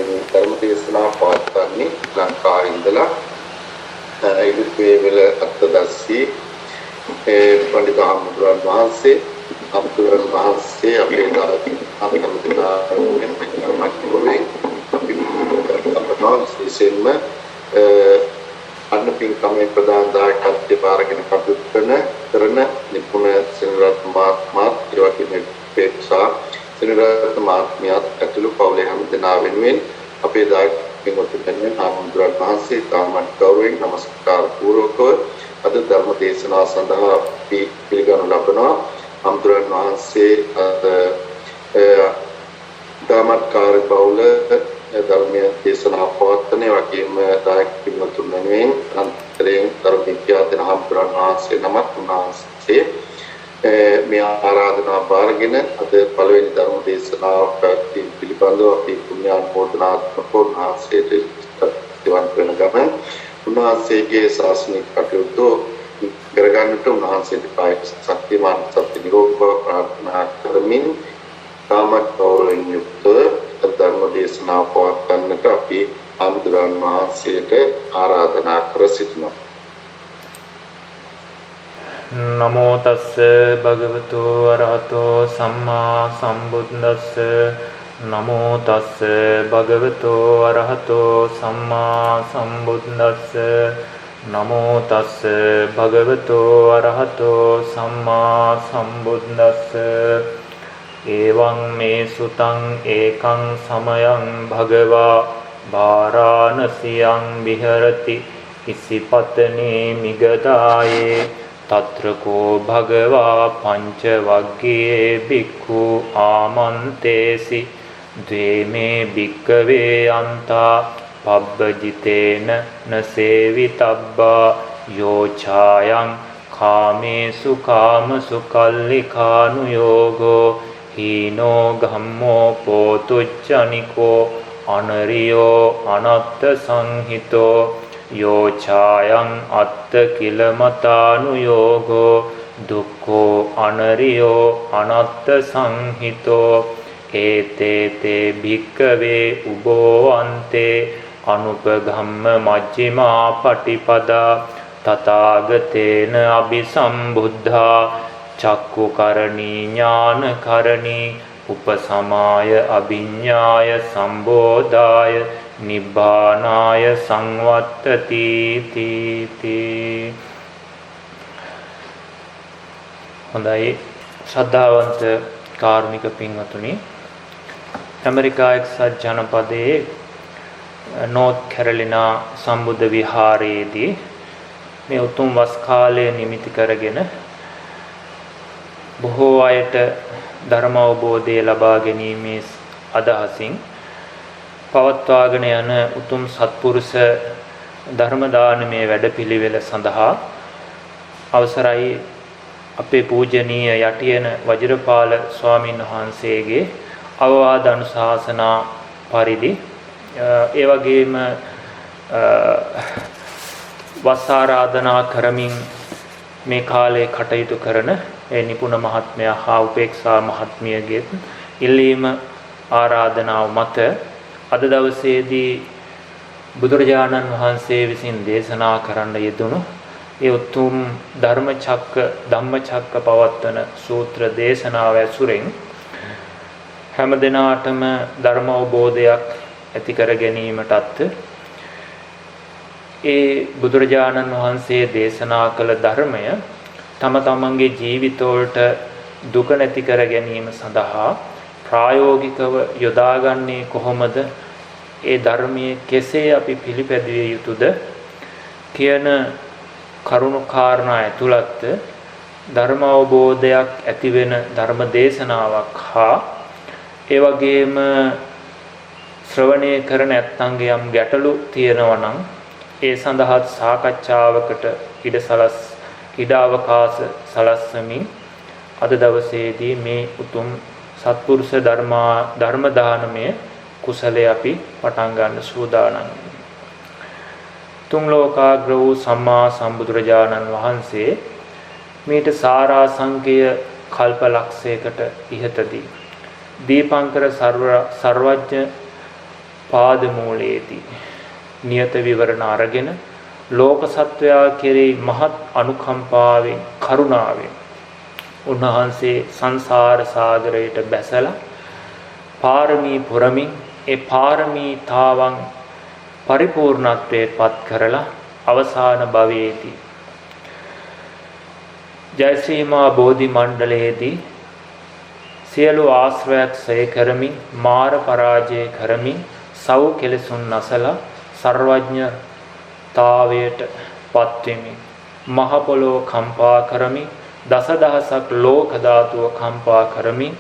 ධර්ම දේශනා පවත්වන්නේ ලංකාවේ ඉඳලා ඉදිරිපෙළ අත්දැසී පඬිතුක හාමුදුරුවෝ වහන්සේ අපේ විශේෂයෙන්ම අන්නපින් කමේ ප්‍රධාන දායකත්වයේ බාරගෙන කටයුතු කරන නිපුණ සෙනරත් මහත්මයාත් ඒ වගේම පේක්ෂා සෙනරත් මහත්මියත් ඇතුළු පවුලේ හැම දෙනා වෙනුවෙන් අපේ දායක පින්වත්නි හාමුදුරුවෝ වහන්සේ තාමත් ගෞරවයෙන් නමස්කාර පූර්වකව අද ධර්ම දේශනාව සඳහා අපි පිළිගනු ලබනවා. හාමුදුරුවෝ වහන්සේ තාමත් කාර්යබහුල ධර්මයේ දේශනා පවත්වන වගේම දායක පින්වත්තුන් වෙනුවෙන් අන්තරයෙන් ධර්ම විද්‍යාධන හාමුදුරුවෝ වහන්සේ නමක් උන්වහන්සේ මේ ආරාධනාව බාරගෙන අද පළවෙනි ධර්ම දේශනාව පිළිබඳව අපි පුණ්‍යානුමෝදනාත්මකව උන්වහන්සේට දෙවන් වෙන ගමන් උන්වහන්සේගේ ශාසනික කටයුතු කරගන්නට උන්වහන්සේට කායික ශක්තිමාන් සත්‍ය නිරෝගී බව ප්‍රාර්ථනා කරමින් තාමත් ගෞරවයෙන් යුක්තව ධර්ම දේශනාව පවත්වන්නට අපි හාමුදුරුවෝ වහන්සේට ආරාධනා කර සිටිනවා. නමෝ තස්ස භගවතු අරහතෝ සම්මා සම්බුද්දස්ස නමෝ තස්ස භගවතු අරහතෝ සම්මා සම්බුද්දස්ස නමෝ තස්ස භගවතු අරහතෝ සම්මා සම්බුද්දස්ස එවං මේ සුතං ඒකං සමයං භගවා වාරාණසියං විහෙරති ඉසිපතනේ මිගදායේ තත්‍රකෝ භගවා පංච වග්ගයේ බික්ඛු ආමන්තේසි ද්වේමේ බික්කවේ අන්තා පබ්බජිතේන නසේවිතබ්බා යෝචායං කාමේසු කාමසු කල්ලිකානුයෝගෝ හීනෝ ගම්මෝ පෝතුච්චනිකෝ අනරියෝ අනත්ත සංහිතෝ යෝචායං අත්ත කිලමතානුයෝගෝ දුක්ඛෝ අනරියෝ අනත්ත සංහිතෝ ඒතේතේ භික්කවේ උබෝ අන්තේ අනුපගම්ම මජ්ක්‍ධිමා පටිපදා තථාගතේන අபிසම්බුද්ධා චක්කුකරණී ඥානකරණී උපසමාය අභිඤ්ඤාය සම්බෝධාය නිබ්බානාය සංවත්තති තීති. හොඳයි ශ්‍රද්ධාවන්ත කාර්මික පින්වතුනි, ඇමරිකා එක්සත් ජනපදයේ නෝර්ත් කැරොලිනා සම්බුද්ධ විහාරයේදී මේ උතුම් වස් කාලය නිමිති කරගෙන බොහෝ අයට ධර්ම අවබෝධය ලබා ගැනීමේ අදහසින් පවත්වාගෙන යන උතුම් සත්පුරුෂ ධර්ම දානමය වැඩපිළිවෙල සඳහා අවසරයි අපේ පූජනීය යටියන වජිරපාල ස්වාමීන් වහන්සේගේ අවවාද අනුශාසනා පරිදි ඒ වගේම වස් ආරාධනා කරමින් මේ කාලේ කටයුතු කරන ඒ නිපුණ මහත්මයා හා උපේක්ෂා මහත්මියගේ ඉල්ලීම ආරාධනාව මත අද දවසේදී බුදුරජාණන් වහන්සේ විසින් දේශනා කරන්න යෙදුණු ඒ උතුම් ධම්මචක්ක පවත්වන සූත්‍ර දේශනාව ඇසුරෙන් හැම දිනාටම ධර්ම අවබෝධයක් ඇති කර ගැනීමටත් ඒ බුදුරජාණන් වහන්සේ දේශනා කළ ධර්මය තම තමන්ගේ ජීවිතවලට දුක නැති කර ගැනීම සඳහා ප්‍රායෝගිකව යොදාගන්නේ කොහොමද, ඒ ධර්මයේ කෙසේ අපි පිළිපැදිය යුතුද කියන කරුණු කාරණා ඇතුළත් ධර්ම අවබෝධයක් ඇති වෙන ධර්ම දේශනාවක් හා ඒ වගේම ශ්‍රවණය කරන ඇත්තන්ගේ යම් ගැටලු තියෙනවා නම් ඒ සඳහා සාකච්ඡාවකට ඉඩ අවකාශ සලස්වමින් අද දවසේදී මේ උතුම් සත්පුරුෂ ධර්ම දානමය කුසලයේ අපි පටන් ගන්න සූදානම්. තුන් ලෝකාග්‍ර වූ සම්මා සම්බුදුරජාණන් වහන්සේ මේට සාරාංශකය කල්පලක්ෂයකට ඉහතදී දීපංකර සර්වඥ පාද මූලයේදී නියත විවරණ අරගෙන ලෝක සත්වයා කෙරෙහි මහත් අනුකම්පාවෙන් කරුණාවෙන් උන්වහන්සේ සංසාර සාගරයට බැසලා පාරමී පුරමින් ඒ පාරමීතාවන් පරිපූර්ණත්වයට පත් කරලා අවසාන භවයේදී ජයශ්‍රීමා බෝධි මණ්ඩලයේදී සියලු ආශ්‍රයක් ක්ෂය කරමින් මාර පරාජය කරමින් සව් කෙලෙසුන් නැසලා සර්වඥතාවයට පත්වෙමින් මහ පොළොව කම්පා කරමින් දසදහසක් ලෝක ධාතුව කම්පා කරමින්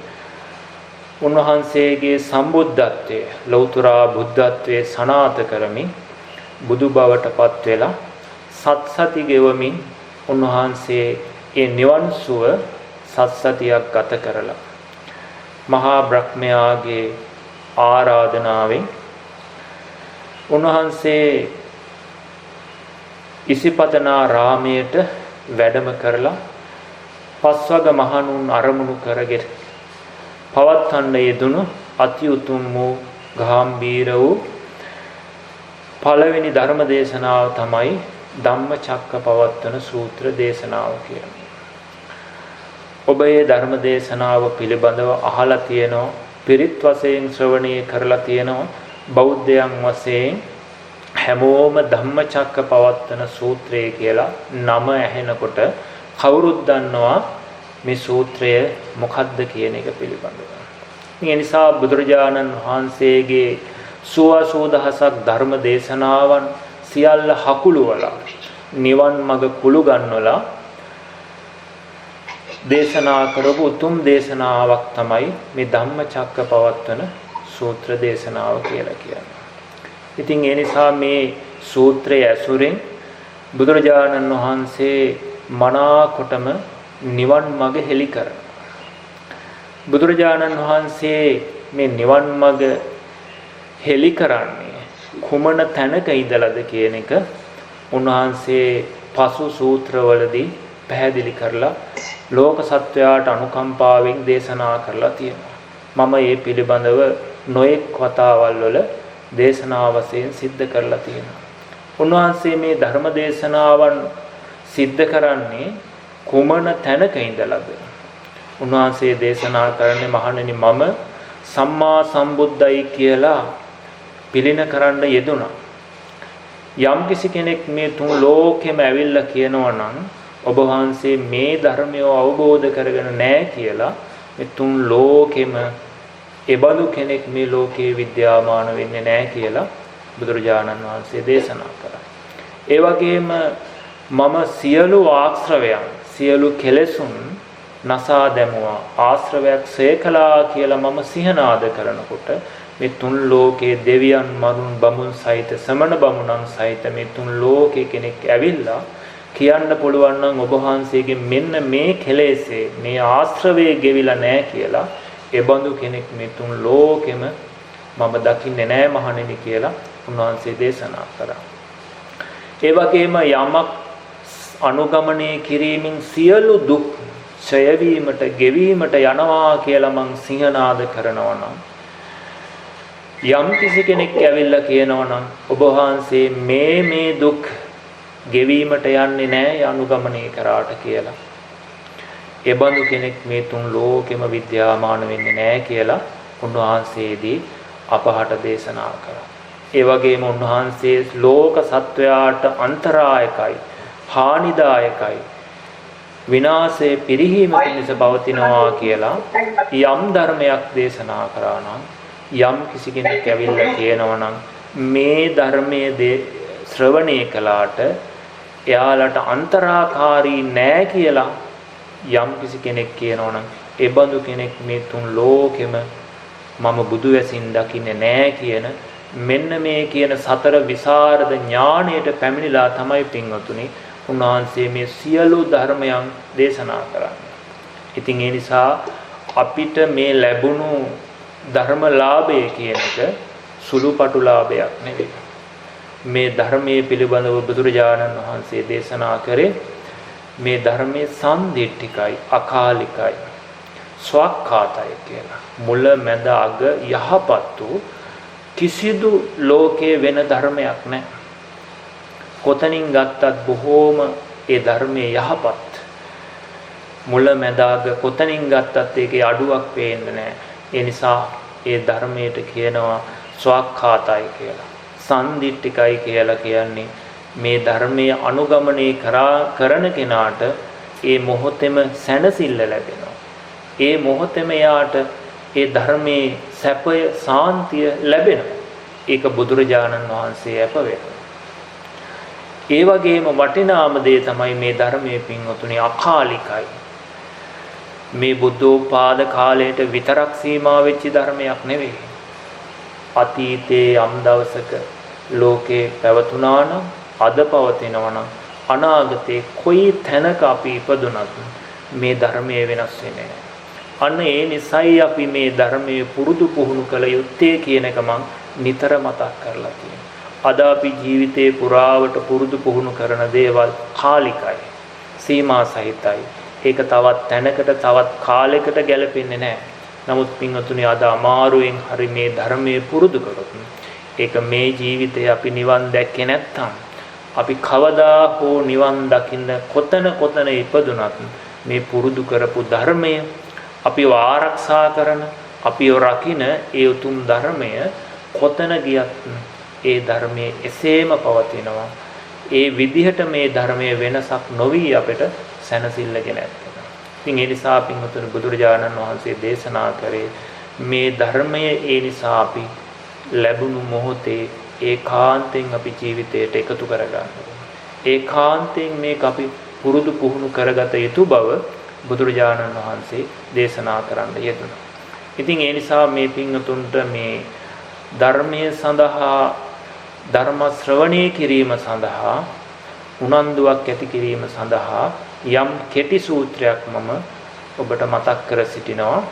උන්වහන්සේගේ සම්බුද්ධත්වයේ ලෞතුරා බුද්ධත්වයේ සනාත කරමින් බුදු බවට පත් වෙලා සත්සති ගෙවමින් උන්වහන්සේ ඒ නිවන් සුව සත්සතියක් ගත කරලා මහා බ්‍රහ්මයාගේ ආරාධනාවෙන් උන්වහන්සේ ඉසිපතනා රාමයට වැඩම කරලා පස්වග මහණුන් අරමුණු කරගෙන පවත්වන්න යෙදුණු අති උතුම් වූ ගාම්භීර වූ පළවෙනි ධර්ම දේශනාව තමයි ධම්මචක්කපවත්තන සූත්‍ර දේශනාව කියන්නේ. ඔබ මේ ධර්ම දේශනාව පිළිබඳව අහලා තියෙනවා, පිරිත් වශයෙන් ශ්‍රවණය කරලා තියෙනවා. බෞද්ධයන් වශයෙන් හැමෝම ධම්මචක්කපවත්තන සූත්‍රය කියලා නම ඇහෙනකොට කවුරුත් දන්නවා මේ සූත්‍රය මොකක්ද කියන එක පිළිබඳව. ඒ නිසා බුදුරජාණන් වහන්සේගේ 80,000ක් ධර්ම දේශනාවන් සියල්ල හකුළුවලා නිවන් මඟ කුළු ගන්නවලා දේශනා කරපු උතුම් දේශනාවක් තමයි මේ ධම්මචක්කපවත්තන සූත්‍ර දේශනාව කියලා කියන්නේ. ඉතින් ඒ නිසා මේ සූත්‍රය ඇසුරෙන් බුදුරජාණන් වහන්සේ මනාකොටම නිවන් මඟ හෙළි කරනවා. බුදුරජාණන් වහන්සේ මේ නිවන් මඟ හෙළි කරන්නේ කුමන තැනක ඉඳලාද කියන එක උන්වහන්සේ පසු සූත්‍රවලදී පැහැදිලි කරලා ලෝක සත්වයාට අනුකම්පාවෙන් දේශනා කරලා තියෙනවා. මම මේ පිළිබඳව නොඑක් වතාවල් වල දේශනා වශයෙන් සිද්ධ කරලා තියෙනවා. උන්වහන්සේ මේ ධර්ම දේශනාවන් සිද්ධ කරන්නේ කුමන තැනක ඉඳලාද? උන්වහන්සේ දේශනා කරන්නේ මහණෙනි මම සම්මා සම්බුද්දයි කියලා පිළින කරන්න යෙදුණා. යම් කිසි කෙනෙක් මේ තුන් ලෝකෙම ඇවිල්ලා කියනවා නම් ඔබ වහන්සේ මේ ධර්මය අවබෝධ කරගෙන නැහැ කියලා මේ තුන් ලෝකෙම එබඳු කෙනෙක් මේ ලෝකේ විද්‍යාමාන වෙන්නේ නැහැ කියලා බුදුරජාණන් වහන්සේ දේශනා කළා. ඒ වගේම මම සියලු ආශ්‍රවයන් සියලු කෙලෙසුන් නසා දැමුවා ආශ්‍රවයක් සේකලා කියලා මම සිහනාද කරනකොට මේ තුන් ලෝකේ දෙවියන් මරුන් බමුන් සහිත සමන බමුණන් සහිත මේ තුන් ලෝකේ කෙනෙක් ඇවිල්ලා කියන්න පුළුවන් නම් ඔබ වහන්සේගේ මෙන්න මේ කෙලෙසේ මේ ආශ්‍රවයේ ගෙවිලා නැහැ කියලා එබඳු කෙනෙක් මේ තුන් ලෝකෙම මම දකින්නේ නැහැ මහණෙනි කියලා උන්වහන්සේ දේශනා කරා. ඒ වගේම යමක් අනුගමනය කිරීමෙන් සියලු දුක් ඡය වීමට ගෙවීමට යනවා කියලා මං සිහනාද කරනවා නම් යම් කිසි කෙනෙක් ඇවිල්ලා කියනවා නම් ඔබ වහන්සේ මේ දුක් ගෙවීමට යන්නේ නැහැ අනුගමනය කරාට කියලා. එබඳු කෙනෙක් මේ තුන් ලෝකෙම විද්‍යාමාන වෙන්නේ නැහැ කියලා උන්වහන්සේදී අපහට දේශනා කරා. ඒ වගේම උන්වහන්සේ ලෝක සත්වයාට අන්තරායකයි, හානිදායකයි, විනාශේ පිරිහීම පිණිස පවතිනවා කියලා යම් ධර්මයක් දේශනා කරා නම් යම් කිසි කෙනෙක් ඇවිල්ලා කියනවා නම් මේ ධර්මයේ ශ්‍රවණය කළාට එයාලට අන්තරාකාරී නෑ කියලා යම් කිසි කෙනෙක් කියනවා නම් ඒ බඳු කෙනෙක් මේ තුන් ලෝකෙම මම බුදු වැසින් දකින්නේ නෑ කියන මෙන්න මේ කියන සතර විසරද ඥාණයට පැමිණිලා තමයි පින්වතුනි උන්වහන්සේ මේ සියලු ධර්මයන් දේශනා කරන්නේ. ඉතින් ඒ නිසා අපිට මේ ලැබුණු ධර්මලාභය කියන එක සුළුපටු ලාභයක් නෙවෙයි. මේ ධර්මයේ පිළිබඳව බුදුරජාණන් වහන්සේ දේශනා කරේ මේ ධර්මයේ සම්දිට්ඨිකයි, අකාලිකයි, ස්වක්ඛාතයි කියලා. මුල මැද අග යහපත් වූ කිසිදු ලෝකයේ වෙන ධර්මයක් නැහැ. කොතනින් ගත්තත් බොහෝම ඒ ධර්මයේ යහපත්. මුල මැදාග කොතනින් ගත්තත් ඒකේ අඩුවක් පේන්නේ නැහැ. ඒ නිසා ඒ ධර්මයට කියනවා ස්වක්ඛාතයි කියලා. සම්දිට්ඨිකයි කියලා කියන්නේ මේ ධර්මයේ අනුගමනය කරන කෙනාට ඒ මොහොතේම සැනසෙල්ල ලැබෙනවා. ඒ මොහොතේම යාට ඒ ධර්මයේ සැපය සාන්තිය ලැබෙනවා. ඒක බුදුරජාණන් වහන්සේ අප වෙනවා. ඒ වගේම වටිනාම දේ තමයි මේ ධර්මයේ පින්වතුනි අකාලිකයි. මේ බුද්ධෝත්පාද කාලයට විතරක් සීමා වෙච්ච ධර්මයක් නෙවෙයි. අතීතයේ යම් දවසක ලෝකේ පැවතුණා නම් අද පවතිනවා නම් අනාගතේ කොයි තැනක අපි ඉපදුනත් මේ ධර්මයේ වෙනස් වෙන්නේ නැහැ. අන්න ඒ නිසයි අපි මේ ධර්මයේ පුරුදු පුහුණු කළ යුත්තේ කියන එක මම නිතර මතක් කරලා තියෙනවා. අද අපි ජීවිතේ පුරාවට පුරුදු පුහුණු කරන දේවල් කාලිකයි, සීමා සහිතයි. ඒක තවත් තැනකට තවත් කාලයකට ගැලපෙන්නේ නැහැ. නමුත් පින්වතුනි අද අමාරුවෙන් හරි මේ ධර්මයේ පුරුදු කරොත් ඒක මේ ජීවිතේ අපි නිවන් දැක්කේ නැත්නම් අපි කවදා හෝ නිවන් දකින්න කොතන ඉපදුනත් මේ පුරුදු කරපු ධර්මය අපිව ආරක්ෂා කරන අපිව රකින්න ඒ උතුම් ධර්මය කොතන ගියත් ඒ ධර්මයේ එසේම පවතිනවා. ඒ විදිහට මේ ධර්මයේ වෙනසක් නොවි අපිට සැනසෙල්ලගෙන ඇත්තේ. ඉතින් ඒ නිසා පින්වතුනි බුදුරජාණන් වහන්සේ දේශනා කරේ මේ ධර්මය ඒ නිසා අපි ලැබුණු මොහොතේ ඒකාන්තයෙන් අපි ජීවිතයට එකතු කරගන්න ඕනේ. ඒකාන්තයෙන් මේක අපි පුරුදු පුහුණු කරගත යුතු බව බුදුරජාණන් වහන්සේ දේශනා කරන්න යෙදුණා. ඉතින් ඒ නිසා මේ පින්වතුන්ට මේ ධර්මයේ සඳහා ධර්ම ශ්‍රවණය කිරීම සඳහා උනන්දුවක් ඇති කිරීම සඳහා යම් කෙටි සූත්‍රයක් මම ඔබට මතක් කර සිටිනවා.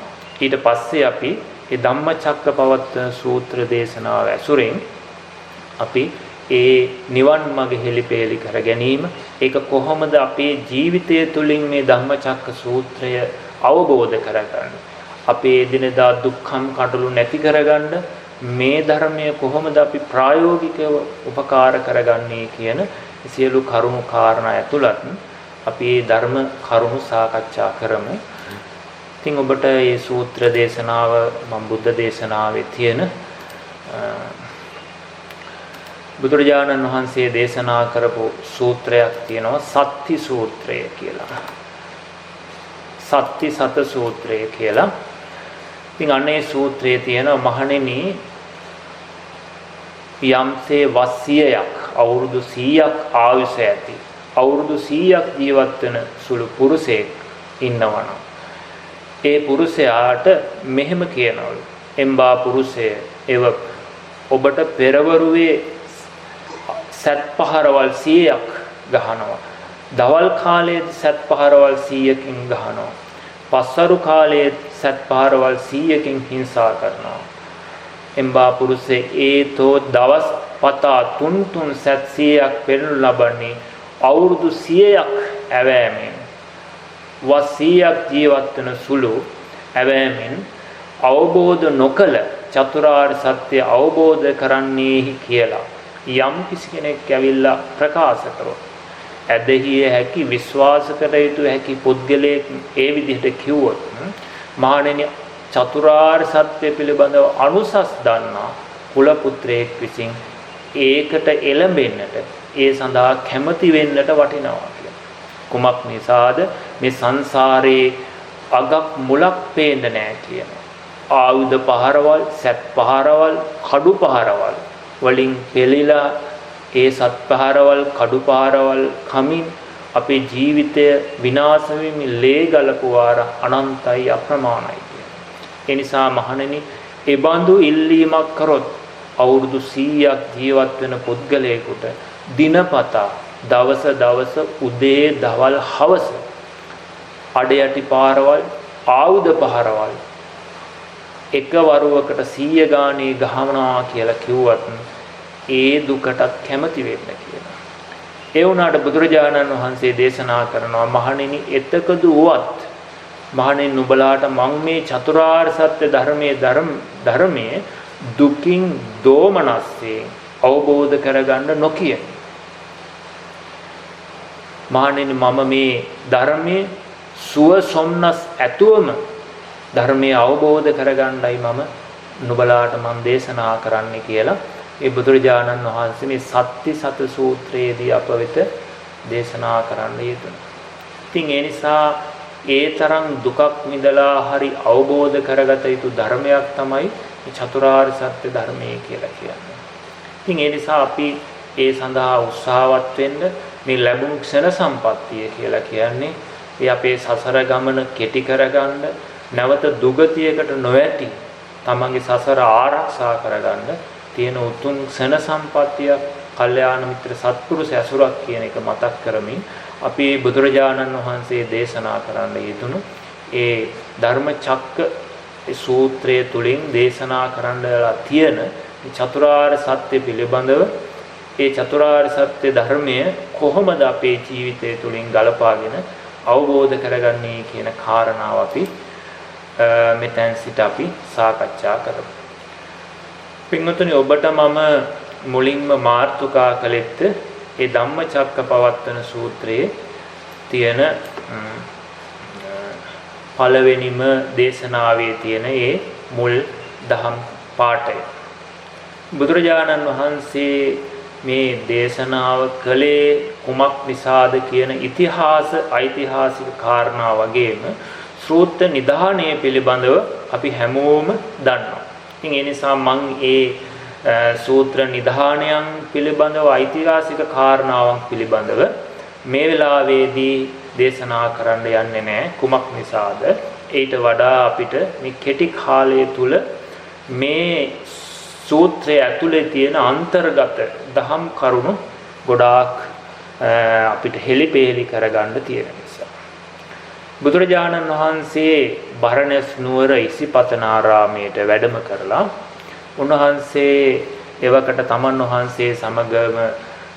ඊට පස්සේ අපි මේ ධම්මචක්කපවත්තන සූත්‍ර දේශනාව ඇසුරෙන් අපි ඒ නිවන් මඟ හෙළිපෙළි කර ගැනීම ඒක කොහොමද අපේ ජීවිතය තුළින් මේ ධම්මචක්ක සූත්‍රය අවබෝධ කරගන්නේ, අපේ එදිනෙදා දුක්ඛම් කටළු නැති කරගන්න මේ ධර්මය කොහොමද අපි ප්‍රායෝගිකව උපකාර කරගන්නේ කියන සියලු කරුණු කාරණා ඇතුළත් අපි මේ ධර්ම කරුණු සාකච්ඡා කරමු. ඉතින් ඔබට මේ සූත්‍ර දේශනාව මම බුද්ධ දේශනාවේ තියෙන බුදුරජාණන් වහන්සේ දේශනා කරපු සූත්‍රයක් තියෙනවා සත්‍ති සූත්‍රය කියලා. සත්‍ති සත සූත්‍රය කියලා. ඉතින් අනේ සූත්‍රයේ තියෙන මහණෙනි යම්සේ වස්සියක් අවුරුදු 100ක් ආයුෂ ඇති අවුරුදු 100ක් ජීවත් වෙන සුළු පුරුෂයෙක් ඉන්නවනම් ඒ පුරුෂයාට මෙහෙම කියනවලු එම්බා පුරුෂය එව ඔබට පෙරවරුවේ සත් පහරවල් 100ක් ගහනවා, දවල් කාලයේ සත් පහරවල් 100කින් ගහනවා, පස්වරු කාලයේ සත් පහරවල් 100කින් හිංසා කරනවා. එම්බා පුරුෂේ ඒතෝ දවස් පතා තුන් සත් 100ක් පෙරනු ලබන්නේ අවුරුදු 100ක් ඇවෑමෙන් වස් 100ක් ජීවත් වෙන සුළු ඇවෑමෙන් අවබෝධ නොකළ චතුරාර්ය සත්‍ය අවබෝධ කරන්නේහි කියලා යම් කිසි කෙනෙක් ඇවිල්ලා ප්‍රකාශ කරොත් ඇදහිය හැකි විශ්වාස කර යුතු හැකි පුද්ගලයෙක් ඒ විදිහට කිව්වොත් මහණෙනි චතුරාර්ය සත්‍ය පිළිබඳව අනුසස් දන්නා කුල පුත්‍රයෙක් විසින් ඒකට එළඹෙන්නට ඒ සඳහා කැමති වෙන්නට වටිනවා කියලා. කුමක් නිසාද? මේ සංසාරේ අගක් මුලක් පේන්නේ නැහැ කියන. ආයුධ පහරවල්, සත් පහරවල්, කඩු පහරවල් වලින් පෙළිලා ඒ සත් පහරවල්, කඩු පහරවල් කමින් අපේ ජීවිතය විනාශ වෙමින් ලේ ගලපු වාර අනන්තයි අප්‍රමාණයි කියන. ඒ නිසා මහණෙනි ඒ බඳු ඉල්ලීමක් කරොත් අවුරුදු 100ක් ජීවත් වෙන පුද්ගලයෙකුට දිනපතා දවස උදේ දවල් හවස අඩයටි පාරවල් ආයුධ පහරවල් එක වරුවකට 100 ගානේ ගහනවා කියලා කිව්වත් ඒ දුකටත් කැමති වෙන්න කියලා. ඒ වුණාට බුදුරජාණන් වහන්සේ දේශනා කරනවා මහණෙනි එතකදු වුවත් මහණෙනි නුඹලාට මම මේ චතුරාර්ය සත්‍ය ධර්මයේ දුකින් දෝමනස්සේ අවබෝධ කරගන්න නොකිය. මහණෙනි මම මේ ධර්මයේ සුව සොම්නස් ඇතුවම ධර්මයේ අවබෝධ කරගන්නයි මම නුඹලාට මම දේශනා කරන්නේ කියලා ඒ බුදුරජාණන් වහන්සේ මේ සත්‍ය සත සූත්‍රයේදී අප වෙත දේශනා කරන්න යෙදුණා. ඉතින් ඒ නිසා ඒ තරම් දුකක් විඳලා හරි අවබෝධ කරගත යුතු ධර්මයක් තමයි මේ චතුරාර්ය සත්‍ය ධර්මය කියලා කියන්නේ. ඉතින් ඒ නිසා අපි ඒ සඳහා උත්සාහවත් වෙන්න මේ ලැබුණු ක්ෂණ සම්පත්තිය කියලා කියන්නේ ඒ අපේ සසර ගමන කෙටි කරගන්න නැවත දුගතියකට නොවැටි තමන්ගේ සසර ආරක්ෂා කරගන්න තියෙන උතුම් ක්ෂණ සම්පත්තියක් කල්යාණ මිත්‍ර සත්පුරුෂ ඇසුරක් කියන එක මතක් කරමින් අපි බුදුරජාණන් වහන්සේ දේශනා කරන්න යෙදුණු ඒ ධර්මචක්ක සූත්‍රයේ තුලින් දේශනා කරන්නලා තියෙන චතුරාර්ය සත්‍ය පිළිබඳව ඒ චතුරාර්ය සත්‍ය ධර්මය කොහොමද අපේ ජීවිතය තුලින් ගලපාගෙන අවබෝධ කරගන්නේ කියන කාරණාව අපි මෙතෙන් සිට අපි සාකච්ඡා කරමු. පින්වතුනි ඔබට මම මුලින්ම මාර්තුකා කළෙත් ඒ ධම්මචක්කපවත්තන සූත්‍රයේ තියෙන පළවෙනිම දේශනාවේ තියෙන ඒ මුල් දහම් පාඨය. බුදුරජාණන් වහන්සේ මේ දේශනාව කළේ කුමක් නිසාද කියන ඉතිහාස ඓතිහාසික කාරණා වගේම ශ්‍රෝත නිධානය පිළිබඳව අපි හැමෝම දන්නවා. ඉතින් ඒ නිසා මම ඒ සූත්‍ර නිධානයන් පිළිබඳව ඓතිහාසික කාරණාවන් පිළිබඳව මේ වෙලාවේදී දේශනා කරන්න යන්නේ නැහැ. කුමක් නිසාද? ඊට වඩා අපිට මේ කෙටි කාලය තුල මේ සූත්‍රය ඇතුලේ තියෙන අන්තර්ගත දහම් කරුණු ගොඩාක් අපිට හෙලිපෙහෙලි කරගන්න තියෙන නිසා බුදුරජාණන් වහන්සේ බරණැස් නුවර ඉසිපතනාරාමයට වැඩම කරලා උන්වහන්සේ එවකට තමන් වහන්සේ සමගම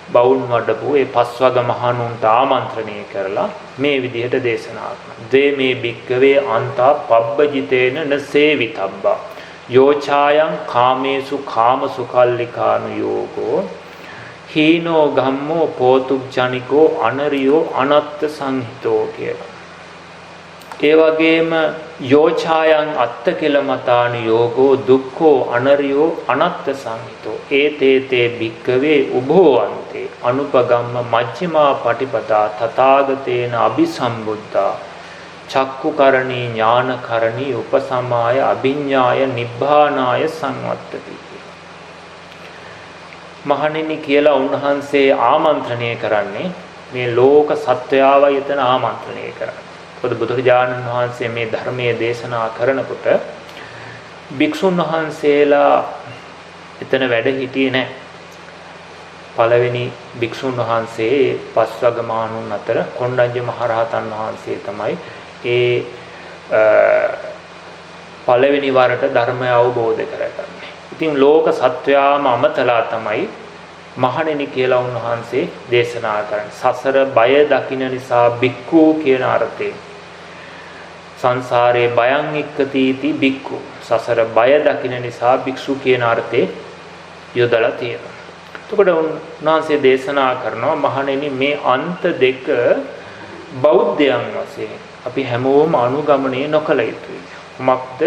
බවුන් වඩපු ඒ පස්වග මහණුන්ට ආමන්ත්‍රණය කරලා මේ විදිහට දේශනා කළා. "දේ මේ භික්කවේ අන්තා පබ්බජිතේන නසේවිතබ්බා යෝචායං කාමේසු කාමසුකල්ලිකානු යෝගෝ හීනෝ ගම්මෝ පෝතුක්ජනිකෝ අනරියෝ අනත්ත සංහිතෝ" කියලා. ඒ වගේම යෝචායන් අත්ත කෙලමතානු යෝගෝ දුක්ඛෝ අනරියෝ අනත්ත සංහිතෝ ඒතේතේ භික්කවේ උභෝවන්තේ අනුපගම්ම මජ්ක්‍ධිමා පටිපදා තථාගතේන අபிසම්බුද්ධා චක්කුකරණී ඥානකරණී උපසමාය අභිඤ්ඤාය නිබ්බානාය සංවත්තති. මහණෙනි කියලා උන්වහන්සේ ආමන්ත්‍රණය කරන්නේ මේ ලෝක සත්වයාවයි එතන ආමන්ත්‍රණය කරන්නේ. පොදු බුදුරජාණන් වහන්සේ මේ ධර්මයේ දේශනා කරනකොට භික්ෂුන් වහන්සේලා එතන වැඩ හිටියේ නැහැ. පළවෙනි භික්ෂුන් වහන්සේ පස්වග මහණුන් අතර කොණ්ඩඤ්ඤ මහරහතන් වහන්සේ තමයි ඒ පළවෙනි වරට ධර්මය අවබෝධ කරගන්නේ. ඉතින් ලෝක සත්වයාම අමතලා තමයි මහණෙනි කියලා උන්වහන්සේ දේශනා කරන්නේ. සසර බය දකින්න නිසා බික්ඛු කියන අර්ථයෙන් සංසාරේ බයං එක්කතිති බික්ඛු සසර බය දකින්න නිසා භික්ෂු කියන අර්ථේ යොදලා තියෙනවා. එතකොට උන්වහන්සේ දේශනා කරනවා මහණෙනි මේ අන්ත දෙක බෞද්ධයන් වශයෙන් අපි හැමෝම අනුගමනය නොකළ යුතුයි. කුමක්ද?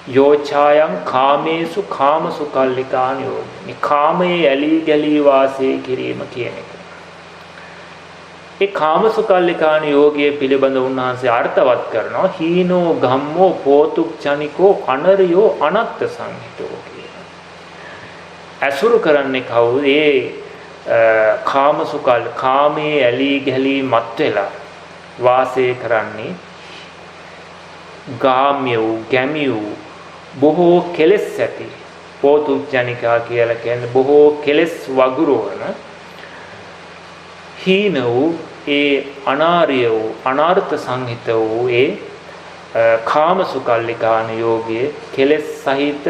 යෝචායන් කාමේසු කාමසුකල්ලිකානෝ මේ කාමයේ ඇලී ගැලී වාසය කිරීම කියන එක. ඒ කාමසුකල්ලිකාන යෝගයේ පිළිබඳ උන්වහන්සේ අර්ථවත් කරනවා හීනෝ ගම්මෝ පෝතුක්ජනිකෝ අනරියෝ අනත්ත සංහිතෝ කියලා. අසුරු කරන්නේ කවුද? ඒ කාමසුකල් කාමයේ ඇලී ගැලී මත් වෙලා වාසය කරන්නේ ගාම්‍ය වූ ගැමි වූ බොහෝ කෙලෙස් ඇති පෝතුක්ජනිකා කියලා කියන්නේ බොහෝ කෙලෙස් වගුරුවන හීන වූ ඒ අනාර්ය වූ අනාර්ථ සංහිත වූ ඒ කාමසුකල්ලිකාන යෝගයේ කෙලෙස් සහිත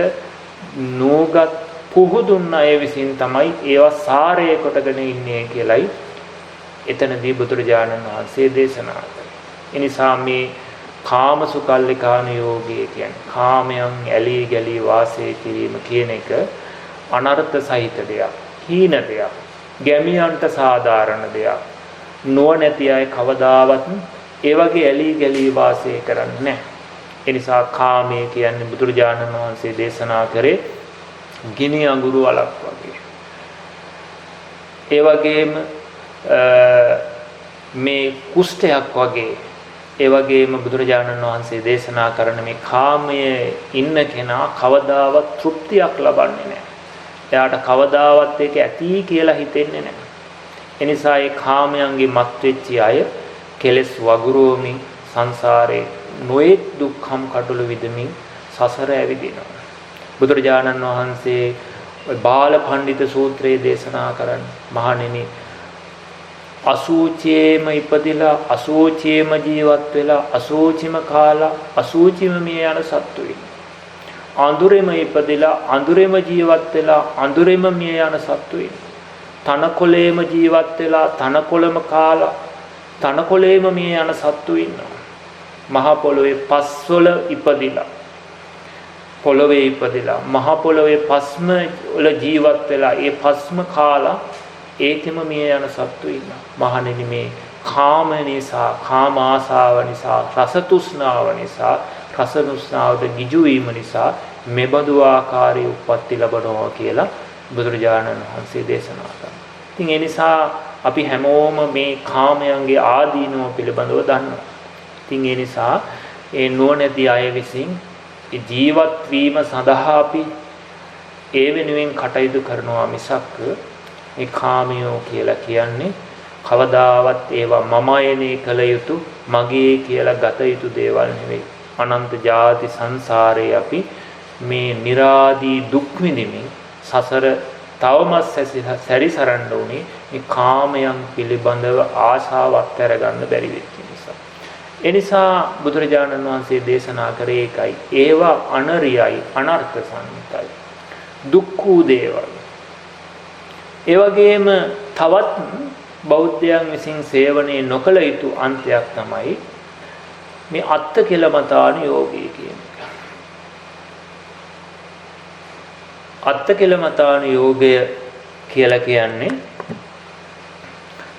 නෝගත් පුහුදුන් අය විසින් තමයි ඒවා සාරය කොටගෙන ඉන්නේ කියලයි එතනදී බුදුරජාණන් වහන්සේ දේශනා කළේ. ඒ නිසා මේ කාමසුකල්ලිකානුയോഗය කියන්නේ කාමයන් ඇලී ගැලී වාසය කිරීම කියන එක අනර්ථ සහිත දෙයක්, හීන දෙයක්, ගැමියන්ට සාධාරණ දෙයක්. නුවණැති අය කවදාවත් ඒ වගේ ඇලී ගැලී වාසය කරන්නේ නැහැ. ඒ නිසා කාමය කියන්නේ බුදුරජාණන් වහන්සේ දේශනා කරේ ගිනි අඟුරු වලක් වගේ. ඒ වගේම මේ කුෂ්ඨයක් වගේ. ඒ වගේම බුදුරජාණන් වහන්සේ දේශනා කරන මේ කාමයේ ඉන්න කෙනා කවදාවත් තෘප්තියක් ලබන්නේ නැහැ. එයාට කවදාවත් ඒක ඇති කියලා හිතෙන්නේ නැහැ. ඒ නිසා ඒ කාමයන්ගේ මත් වෙච්ච අය කෙලස් වගුරුවමින් සංසාරේ නොඑක් දුක්ඛම් කටළු විදමින් සසර ඇවිදිනවා. බුදුරජාණන් වහන්සේ බාල පඬිත සූත්‍රයේ දේශනා කරන්නේ මහණෙනි අසූචියේම ඉපදිලා අසූචියේම ජීවත් වෙලා අසූචිම කාලා අසූචිම මිය යන සත්තුයි. අඳුරෙම ඉපදිලා අඳුරෙම ජීවත් වෙලා අඳුරෙම මිය යන සත්තුයි. තනකොළේම ජීවත් වෙලා තනකොළම කාලා තනකොළේම මිය යන සත්තු ඉන්නවා. මහ පොළොවේ පස්වල ඉපදිලා පොළොවේ ඉපදිලා මහ පොළොවේ පස්ම වල ජීවත් වෙලා ඒ පස්ම කාලා ඒකෙම මිය යන සත්තු ඉන්නවා. මහණෙනි මේ කාම නිසා, කාම ආසාව නිසා, රස තෘෂ්ණාව නිසා, රස තෘෂ්ණාවට ගිජු වීම නිසා මෙබඳු ආකාරයේ උප්පත්ති ලැබනවා කියලා බුදුරජාණන් වහන්සේ දේශනා කරනවා. ඉතින් ඒ නිසා අපි හැමෝම මේ කාමයන්ගේ ආදීනව පිළිබඳව දන්නවා. ඉතින් ඒ නිසා ඒ නුවණැති අය විසින් ජීවත් වීම සඳහා අපි ඒ වෙනුවෙන් කටයුතු කරනවා මිසක් මේ කාමයෝ කියලා කියන්නේ කවදාවත් ඒවා මමයනේ කළ යුතු මගේ කියලා ගත යුතු දේවල් නෙවෙයි. අනන්ත ජාති සංසාරේ අපි මේ निराදී දුක් විඳින්මින් සසර තවමත් සැරිසරන්න උනේ මේ කාමයන් පිළිබඳව ආශාවක් අරගන්න බැරි වෙච්ච නිසා. ඒ නිසා බුදුරජාණන් වහන්සේ දේශනා කරේ ඒකයි. ඒවා අනරියයි, අනර්ථ සංහිතයි. දුක්ඛ දේවල්. ඒ වගේම තවත් බෞද්ධයන් විසින් සේවනයේ නොකළ යුතු අන්තයක් තමයි මේ අත්ත කෙලමතාන යෝගී කියන එක. අත්ත කෙලමතාන යෝගය කියලා කියන්නේ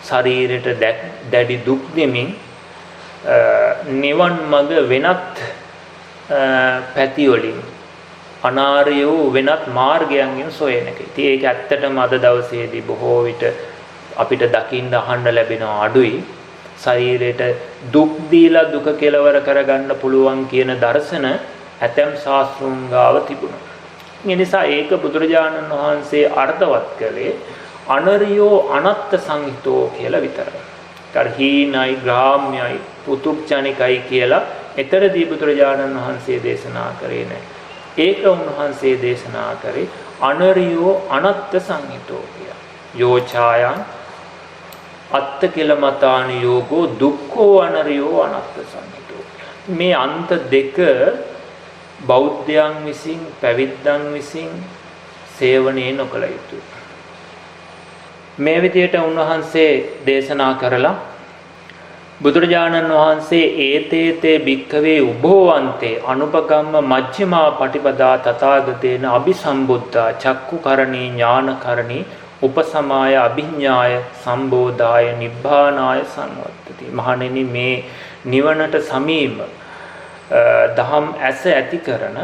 ශරීරයට දැඩි දුක් දෙමින් නිවන් මඟ වෙනත් පැති වලින් අනාර්ය වූ වෙනත් මාර්ගයන්ගෙන් සොයන එක. ඉතින් ඒක ඇත්තටම අද දවසේදී බොහෝ විට අපිට දකින්න අහන්න ලැබෙන අඩුයි. ශරීරයට දුක් දීලා දුක කෙලවර කරගන්න පුළුවන් කියන දර්ශන ඇතැම් ශාස්ත්‍රඥ ගාව තිබුණා. ඒ නිසා ඒක බුදුරජාණන් වහන්සේ අර්ථවත් කළේ අනරියෝ අනත්ත සංහිතෝ කියලා විතරයි. හීනයි ග්‍රාම්‍යයි පුතුක්ජනිකයි කියලා එතරදී බුදුරජාණන් වහන්සේ දේශනා කරේ නැහැ. ඒක උන්වහන්සේ දේශනා කරේ අනරියෝ අනත්ත සංහිතෝ කියලා. යෝචායන් අත්ත කෙලමතාන යෝගෝ දුක්ඛෝ අනරියෝ අනත්ත සංහිතෝ. මේ අන්ත දෙක බෞද්ධයන් විසින් පැවිද්දන් විසින් සේවනයේ නොකළ යුතුයි. මේ විදියට උන්වහන්සේ දේශනා කරලා බුදුරජාණන් වහන්සේ ඒතේතේ භික්ඛවේ උභෝවන්තේ අනුපගම්ම මජ්ක්‍ධිමා පටිපදා තථාගතේන අபிසම්බුද්ධා චක්කුකරණී ඥානකරණී උපසමාය අභිඥාය සම්බෝධාය නිබ්බානාය සංවත්තති. මහණෙනි මේ නිවනට සමීප දහම් ඇස ඇති කරන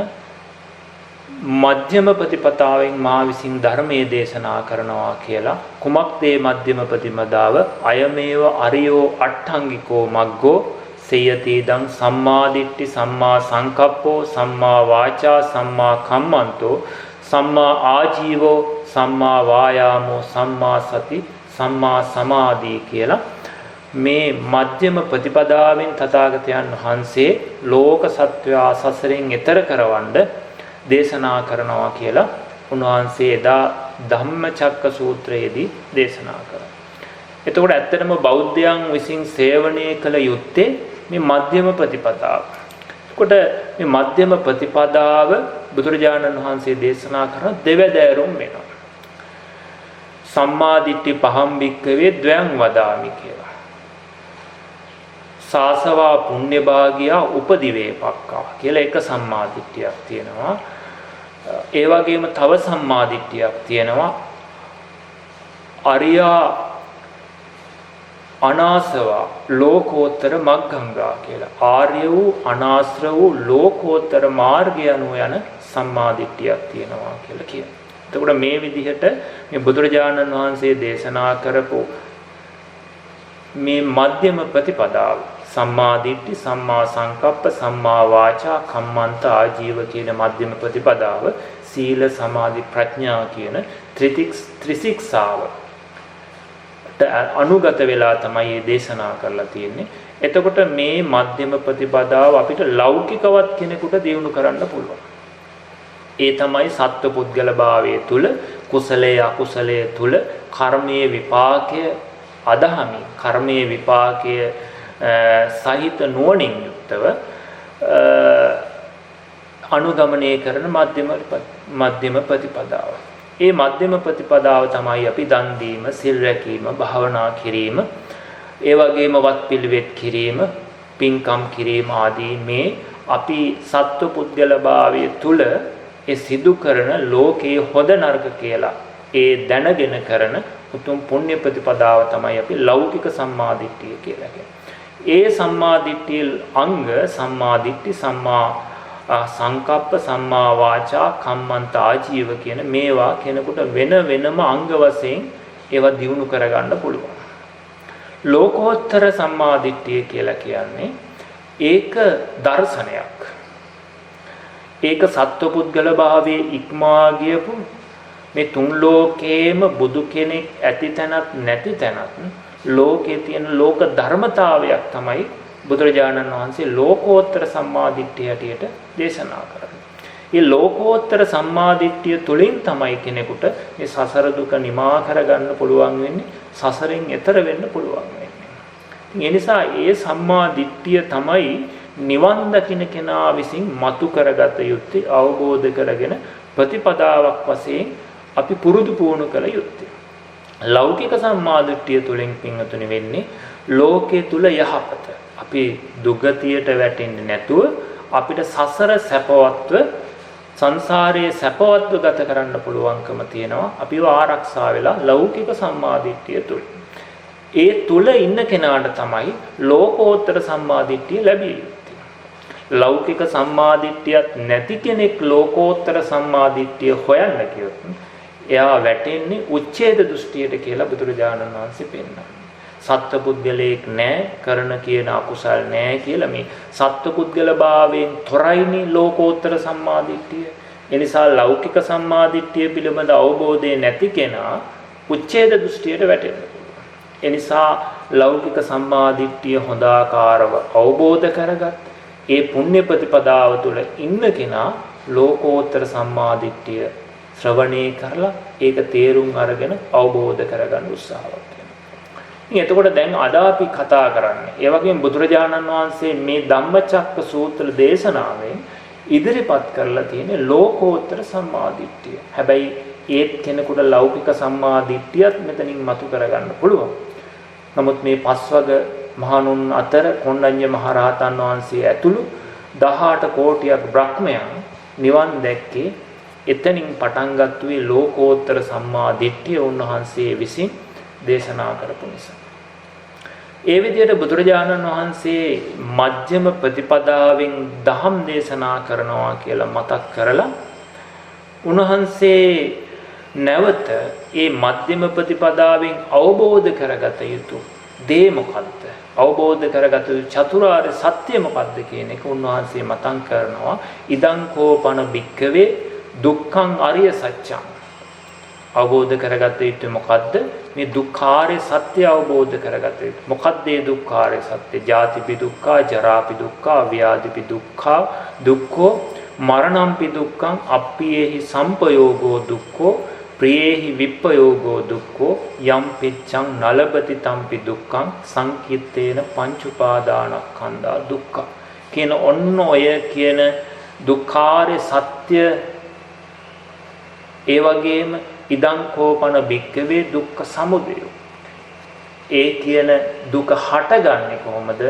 මධ්‍යම ප්‍රතිපදාවෙන් මා විසින් ධර්මයේ දේශනා කරනවා කියලා. කුමක්ද මේ මධ්‍යම ප්‍රතිපදාව? අයමේව අරියෝ අට්ඨංගිකෝ මග්ගෝ සේයති දං සම්මාදිට්ඨි සම්මා සංකප්පෝ සම්මා වාචා සම්මා කම්මන්තෝ සම්මා ආජීවෝ සම්මා වායාමෝ සම්මා සති සම්මා සමාධි කියලා මේ මධ්‍යම ප්‍රතිපදාවෙන් තථාගතයන් වහන්සේ ලෝක සත්වයා සසරෙන් එතර කරවන්න දේශනා කරනවා කියලා උන්වහන්සේ එදා ධම්මචක්ක සූත්‍රයේදී දේශනා කරා. එතකොට ඇත්තටම බෞද්ධයන් විසින් සේවනය කළ යුත්තේ මේ මධ්‍යම ප්‍රතිපදාව. එතකොට මේ මධ්‍යම ප්‍රතිපදාව බුදුරජාණන් වහන්සේ දේශනා කරන දෙවැදෑරුම් වෙනවා. සම්මා දිට්ඨි පහම් භික්ඛවේ ද්වයං වදාමි කියලා. සාසවා පුණ්‍ය භාගියා උපදිවේපක්කා කියලා එක සම්මාදිට්ඨියක් තියෙනවා. ඒ වගේම තව සම්මාදිට්ඨියක් තියෙනවා. අරියා අනාසවා ලෝකෝත්තර මග්ගංගා කියලා. ආර්ය වූ අනාශ්‍ර වූ ලෝකෝත්තර මාර්ගය අනුව යන සම්මාදිට්ඨියක් තියෙනවා කියලා කියනවා. එතකොට මේ විදිහට මේ බුදුරජාණන් වහන්සේ දේශනා කරපු මේ මධ්‍යම ප්‍රතිපදාව සම්මා දිට්ඨි සම්මා සංකප්ප සම්මා වාචා කම්මන්ත ආජීව කියන මධ්‍යම ප්‍රතිපදාව සීල සමාධි ප්‍රඥා කියන ත්‍රිශික්ෂාව අනුගත වෙලා තමයි මේ දේශනා කරලා තියෙන්නේ. එතකොට මේ මධ්‍යම ප්‍රතිපදාව අපිට ලෞකිකවත් කෙනෙකුට දියුණු කරන්න පුළුවන්. ඒ තමයි සත්ව පුද්ගල භාවයේ තුල කුසලයේ අකුසලයේ තුල කර්මයේ විපාකය අදහමින් කර්මයේ විපාකය සහිත නුවණින් යුක්තව අනුගමනය කරන මධ්‍යම ප්‍රතිපදාව. ඒ මධ්‍යම ප්‍රතිපදාව තමයි අපි දන් දීම, සිල් රැකීම, භාවනා කිරීම, ඒ වගේම වත් පිළිවෙත් කිරීම, පින්කම් කිරීම ආදී මේ අපි සත්ව පුද්ගල භාවයේ තුල ඒ සිදු කරන ලෝකයේ හොඳ නරක කියලා ඒ දැනගෙන කරන උතුම් පුණ්‍ය ප්‍රතිපදාව තමයි අපි ලෞකික සම්මාදිට්ඨිය කියලා කියන්නේ. ඒ සම්මාදිට්ඨිය අංග සම්මාදිට්ඨි සම්මා සංකප්ප සම්මා වාචා කම්මන්ත ආජීව කියන මේවා කෙනෙකුට වෙන වෙනම අංග වශයෙන් ඒවා දියුණු කරගන්න පුළුවන්. ලෝකෝත්තර සම්මාදිට්ඨිය කියලා කියන්නේ ඒක දර්ශනයක්. ඒක සත්වපුද්ගල භාවයේ ඉක්මා ගියපු මේ තුන් ලෝකේම බුදු කෙනෙක් ඇති තැනත් නැති තැනත් ලෝකේ තියෙන ලෝක ධර්මතාවයක් තමයි බුදුරජාණන් වහන්සේ ලෝකෝත්තර සම්මාදිට්ඨිය හැටියට දේශනා කරන්නේ. මේ ලෝකෝත්තර සම්මාදිට්ඨිය තුළින් තමයි කෙනෙකුට මේ සසර දුක නිමා කරගන්න පුළුවන් වෙන්නේ, සසරෙන් එතර වෙන්න පුළුවන් වෙන්නේ. ඒ නිසා ඒ සම්මාදිට්ඨිය තමයි නිවන් දකින්න කෙනා විසින් මතු කරගත යුත්තේ, අවබෝධ කරගෙන ප්‍රතිපදාවක් වශයෙන් අපි පුරුදු පුහුණු කළ යුත්තේ. ලෞකික සම්මාදිට්ඨිය තුළින් පින්වතුනි වෙන්නේ ලෝකයේ තුල යහපත. අපි දුගතියට වැටෙන්නේ නැතුව අපිට සසර සැපවත්ව සංසාරයේ සැපවත්ව ගත කරන්න පුළුවන්කම තියෙනවා. අපිව ආරක්ෂා වෙලා ලෞකික සම්මාදිට්ඨිය තුළ. ඒ තුල ඉන්න කෙනාට තමයි ලෝකෝත්තර සම්මාදිට්ඨිය ලැබිය යුත්තේ. ලෞකික සම්මාදිට්ඨියක් නැති කෙනෙක් ලෝකෝත්තර සම්මාදිට්ඨිය හොයන්න කියොත් එයා වැටෙන්නේ උච්ඡේද දෘෂ්ටියට කියලා බුදුරජාණන් වහන්සේ පෙන්නනවා. සත්පුද්ගලයෙක් නැහැ, කරන කියන අකුසල් නැහැ කියලා මේ සත්පුද්ගල භාවයෙන් තොරයිනේ ලෝකෝත්තර සම්මාදිට්ඨිය. ඒ නිසා ලෞකික සම්මාදිට්ඨිය පිළිබඳ අවබෝධය නැති කෙනා උච්ඡේද දෘෂ්ටියට වැටෙනවා. ඒ නිසා ලෞකික සම්මාදිට්ඨිය හොඳ ආකාරව අවබෝධ කරගත් ඒ පුණ්‍ය ප්‍රතිපදාව තුළ ඉන්න කෙනා ලෝකෝත්තර සම්මාදිට්ඨිය ශ්‍රවණය කරලා ඒක තේරුම් අරගෙන අවබෝධ කරගන්න උත්සාහවත් වෙනවා. එතකොට දැන් අද අපි කතා කරන්නේ ඒ වගේම බුදුරජාණන් වහන්සේ මේ ධම්මචක්ක සූත්‍ර දේශනාවෙන් ඉදිරිපත් කරලා තියෙන ලෝකෝත්තර සම්මාදිට්ඨිය. හැබැයි ඒත් කෙනෙකුට ලෞකික සම්මාදිට්ඨියත් මෙතනින් මතු කරගන්න පුළුවන්. නමුත් මේ පස්වග මහණුන් අතර කොණ්ඩඤ්ඤ මහරහතන් වහන්සේ ඇතුළු 18 කෝටියක් බ්‍රහ්මයන් නිවන් දැක්කේ එතනින් පටන් ගත්තේ ලෝකෝත්තර සම්මාදිට්ඨිය උන්වහන්සේ විසින් දේශනා කරපු නිසා. ඒ විදිහට බුදුරජාණන් වහන්සේ මජ්ක්‍ධිම ප්‍රතිපදාවෙන් දහම් දේශනා කරනවා කියලා මතක් කරලා උන්වහන්සේ නැවත ඒ මධ්‍යම ප්‍රතිපදාවෙන් අවබෝධ කරගත යුතු දේ මොකද්ද? අවබෝධ කරගත යුතු චතුරාර්ය සත්‍ය මොකද්ද කියන එක උන්වහන්සේ මතක් කරනවා. ඉදං කෝපන භික්ඛවේ දුක්ඛං අරිය සත්‍යං. අවබෝධ කරගත යුතු මොකද්ද? මේ දුක්ඛාරය සත්‍ය අවබෝධ කරගත යුතු. මොකද්ද මේ දුක්ඛාරය සත්‍ය? ජාතිපි දුක්ඛා, ජරාපි දුක්ඛා, ව්‍යාධිපි දුක්ඛා, දුක්ඛෝ මරණම්පි දුක්ඛං, අප්පියේහි සම්පයෝගෝ දුක්ඛෝ, ප්‍රියේහි විප්පයෝගෝ දුක්ඛෝ, යම් පිච්ඡං නලබති තම්පි දුක්ඛං, සංකිට්ඨේන පංච උපාදානස්කන්ධා දුක්ඛ. කියන ඔන්න ඔය කියන දුක්ඛාරය සත්‍ය ඒ වගේම ඉදං කෝපන භික්ඛවේ දුක්ඛ සමුදය. ඒ කියන දුක හටගන්නේ කොහොමද?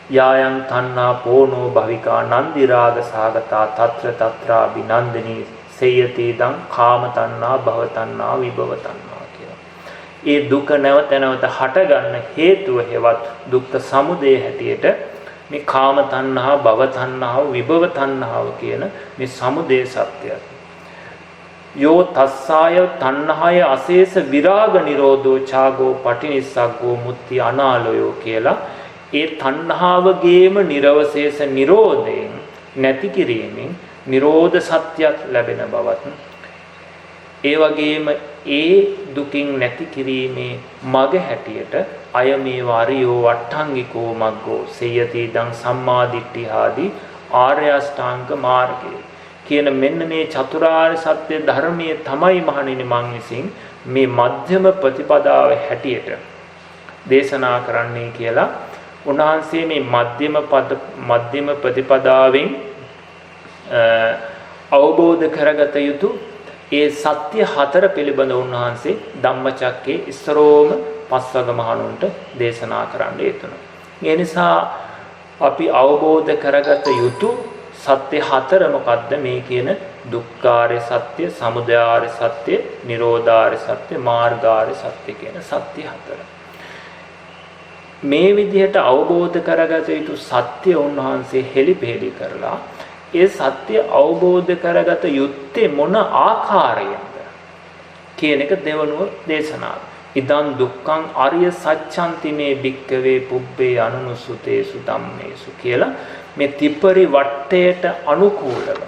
යායන් තණ්හා පෝනෝ භවිකා නන්දි රාග සාගතා తත්‍ර తත්‍රා විනන්දිනී සේයති දං කාම තණ්හා භව තණ්හා විභව තණ්හා කියලා. ඒ දුක නැවත නැවත හටගන්න හේතුව හේවත් දුක්ඛ සමුදය හැටියට මේ කාම තණ්හා භව තණ්හාව විභව තණ්හාව කියන මේ සමුදය සත්‍යය. යෝ තස්සාය තණ්හාය අශේෂ විරාග නිරෝධෝ ඡාගෝ පටිනිස්සග්ගෝ මුත්‍ති අනාලයෝ කියලා ඒ තණ්හාවගේම නිර්වශේෂ නිරෝධයෙන් නැති කිරීමෙන් නිරෝධ සත්‍යයක් ලැබෙන බවත් ඒ වගේම ඒ දුකින් නැති කිරීමේ මග හැටියට අය මේ වාරියෝ වට්ටංගිකෝ මග්ගෝ සේයති දං සම්මාදිට්ඨි ආදී ආර්ය අෂ්ටාංග මාර්ගය කියන මෙන්න මේ චතුරාර්ය සත්‍ය ධර්මයේ තමයි මහණෙනි මං විසින් මේ මධ්‍යම ප්‍රතිපදාව හැටියට දේශනා කරන්නේ කියලා උන්වහන්සේ මේ මධ්‍යම ප්‍රතිපදාවෙන් අවබෝධ කරගත යුතු ඒ සත්‍ය හතර පිළිබඳ උන්වහන්සේ ධම්මචක්කේ ඉස්සරෝම පස්වග මහණුන්ට දේශනා කරන්න යෙදුණා. ඒ නිසා අපි අවබෝධ කරගත යුතු සත්‍ය හතර මොකද්ද මේ කියන දුක්ඛාරය සත්‍ය, සමුදයාරය සත්‍ය, නිරෝධාරය සත්‍ය, මාර්ගාරය සත්‍ය කියන සත්‍ය හතර. මේ විදිහට අවබෝධ කරගත යුතු සත්‍ය උන්වහන්සේ හෙළිපෙහෙළි කරලා ඒ සත්‍ය අවබෝධ කරගත යුත්තේ මොන ආකාරයෙන්ද කියන එක දෙවනුව දේශනාව. ඉදං දුක්ඛං අරිය සත්‍යන්ති මේ භික්කවේ පුබ්බේ අනුනුසුතේසු ධම්මේසු කියලා මේ ත්‍රිපරි වට්ටයට අනුකූලව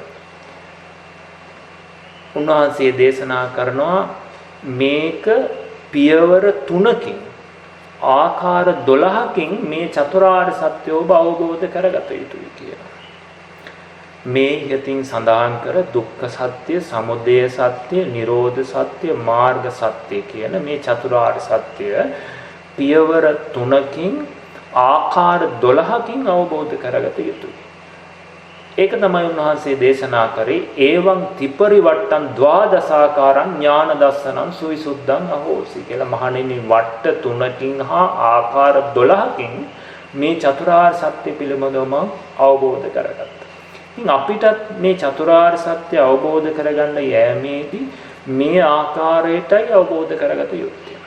උන්වහන්සේ දේශනා කරනවා මේක පියවර 3කින් ආකාර 12කින් මේ චතුරාර්ය සත්‍ය ඔබ අවබෝධ කරගත යුතුයි කියලා. මේ යතින් සඳහන් කර දුක්ඛ සත්‍ය, සමුදය සත්‍ය, නිරෝධ සත්‍ය, මාර්ග සත්‍ය කියන මේ චතුරාර්ය සත්‍ය පියවර 3කින් ආකාර 12කින් අවබෝධ කරගත යුතුයි. ඒක තමයි උන්වහන්සේ දේශනා කරේ ඒවං ත්‍රිපරිවට්ටං ද්වාදසාකාරං ඥාන දස්සනං සුවිසුද්ධං අහෝසි කියලා. මහණෙනි වට්ට 3කින් හා ආකාර 12කින් මේ චතුරාර්ය සත්‍ය පිළිබඳවම අවබෝධ කරගත්තා. ඉතින් අපිටත් මේ චතුරාර්ය සත්‍ය අවබෝධ කරගන්න යෑමේදී මේ ආකාරයටයි අවබෝධ කරගත යුත්තේ.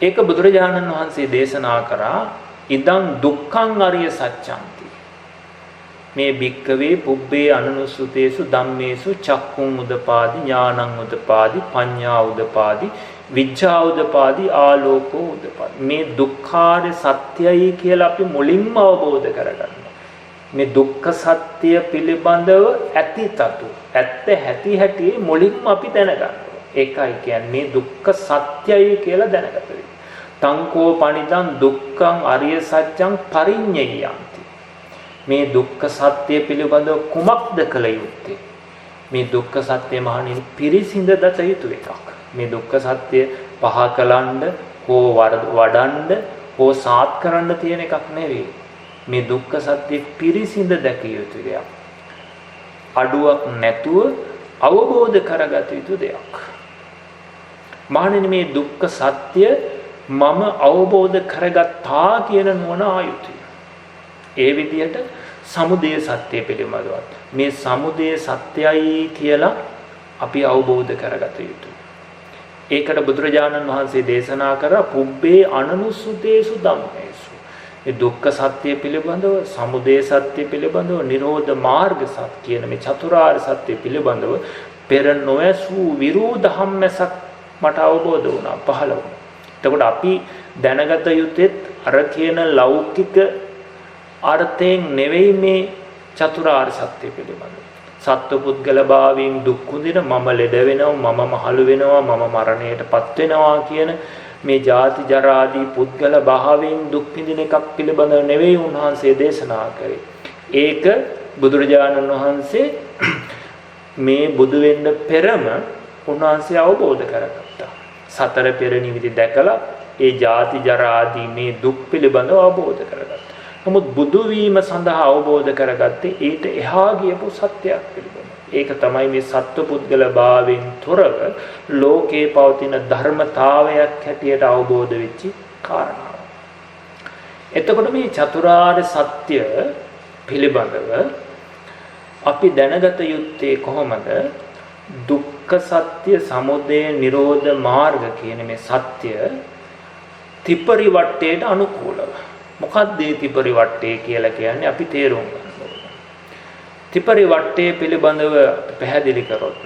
ඒක බුදුරජාණන් වහන්සේ දේශනා කරා ඉදං දුක්ඛං අරිය සත්‍යන්ති මේ භික්කවේ පුබ්බේ අනුනුසුතේසු ධම්මේසු චක්කුං උදපාදි ඥානං උදපාදි පඤ්ඤා උදපාදි විඥා උදපාදි ආලෝකෝ උදපාදි. මේ දුක්ඛාරය සත්‍යයි කියලා අපි මුලින්ම අවබෝධ කරගන්න. මේ දුක්ඛ සත්‍ය පිළිබඳව ඇතිතතු ඇත්ත හැටි මුලින්ම අපි දැනගන්න. ඒකයි කියන්නේ මේ දුක්ඛ සත්‍යයි කියලා දැනගත වෙන්නේ. තංකෝ පනිදං දුක්ඛං අරිය සත්‍යං පරිඤ්ඤයන්ති. මේ දුක්ඛ සත්‍ය පිළිබඳව කුමක්ද කළ යුත්තේ? මේ දුක්ඛ සත්‍ය මහණෙනි පිරිසිඳ දත යුතු එකක්. මේ දුක්ඛ සත්‍ය පහ කලන්න හෝ වඩන්න හෝ සාත් කරන්න තියෙන එකක් නෙවෙයි. මේ දුක්ඛ සත්‍ය පිරිසිඳ දැකිය යුතු දෙයක්. අඩුවක් නැතුව අවබෝධ කරගත යුතු දෙයක්. මහණෙනි මේ දුක්ඛ සත්‍ය මම අවබෝධ කරගත්තා කියන නුවණ ආයුතුයි. ඒ විදිහට සමුදය සත්‍ය පිළිබඳවත් මේ සමුදය සත්‍යයි කියලා අපි අවබෝධ කරගත යුතුයි. ඒකට බුදුරජාණන් වහන්සේ දේශනා කරා පුබ්බේ අනනුසුතේසු ධම්මේසු. මේ දුක්ඛ සත්‍ය පිළිබඳව, සමුදය සත්‍ය පිළිබඳව, නිරෝධ මාර්ග සත්‍ය කියන මේ චතුරාර්ය සත්‍ය පිළිබඳව පෙර නොඇසූ විරෝධහම්මසක් මට අවබෝධ වුණා, පහළ වුණා. එතකොට අපි දැනගත යුත්තේ අර කියන ලෞකික අර්ථයෙන් නෙවෙයි මේ චතුරාර්ය සත්‍ය පිළිබඳව. සත්ව පුද්ගල භාවයෙන් දුක් විඳින මම ලෙඩ වෙනවා, මම මහලු වෙනවා, මම මරණයටපත් වෙනවා කියන මේ ජාති ජරා ආදී පුද්ගල භාවයෙන් දුක් විඳින එකක් පිළිබඳව නෙවෙයි උන්වහන්සේ දේශනා කරේ. ඒක බුදුරජාණන් වහන්සේ මේ බුදු වෙන්න පෙරම උන්වහන්සේ අවබෝධ කරගත්තා. සතර පෙර නිවිති දැකලා ඒ ජාති ජරා ආදී මේ දුක් පිළිබඳව අවබෝධ කරගත්තා. නමුත් බුදු වීම සඳහා අවබෝධ කරගත්තේ ඊට එහා ගියපු සත්‍යයක් පිළිබඳව. ඒක තමයි මේ සත්පුද්ගල භාවයෙන් තොරව ලෝකේ පවතින ධර්මතාවයක් හැටියට අවබෝධ වෙච්ච කාරණාව. එතකොට මේ චතුරාර්ය සත්‍ය පිළිබඳව අපි දැනගත යුත්තේ කොහොමද? දුක්ඛ සත්‍ය, සමුදය නිරෝධ මාර්ග කියන මේ සත්‍ය ත්‍රිපරිවට්ටයට අනුකූලව. මොකක්ද මේ ත්‍රිපරිවට්ටය කියලා කියන්නේ? අපි තේරුම් ගන්න ඕනේ. ත්‍රිපරිවට්ටය පිළිබඳව පැහැදිලි කරොත්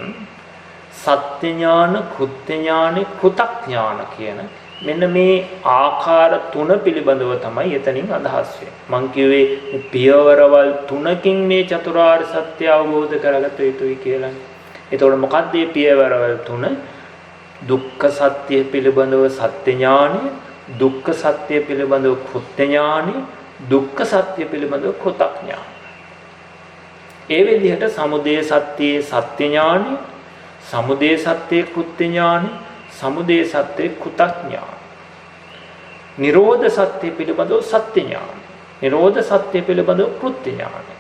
සත්‍ය ඥාන, කෘත්‍ය ඥාන, කෘතඥාන කියන මෙන්න මේ ආකාර තුන පිළිබඳව තමයි එතනින් අදහස් වෙන්නේ. මං කිව්වේ පියවරවල් තුනකින් මේ චතුරාර්ය සත්‍ය අවබෝධ කරගත යුතුයි කියලා. එතකොට මොකක්ද මේ පියවරවල් තුන? දුක්ඛ සත්‍ය පිළිබඳව සත්‍ය ඥානය, දුක්ඛ සත්‍ය පිළිබඳව කෘත්‍ය ඥානය, දුක්ඛ සත්‍ය පිළිබඳව කෘතඥානය. ඒ විදිහට සමුදය සත්‍යයේ සත්‍ය ඥානය, සමුදය සත්‍යයේ කෘත්‍ය ඥානය, සමුදය සත්‍යයේ කෘතඥානය. නිරෝධ සත්‍ය පිළිබඳව සත්‍ය ඥානය, නිරෝධ සත්‍ය පිළිබඳව කෘත්‍ය ඥානය,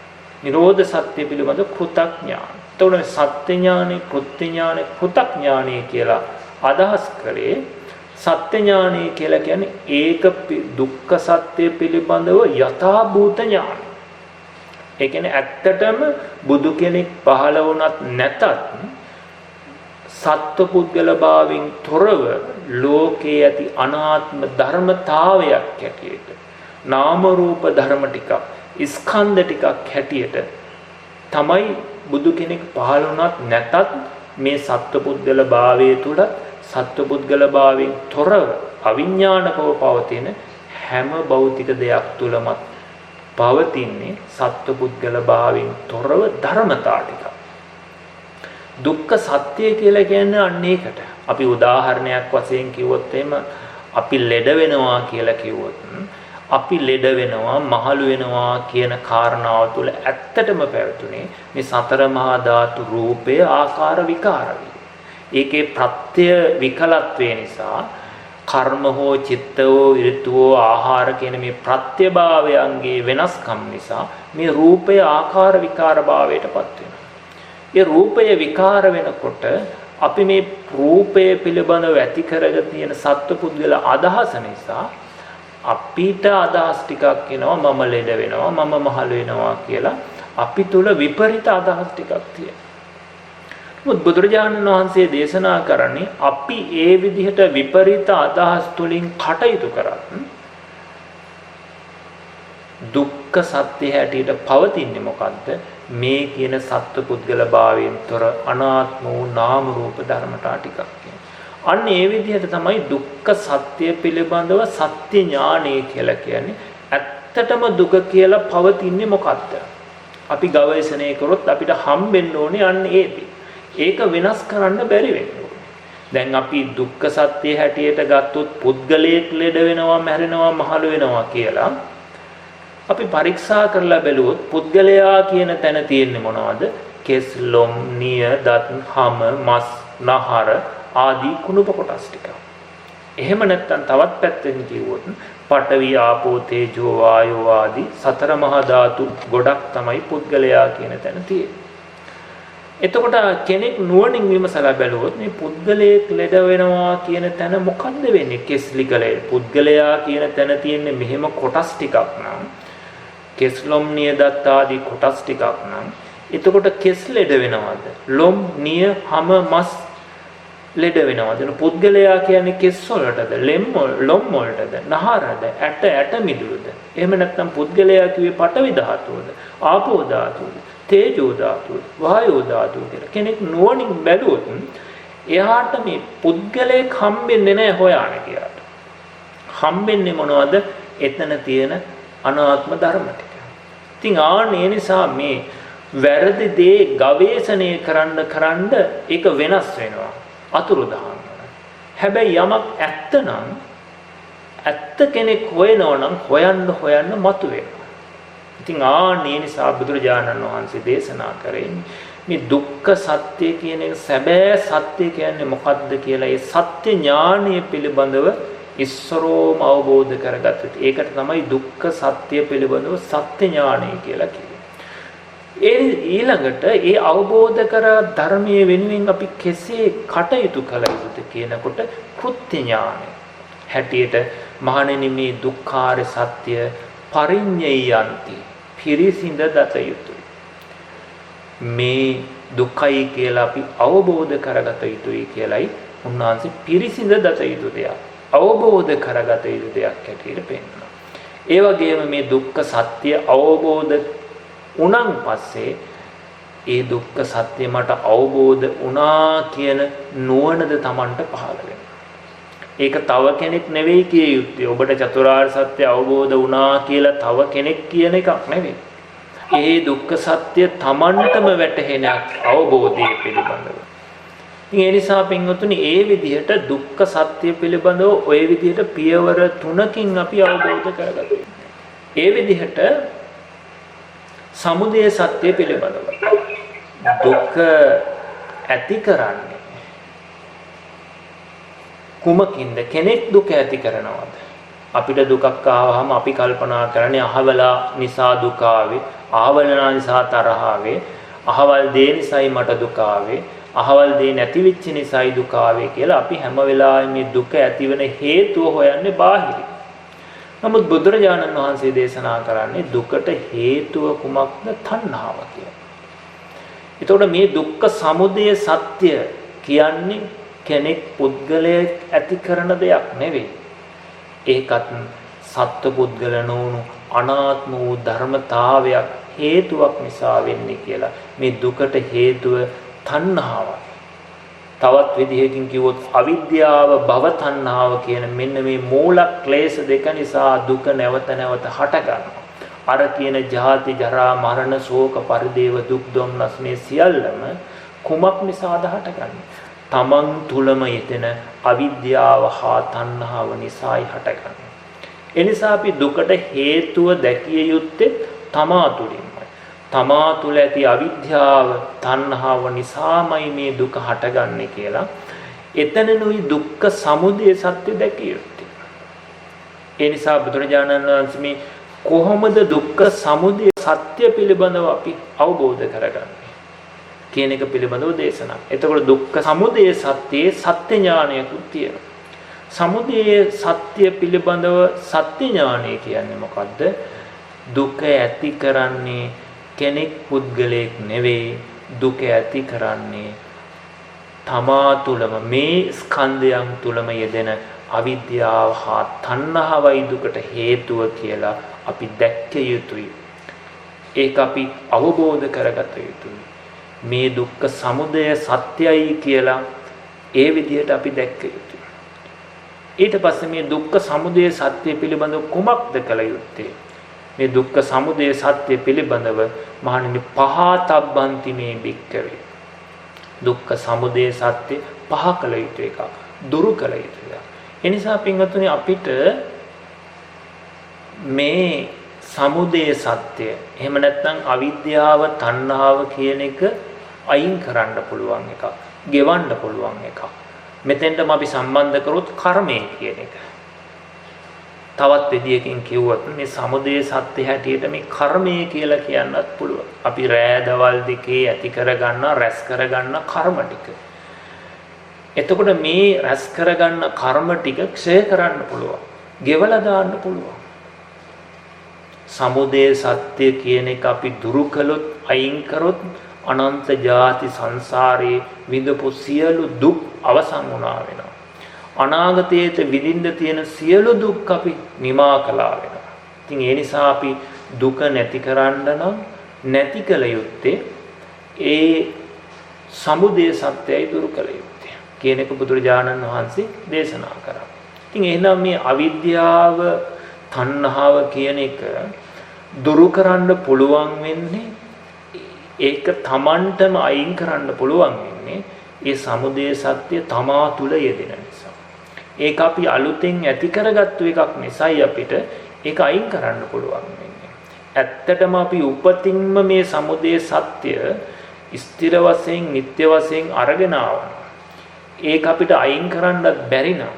නිරෝධ සත්‍ය පිළිබඳව කෘතඥානය. එතකොට සත්‍ය ඥානෙ, කෘත්‍ය ඥානෙ, කෘතඥානය කියලා අදහස් කරේ සත්‍ය ඥානය කියලා කියන්නේ ඒක දුක්ඛ සත්‍ය පිළිබඳව යථාභූත ඥානය. ඒ කියන්නේ ඇත්තටම බුදු කෙනෙක් පහළ වුණත් නැතත් සත්ව පුද්ගල භාවයෙන් තොරව ලෝකයේ ඇති අනාත්ම ධර්මතාවයක් හැටියට, නාම රූප ධර්ම ටිකක්, ස්කන්ධ ටිකක් හැටියට තමයි බුදු කෙනෙක් පහළ වුණත් නැතත් මේ සත්ව පුද්ගල භාවයේ තුල සත්ව පුද්ගල භාවයෙන් තොරව අවිඥානිකව පවතින හැම භෞතික දෙයක් තුලම පවතින්නේ සත්ව පුද්ගල භාවයෙන් තොරව ධර්මතා ටික. දුක්ඛ සත්‍ය කියලා කියන්නේ අන්න ඒකට. අපි උදාහරණයක් වශයෙන් කිව්වොත් එහෙම අපි ලෙඩ වෙනවා කියලා කිව්වොත් අපි ලෙඩ වෙනවා, මහලු වෙනවා කියන කාරණාව තුළ ඇත්තටම පැවතුනේ මේ සතර මහා ධාතු රූපය ආකාර විකාරවි. ඒකේ ප්‍රත්‍ය විකලත්වය නිසා කර්ම හෝ චිත්ත හෝ ඍතු හෝ ආහාර කියන මේ ප්‍රත්‍යභාවයන්ගේ වෙනස්කම් නිසා මේ රූපය ආකාර විකාර භාවයටපත් වෙනවා. ඒ රූපය විකාර වෙනකොට අපි මේ රූපය පිළිබඳව ඇති කරගෙන තියෙන සත්පුද්ගල අදහස නිසා අපිට අදහස් ටිකක් එනවා, මම ලෙඩ වෙනවා, මම මහලු වෙනවා කියලා අපි තුල විපරිත අදහස් ටිකක් තියෙනවා. මොකද බුදුරජාණන් වහන්සේ දේශනා කරන්නේ අපි ඒ විදිහට විපරිත අදහස් තුලින් කටයුතු කරත් දුක්ඛ සත්‍ය හැටියට පවතින්නේ මොකද්ද? මේ කියන සත්පුද්ගල භාවයෙන් තොර අනාත්ම වූ නාම රූප ධර්මතා ටිකක්. අන්න ඒ විදිහට තමයි දුක්ඛ සත්‍ය පිළිබඳව සත්‍ය ඥානය කියලා කියන්නේ. ඇත්තටම දුක කියලා පවතින්නේ මොකද්ද? අපි ගවේෂණය කරොත් අපිට හම්බෙන්න ඕනේ අන්න ඒක වෙනස් කරන්න බැරි වෙන්න ඕනේ. දැන් අපි දුක්ඛ සත්‍ය හැටියට ගත්තොත් පුද්ගලයෙක් ලෙඩ වෙනවා, මැරෙනවා, මහලු වෙනවා කියලා අපි පරීක්ෂා කරලා බැලුවොත් පුද්ගලයා කියන තැන තියෙන්නේ මොනවද? කෙස්, ලොම්, නිය, දත්, හම, මස්, නහර ආදී කුණප කොටස් ටික. එහෙම නැත්නම් තවත් පැත්තකින් කිව්වොත් පඨවි, ආපෝ, තේජෝ, වායෝ ආදී සතර මහා ධාතු ගොඩක් තමයි පුද්ගලයා කියන තැන තියෙන්නේ. එතකොට කෙනෙක් නුවණින් විමසලා බැලුවොත් මේ පුද්ගලයෙක් ලෙඩ වෙනවා කියන තැන මොකද්ද වෙන්නේ? කෙස්ලිකලේ පුද්ගලයා කියන තැන තියෙන්නේ මෙහෙම කොටස් ටිකක් නම්, කෙස්ලොම්, නිය, දත් ආදී කොටස් ටිකක් නම්, එතකොට කෙස් ලෙඩ වෙනවද? ලොම්, නිය, හම, මස් ලෙඩ වෙනවද? පුද්ගලයා කියන්නේ කෙස් වලටද, ලොම් වලටද, නහරද, ඇට මිදුළුද? එහෙම නැත්නම් පුද්ගලයා කිව්වේ පඨවි ධාතුවද, ආපෝ ධාතුවද, තේජෝ ධාතුවද, වායෝ ධාතුවද කියලා කෙනෙක් නුවණින් බැලුවොත් එයාට මේ පුද්ගලයෙක් හම්බෙන්නේ නැහැ හොයාන කියලා. හම්බෙන්නේ මොනවද? එතන තියෙන අනාත්ම ධර්ම ටික. ඉතින් ඒ නිසා මේ වැරදි දේ ගවේෂණය කරන්න ඒක වෙනස් වෙනවා. අතුරුදහන්. හැබැයි යමක් ඇත්තනම් ඇත්ත කෙනෙක් හොයනවා නම් හොයන්න මතුවෙනවා. ඉතින් ඒ නිසා බුදුරජාණන් වහන්සේ දේශනා කරේ මේ දුක්ඛ සත්‍ය කියන එක සැබෑ සත්‍ය කියන්නේ මොකක්ද කියලා ඒ සත්‍ය ඥානය පිළිබඳව ඉස්සරෝම අවබෝධ කරගත්තොත් ඒකට තමයි දුක්ඛ සත්‍ය පිළිබඳව සත්‍ය ඥානය කියලා කියන්නේ. ඊළඟට ඒ අවබෝධ කර ධර්මයේ වෙනුවෙන් අපි කෙසේ කටයුතු කළ යුතුද කියනකොට කෘත්‍ය ඥානය හැටියට මහණෙනි මේ දුක්ඛාර සත්‍ය පරිඤ්ඤයන්ති පිරිසිඳ දත යුතුයි. මේ දුක්ඛයි කියලා අපි අවබෝධ කරගත යුතුයි කියලයි උන්වහන්සේ පිරිසිඳ දත යුතු දෙයක් අවබෝධ කරගත යුතු දෙයක් හැටියට පෙන්නනවා. ඒ වගේම මේ දුක්ඛ සත්‍ය අවබෝධ වුණන් පස්සේ ඒ දුක්ඛ සත්‍ය මට අවබෝධ වුණා කියන නුවණද Tamanට පහළ වෙනවා. ඒක තව කෙනෙක් නෙවෙයි කිය යුත්තේ. ඔබට චතුරාර්ය සත්‍ය අවබෝධ වුණා කියලා තව කෙනෙක් කියන එකක් නෙවෙයි. ඒ දුක්ඛ සත්‍ය Tamanටම වැටහෙන අවබෝධය පිළිබඳව. ඉතින් ඒ නිසා පින්වතුනි ඒ විදිහට දුක්ඛ සත්‍ය පිළිබඳව ওই විදිහට පියවර 3කින් අපි අවබෝධ කරගන්නවා. ඒ විදිහට සමුදය සත්‍ය පිළිබඳව දුක ඇති කරන්නේ කුමකින්ද? කෙනෙක් දුක ඇති කරනවද? අපිට දුකක් ආවහම අපි කල්පනා කරන්නේ අහවලා නිසා දුක ආවේ, අහවලා නිසා තරහ ආවේ, අහවල් දේ නිසායි මට දුක ආවේ, අහවල් දේ නැති වෙච්ච නිසායි දුක ආවේ කියලා අපි හැම වෙලාවෙම මේ දුක ඇතිවන හේතුව හොයන්නේ බාහිරින්. නමුත් බුදුරජාණන් වහන්සේ දේශනා කරන්නේ දුකට හේතුව කුමක්ද? තණ්හාව කියලා. එතකොට මේ දුක්ඛ සමුදය සත්‍ය කියන්නේ කෙනෙක් පුද්ගලයෙක් ඇති කරන දෙයක් නෙවෙයි. ඒකත් සත්ව පුද්ගල නොවුණු අනාත්ම වූ ධර්මතාවයක් හේතුවක් නිසා වෙන්නේ කියලා. මේ දුකට හේතුව තණ්හාවයි. තවත් විදිහකින් කිව්වොත් අවිද්‍යාව භව තණ්හාව කියන මෙන්න මේ මූල ක්ලේශ දෙක නිසා දුක නැවත නැවත හට ගන්නවා. අර කියන ජාති ජරා මරණ ශෝක පරිදේව දුක් දුම්නස් මේ සියල්ලම කුමක් නිසාද හටගන්නේ? තමන් තුලම යෙදෙන අවිද්‍යාව හා තණ්හාව නිසායි හටගන්නේ. ඒ නිසා අපි දුකට හේතුව දැකිය යුත්තේ තමා තුලින්මයි. තමා තුල ඇති අවිද්‍යාව තණ්හාව නිසාමයි මේ දුක හටගන්නේ කියලා එතනනුයි දුක්ඛ සමුදය සත්‍ය දැකිය යුත්තේ. ඒ නිසා බුදුරජාණන් වහන්සේ මේ කොහොමද දුක්ඛ සමුදය සත්‍ය පිළිබඳව අපි අවබෝධ කරගන්නේ කියන එක පිළිබඳව දේශනා. එතකොට දුක්ඛ සමුදය සත්‍යයේ සත්‍ය ඥානයකුත් තියෙනවා. සමුදය සත්‍ය පිළිබඳව සත්‍ය ඥානය කියන්නේ මොකද්ද? දුක ඇති කරන්නේ කෙනෙක් පුද්ගලයෙක් නෙවෙයි. දුක ඇති කරන්නේ තමා තුළම මේ ස්කන්ධයන් තුළම යෙදෙන අවිද්‍යාව හා තණ්හාවයි දුකට හේතුව කියලා අපි දැක්ක යුතුයි. ඒක අපි අවබෝධ කරගත යුතුයි. මේ දුක්ඛ සමුදය සත්‍යයි කියලා ඒ විදිහට අපි දැක්ක යුතුයි. ඊට පස්සේ මේ දුක්ඛ සමුදය සත්‍ය පිළිබඳව කුමක්ද කළ යුත්තේ? මේ දුක්ඛ සමුදය සත්‍ය පිළිබඳව මහණෙනි පහතබ්බන්ති මේ භික්ඛවේ. දුක්ඛ සමුදය සත්‍ය පහ කළ යුතු එකක්, දුරු කළ යුතු එකක්. ඒ නිසා පින්වතුනි අපිට මේ සමුදය සත්‍ය එහෙම නැත්නම් අවිද්‍යාව තණ්හාව කියන එක අයින් කරන්න පුළුවන් එකක්, ගෙවන්න පුළුවන් එකක්. මෙතෙන්ටම අපි සම්බන්ධ කරොත් කර්මය කියන එක. තවත් විදියකින් කිව්වොත් මේ සමුදය සත්‍ය හැටියට මේ කර්මය කියලා කියන්නත් පුළුවන්. අපි රෑ දවල් දෙකේ ඇති කරගන්න රැස් කරගන්න කර්ම ටික. එතකොට මේ රැස් කරගන්න කර්ම ටික ක්ෂය කරන්න පුළුවන්, ගෙවලා දාන්න පුළුවන්. සමුදය සත්‍ය කියන එක අපි දුරු කළොත්, අයින් කරොත් අනන්ත ජාති සංසාරේ විඳපු සියලු දුක් අවසන් වුණා වෙනවා. අනාගතයේ විඳින්න තියෙන සියලු දුක් අපි නිමා කළා වෙනවා. ඉතින් ඒ නිසා අපි දුක නැති කරන්න නම් නැති කළ යුත්තේ ඒ සමුදය සත්‍යයි දුරු කළ යුත්තේ කියන එක බුදුරජාණන් වහන්සේ දේශනා කරා. ඉතින් එහෙනම් මේ අවිද්‍යාව තණ්හාව කියන එක දුරු කරන්න පුළුවන් වෙන්නේ, ඒක Tamanටම අයින් කරන්න පුළුවන් වෙන්නේ ඒ සමුදය සත්‍ය තමා තුල යෙදෙන නිසා. ඒක අපි අලුතෙන් ඇති කරගත්තු එකක් නිසායි අපිට ඒක අයින් කරන්න පුළුවන් වෙන්නේ. ඇත්තටම අපි උපතින්ම මේ සමුදය සත්‍ය ස්ථිර වශයෙන් නිත්‍ය වශයෙන් අරගෙන ආවම ඒක අපිට අයින් කරන්නත් බැරි නම්,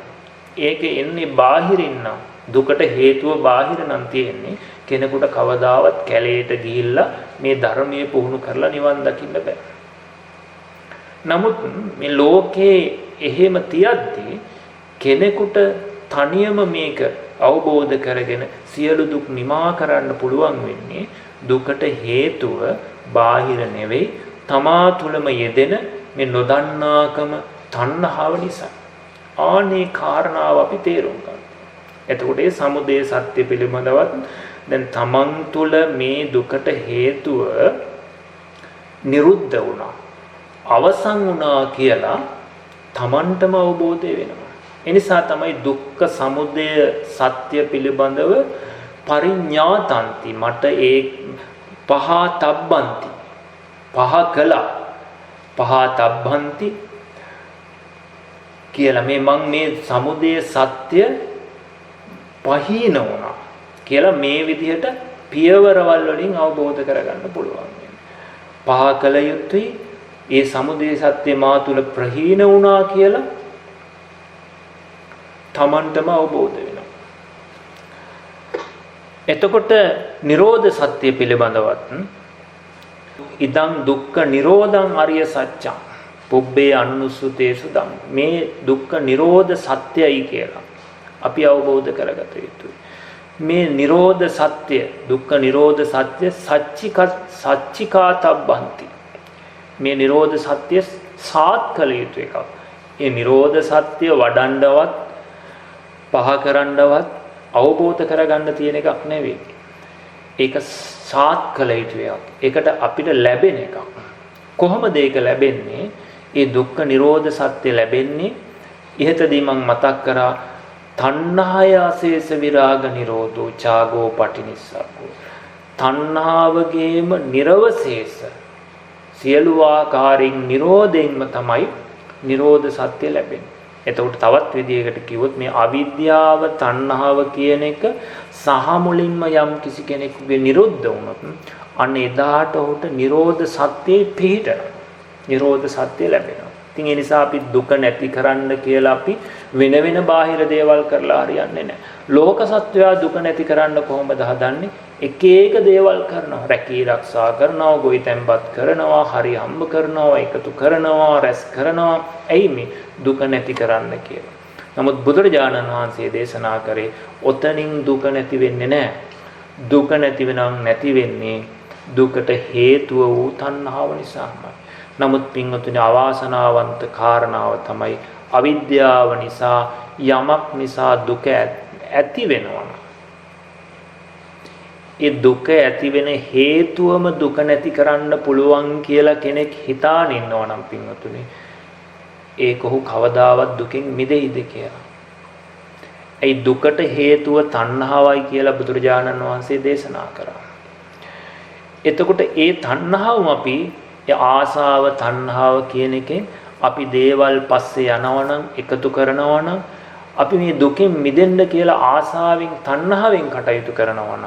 ඒක එන්නේ බාහිරින් නම්, දුකට හේතුව බාහිර නම් තියෙන්නේ, කෙනෙකුට කවදාවත් කැලේට ගිහිල්ලා මේ ධර්මයේ පුහුණු කරලා නිවන් දකින්න බෑ. නමුත් මේ ලෝකේ එහෙම තියද්දී කෙනෙකුට තනියම මේක අවබෝධ කරගෙන සියලු දුක් නිමා කරන්න පුළුවන් වෙන්නේ දුකට හේතුව බාහිර නෙවෙයි තමා තුළම යෙදෙන මේ නොදන්නාකම තණ්හාව නිසා. ආනේ කාරණාව අපි තේරුම් ගන්න. එතකොට ඒ සමුදය සත්‍ය පිළිබඳවත් දැන් තමන් තුළ මේ දුකට හේතුව නිරුද්ධ වුණා, අවසන් වුණා කියලා තමන්ටම අවබෝධය වෙනවා. එනිසා තමයි දුක්ඛ සමුදය සත්‍ය පිළිබඳව පරිඥාතන්ති මට ඒ පහතබ්බන්ති පහ කළා පහතබ්බන්ති කියලා මම මේ සමුදය සත්‍ය පහීන වුණා කියලා මේ විදිහට පියවරවල් වලින් අවබෝධ කරගන්න පුළුවන්. පහ කළ යුතුයි ඒ සමුදය සත්‍ය මා තුල ප්‍රහීන වුණා කියලා තමන්ටම අවබෝධ වෙනවා. එතකොට නිරෝධ සත්‍ය පිළිබඳවත් ඉදං දුක්ඛ නිරෝධං අරිය සත්‍යං පුබ්බේ අනුසුතේසු ධම්ම මේ දුක්ඛ නිරෝධ සත්‍යයි කියලා අපි අවබෝධ කරගත යුතුයි. මේ නිරෝධ සත්‍ය දුක්ඛ නිරෝධ සත්‍ය සච්චිකාතබ්බන්ති මේ නිරෝධ සත්‍ය සාත් කළ යුතු එකක්. ඒ නිරෝධ සත්‍ය වඩන්නවත් පහ කරන්නවත් අවබෝධ කරගන්න තියෙන එකක් නෙවෙයි. ඒක සාත් කළ යුතු එකක්. ඒකට අපිට ලැබෙන එකක්. කොහොමද ඒක ලැබෙන්නේ? ඒ දුක්ඛ නිරෝධ සත්‍ය ලැබෙන්නේ ඉහතදී මම මතක් කරා තණ්හාය අශේෂ විරාග නිරෝධෝ ඡාගෝ පටිනිස්සග්ගෝ. තණ්හාවගේම නිර්වශේෂ සියලු ආකාරයෙන් නිරෝධයෙන්ම තමයි නිරෝධ සත්‍ය ලැබෙන්නේ. එතකොට තවත් විදිහකට කිව්වොත් මේ අවිද්‍යාව තණ්හාව කියන එක සහ මුලින්ම යම් කිසි කෙනෙකුගේ නිරුද්ධ වුණොත් අන්න එදාට ඔහුට නිරෝධ සත්‍යයේ පිහිටනවා. නිරෝධ සත්‍ය ලැබෙනවා. ඉතින් ඒ නිසා අපි දුක නැති කරන්න කියලා අපි වෙන වෙන බාහිර දේවල් කරලා හරියන්නේ නැහැ. ලෝක සත්වයා දුක නැති කරන්න කොහොමද හදන්නේ? එක එක දේවල් කරනවා. රැකී ආරක්ෂා කරනවා, ගොවිතැන්පත් කරනවා, හරි හම්බ කරනවා, එකතු කරනවා, රැස් කරනවා. එයි මේ දුක නැති කරන්න කියලා. නමුත් බුදුරජාණන් වහන්සේ දේශනා කරේ ඔතනින් දුක නැති වෙන්නේ නැහැ. දුක නැති වෙනනම් නැති වෙන්නේ දුකට හේතුව වූ තණ්හාව නිසාමයි. නමුත් පින්වතුනි අවාසනාවන්ත කාරණාව තමයි අවිද්‍යාව නිසා යමක් නිසා දුක ඇති වෙනවා. ඒ දුක ඇති වෙන හේතුවම දුක නැති කරන්න පුළුවන් කියලා කෙනෙක් හිතාන ඉන්නවා නම් පින්වතුනි ඒක ඔහු කවදාවත් දුකෙන් මිදෙයිද කියලා. ඒ දුකට හේතුව තණ්හාවයි කියලා බුදුරජාණන් වහන්සේ දේශනා කරා. එතකොට ඒ තණ්හාවම අපි ආසාව තණ්හාව කියන එකෙන් අපි දේවල් පස්සේ යනවනම් එකතු කරනවනම් අපි මේ දුකෙන් මිදෙන්න කියලා ආසාවෙන් තණ්හාවෙන් කටයුතු කරනවනම්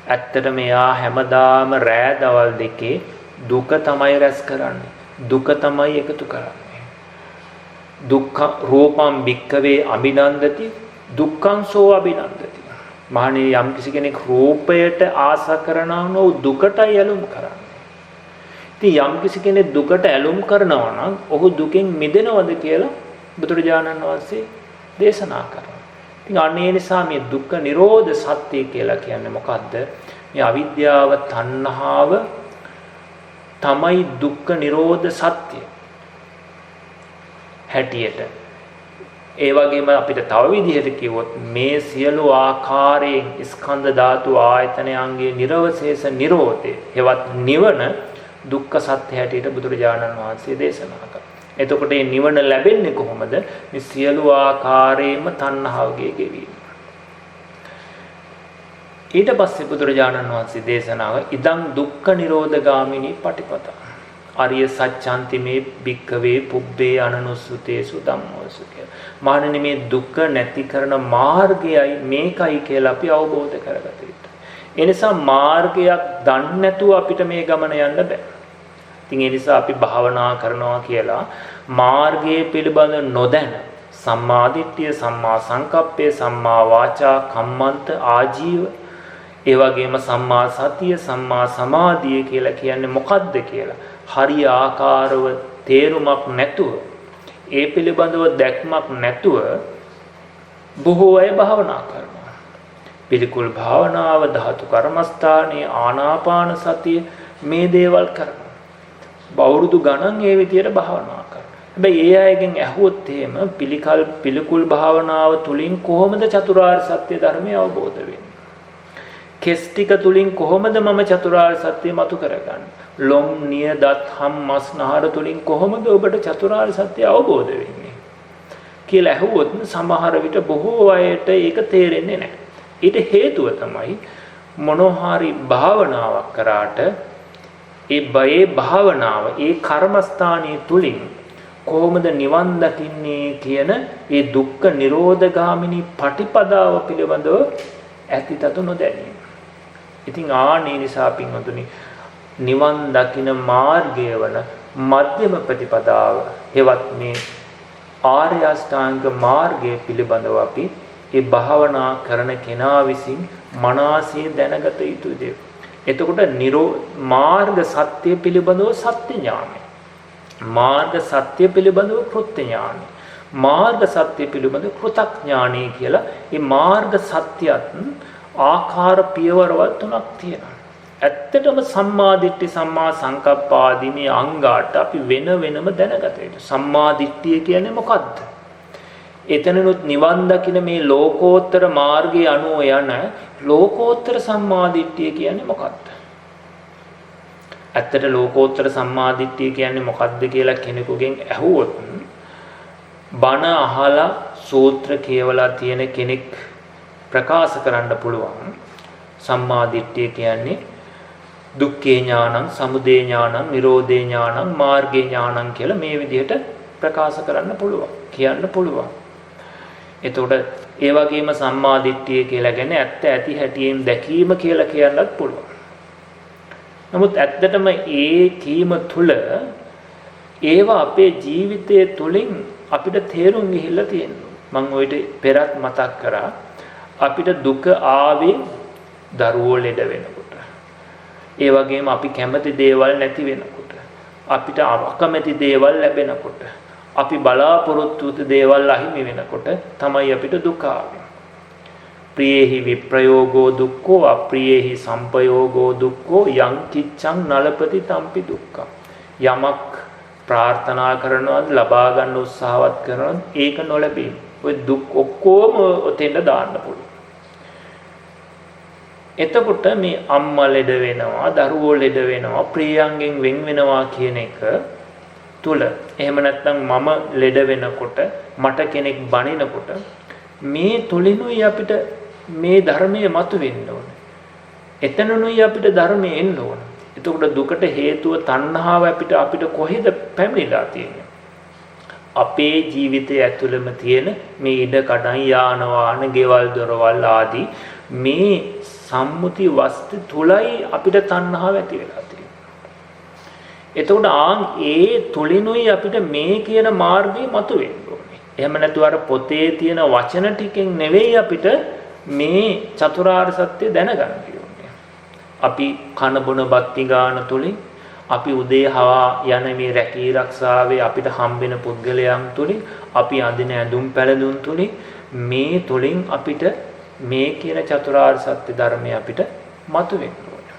ඇත්තටම එයා හැමදාම රෑ දවල් දෙකේ දුක තමයි රැස් කරන්නේ. දුක තමයි එකතු කරන්නේ. දුක්ඛ රූපම් භික්ඛවේ අභිනන්දති දුක්ඛං සෝ අභිනන්දති. මහණේ යම් කිසි කෙනෙක් රූපයට ආසා කරනවා නම් දුකට යලුම් කරන්නේ. ඉතින් යම් කිසි කෙනෙක් දුකට ඇලුම් කරනවා නම් ඔහු දුකෙන් මිදෙනවද කියලා බුදුරජාණන් වහන්සේ දේශනා කරනවා. ඉතින් අනේ නිසා මේ දුක්ඛ නිරෝධ සත්‍ය කියලා කියන්නේ මොකද්ද? මේ අවිද්‍යාව තණ්හාව තමයි දුක්ඛ නිරෝධ සත්‍ය. හැටියට ඒ වගේම අපිට තව විදිහට කිව්වොත් මේ සියලු ආකාරයෙන් ස්කන්ධ ධාතු ආයතනයන්ගේ නිර්වශේෂ නිරෝධය හෙවත් නිවන දුක්ඛ සත්‍ය හැටියට බුදුරජාණන් වහන්සේ දේශනා කළා. එතකොට මේ නිවන ලැබෙන්නේ කොහොමද? මේ සියලු ආකාරයෙන්ම තණ්හාවගේ ගෙවීම. ඊට පස්සේ බුදුරජාණන් වහන්සේ දේශනා කළා ඉදං දුක්ඛ නිරෝධගාමිනී පටිපදා. අරිය සත්‍යන්ති මේ භික්ඛවේ පුබ්බේ අනනුස්සුතේසු ධම්මෝසු කියලා. මානනි මේ දුක නැති කරන මාර්ගයයි මේකයි කියලා අපි අවබෝධ කරගත යුතුයි. ඒ නිසා මාර්ගයක් දන්නේ නැතුව අපිට මේ ගමන යන්න බෑ. ඉතින් ඒ නිසා අපි භාවනා කරනවා කියලා මාර්ගයේ පිළිබඳ නොදැන සම්මාදිට්ඨිය, සම්මා සංකප්පය, සම්මා වාචා, කම්මන්ත, ආජීව, ඒ වගේම සම්මා සතිය, සම්මා සමාධිය කියලා කියන්නේ මොකද්ද කියලා හරි ආකාරව තේරුමක් නැතුව, ඒ පිළිබඳව දැක්මක් නැතුව බොහෝ අය භාවනා කරනවා. පිළිකුල් භාවනාව, ධාතු කර්මස්ථානයේ ආනාපාන සතිය මේ දේවල් කරනවා. අවුරුදු ගණන් ඒ විදියට භාවනා කරනවා. හැබැයි ඒ අයගෙන් ඇහුවොත් එහෙම පිළිකුල් භාවනාව තුලින් කොහොමද චතුරාර්ය සත්‍ය ධර්මය අවබෝධ වෙන්නේ? කෙස් ටික තුලින් කොහොමද මම චතුරාර්ය සත්‍ය මතු කරගන්නේ? ලොම්, නිය, දත්, හම්, මස්, නහර තුලින් කොහොමද ඔබට චතුරාර්ය සත්‍ය අවබෝධ වෙන්නේ කියලා ඇහුවොත් සමහර විට බොහෝ අයට ඒක තේරෙන්නේ නැහැ. ඊට හේතුව තමයි මොනෝහාරි භාවනාවක් කරාට ඒ භාවනාව, ඒ කර්මස්ථානයේ තුලින් කොහොමද නිවන් දකින්නේ කියන ඒ දුක්ඛ නිරෝධගාමිනී පටිපදාව පිළිබඳව ඇතිතතු නොදැනීම. ඉතින් ආනේ නිසා පින්වතුනි, නිවන් දකින මාර්ගය වන මධ්‍යම ප්‍රතිපදාව හෙවත් මේ ආර්ය අෂ්ටාංග මාර්ගය පිළිබඳව අපි ඒ භාවනා කරන කෙනා විසින් මනසේ දැනගත යුතු දේ. එතකොට මාර්ග සත්‍ය පිළිබඳව සත්‍ය ඥානය, මාර්ග සත්‍ය පිළිබඳව කෘත්‍ය ඥානය, මාර්ග සත්‍ය පිළිබඳව කෘතඥානය කියලා මේ මාර්ග සත්‍යයත් ආකාර පියවරවල් තුනක් තියෙනවා. ඇත්තටම සම්මා දිට්ඨි, සම්මා සංකප්ප ආදී මේ අංගාට අපි වෙන වෙනම දැනගත යුතුයි. සම්මා දිට්ඨිය කියන්නේ මොකද්ද? එතනනොත් නිවන් දකින මේ ලෝකෝත්තර මාර්ගයේ අනුව යන ලෝකෝත්තර සම්මා දිට්ඨිය කියන්නේ මොකද්ද? ඇත්තට ලෝකෝත්තර සම්මා දිට්ඨිය කියන්නේ මොකද්ද කියලා කෙනෙකුගෙන් ඇහුවොත්, බණ අහලා සූත්‍ර කියවලා තියෙන කෙනෙක් ප්‍රකාශ කරන්න පුළුවන්. සම්මා දිට්ඨිය කියන්නේ දුක්ඛේ ඥානං, සමුදය ඥානං, නිරෝධේ ඥානං, මාර්ගේ ඥානං කියලා මේ විදිහට ප්‍රකාශ කරන්න පුළුවන්, කියන්න පුළුවන්. එතකොට ඒ වගේම සම්මා දිට්ඨිය කියලා කියන්නේ ඇත්ත ඇති හැටියෙන් දැකීම කියලා කියන්නත් පුළුවන්. නමුත් ඇත්තටම ඒ කීම තුල ඒවා අපේ ජීවිතයේ තුලින් අපිට තේරුම් ගිහිල්ලා තියෙනවා. මම ඔයිට පෙරත් මතක් කරා, අපිට දුක ආවේ දරුවෝ ලෙඩ වෙනකොට. ඒ වගේම අපි කැමති දේවල් නැති වෙනකොට, අපිට අකමැති දේවල් ලැබෙනකොට, අපි බලාපොරොත්තු වූ දේවල් අහිමි වෙනකොට තමයි අපිට දුක ආවේ. ප්‍රියේහි විප්‍රයෝගෝ දුක්ඛෝ, අප්‍රියේහි සම්පයෝගෝ දුක්ඛෝ, යං කිච්ඡං නලපති තම්පි දුක්ඛං. යමක් ප්‍රාර්ථනා කරනවාද, ලබා ගන්න උත්සාහවත් කරනවාද, ඒක නොලැබේ. ඔය දුක් ඔක්කොම ඔතෙන්ට දාන්න පුළුවන්. එතකොට මේ අම්මා ලෙඩ වෙනවා, දරුවෝ ලෙඩ වෙනවා, ප්‍රියයන්ගෙන් වෙන් වෙනවා කියන එක තුල, එහෙම නැත්නම් මම ලෙඩ වෙනකොට, මට කෙනෙක් බනිනකොට, මේ තුලිනුයි අපිට මේ ධර්මයේ මතුවෙන්න ඕනේ. එතනනුයි අපිට ධර්මයේ එන්න ඕනේ. එතකොට දුකට හේතුව තණ්හාව අපිට කොහෙද පැමිණලා තියෙන්නේ? අපේ ජීවිතය ඇතුළෙම තියෙන මේ ඉඩ කඩන්, යාන වාහන, ගෙවල් දොරවල් ආදී මේ සම්මුති වස්තු තුලයි අපිට තණ්හාව ඇති වෙලා තියෙන්නේ. එතකොට ඒ තුලිනුයි අපිට මේ කියන මාර්ගය මතුවෙන්න ඕනේ. එහෙම නැතුව අර පොතේ තියෙන වචන ටිකෙන් නෙවෙයි අපිට මේ චතුරාර්ය සත්‍ය දැනගන්න ඕනේ. අපි කන බොන බක්ති ගාන තුලින්, අපි උදේ හවා යන මේ රැකී ආරක්ෂාවේ අපිට හම්බෙන පුද්ගලයන් තුලින්, අපි අඳින ඇඳුම් පැළඳුම් තුලින්, මේ තුලින් අපිට මේ කියන චතුරාර්ය සත්‍ය ධර්මය අපිට මතුවෙන්න ඕනේ.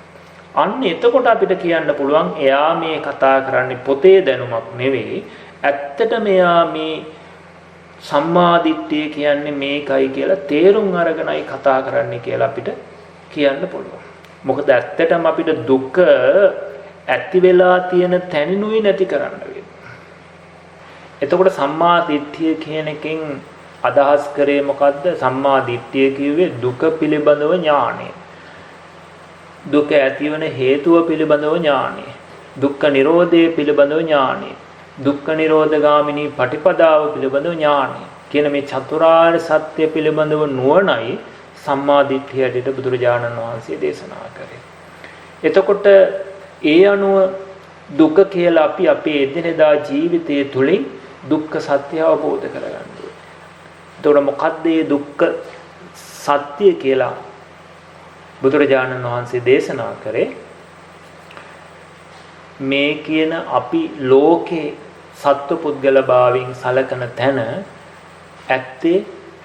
අන්න එතකොට අපිට කියන්න පුළුවන් එයා මේ කතා කරන්නේ පොතේ දැනුමක් නෙවෙයි, ඇත්තට මෙයා මේ සම්මා දිට්ඨිය කියන්නේ මේකයි කියලා තේරුම් අරගෙනයි කතා කරන්නේ කියලා අපිට කියන්න පුළුවන්. මොකද ඇත්තටම අපිට දුක ඇති වෙලා තියෙන තැනිනුයි නැති කරන්න වෙන්නේ. එතකොට සම්මා දිට්ඨිය කියන එකෙන් අදහස් කරේ මොකද්ද? සම්මා දිට්ඨිය කිව්වේ දුක පිළිබඳව ඥානය. දුක ඇතිවන හේතුව පිළිබඳව ඥානය. දුක්ඛ නිරෝධය පිළිබඳව ඥානය. දුක්ඛ නිරෝධගාමිනී පටිපදාව පිළිබඳව ඥානය. කියන මේ චතුරාර්ය සත්‍ය පිළිබඳව නුවණයි සම්මා දිට්ඨිය ඇටියට බුදුරජාණන් වහන්සේ දේශනා කරේ. එතකොට ඒ අනුව දුක කියලා අපි අපේ එදිනෙදා ජීවිතයේ තුලින් දුක්ඛ සත්‍ය අවබෝධ කරගන්න ඕනේ. එතකොට මොකද්ද මේ දුක්ඛ සත්‍ය කියලා බුදුරජාණන් වහන්සේ දේශනා කරේ? මේ කියන අපි ලෝකේ සත්ව පුද්ගල භාවයෙන් සලකන තැන ඇත්තේ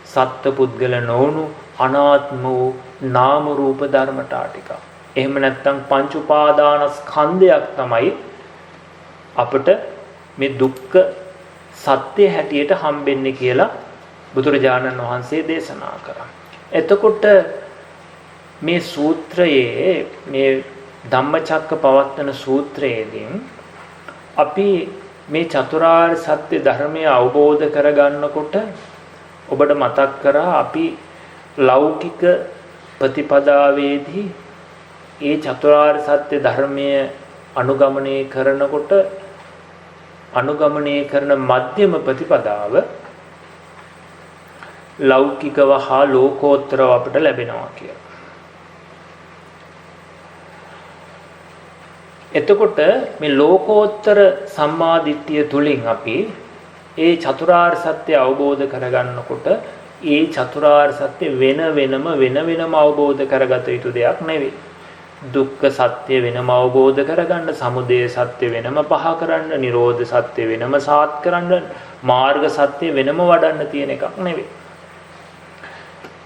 සත්ත්ව පුද්ගල නොවුණු අනාත්ම වූ නාම රූප ධර්ම ටික. එහෙම නැත්නම් පංච උපාදානස්කන්ධයක් තමයි අපට මේ දුක්ඛ සත්‍ය හැටියට හම්බෙන්නේ කියලා බුදුරජාණන් වහන්සේ දේශනා කරා. එතකොට මේ සූත්‍රයේ මේ ධම්මචක්කපවත්තන සූත්‍රයේදී අපි මේ චතුරාර්ය සත්‍ය ධර්මය අවබෝධ කරගන්නකොට ඔබට මතක් කරා අපි ලෞකික ප්‍රතිපදාවේදී ඒ චතුරාර්ය සත්‍ය ධර්මය අනුගමනය කරනකොට අනුගමනය කරන මධ්‍යම ප්‍රතිපදාව ලෞකිකව හා ලෝකෝත්තරව අපට ලැබෙනවා කියලා. එතකොට මේ ලෝකෝත්තර සම්මාදිට්ඨිය තුලින් අපි ඒ චතුරාර්ය සත්‍ය අවබෝධ කරගන්නකොට ඒ චතුරාර්ය සත්‍ය වෙන වෙනම අවබෝධ කරගත යුතු දෙයක් නෙවෙයි. දුක්ඛ සත්‍ය වෙනම අවබෝධ කරගන්න, සමුදය සත්‍ය වෙනම පහ කරන්න, නිරෝධ සත්‍ය වෙනම සාත් කරන්න, මාර්ග සත්‍ය වෙනම වඩන්න තියෙන එකක් නෙවෙයි.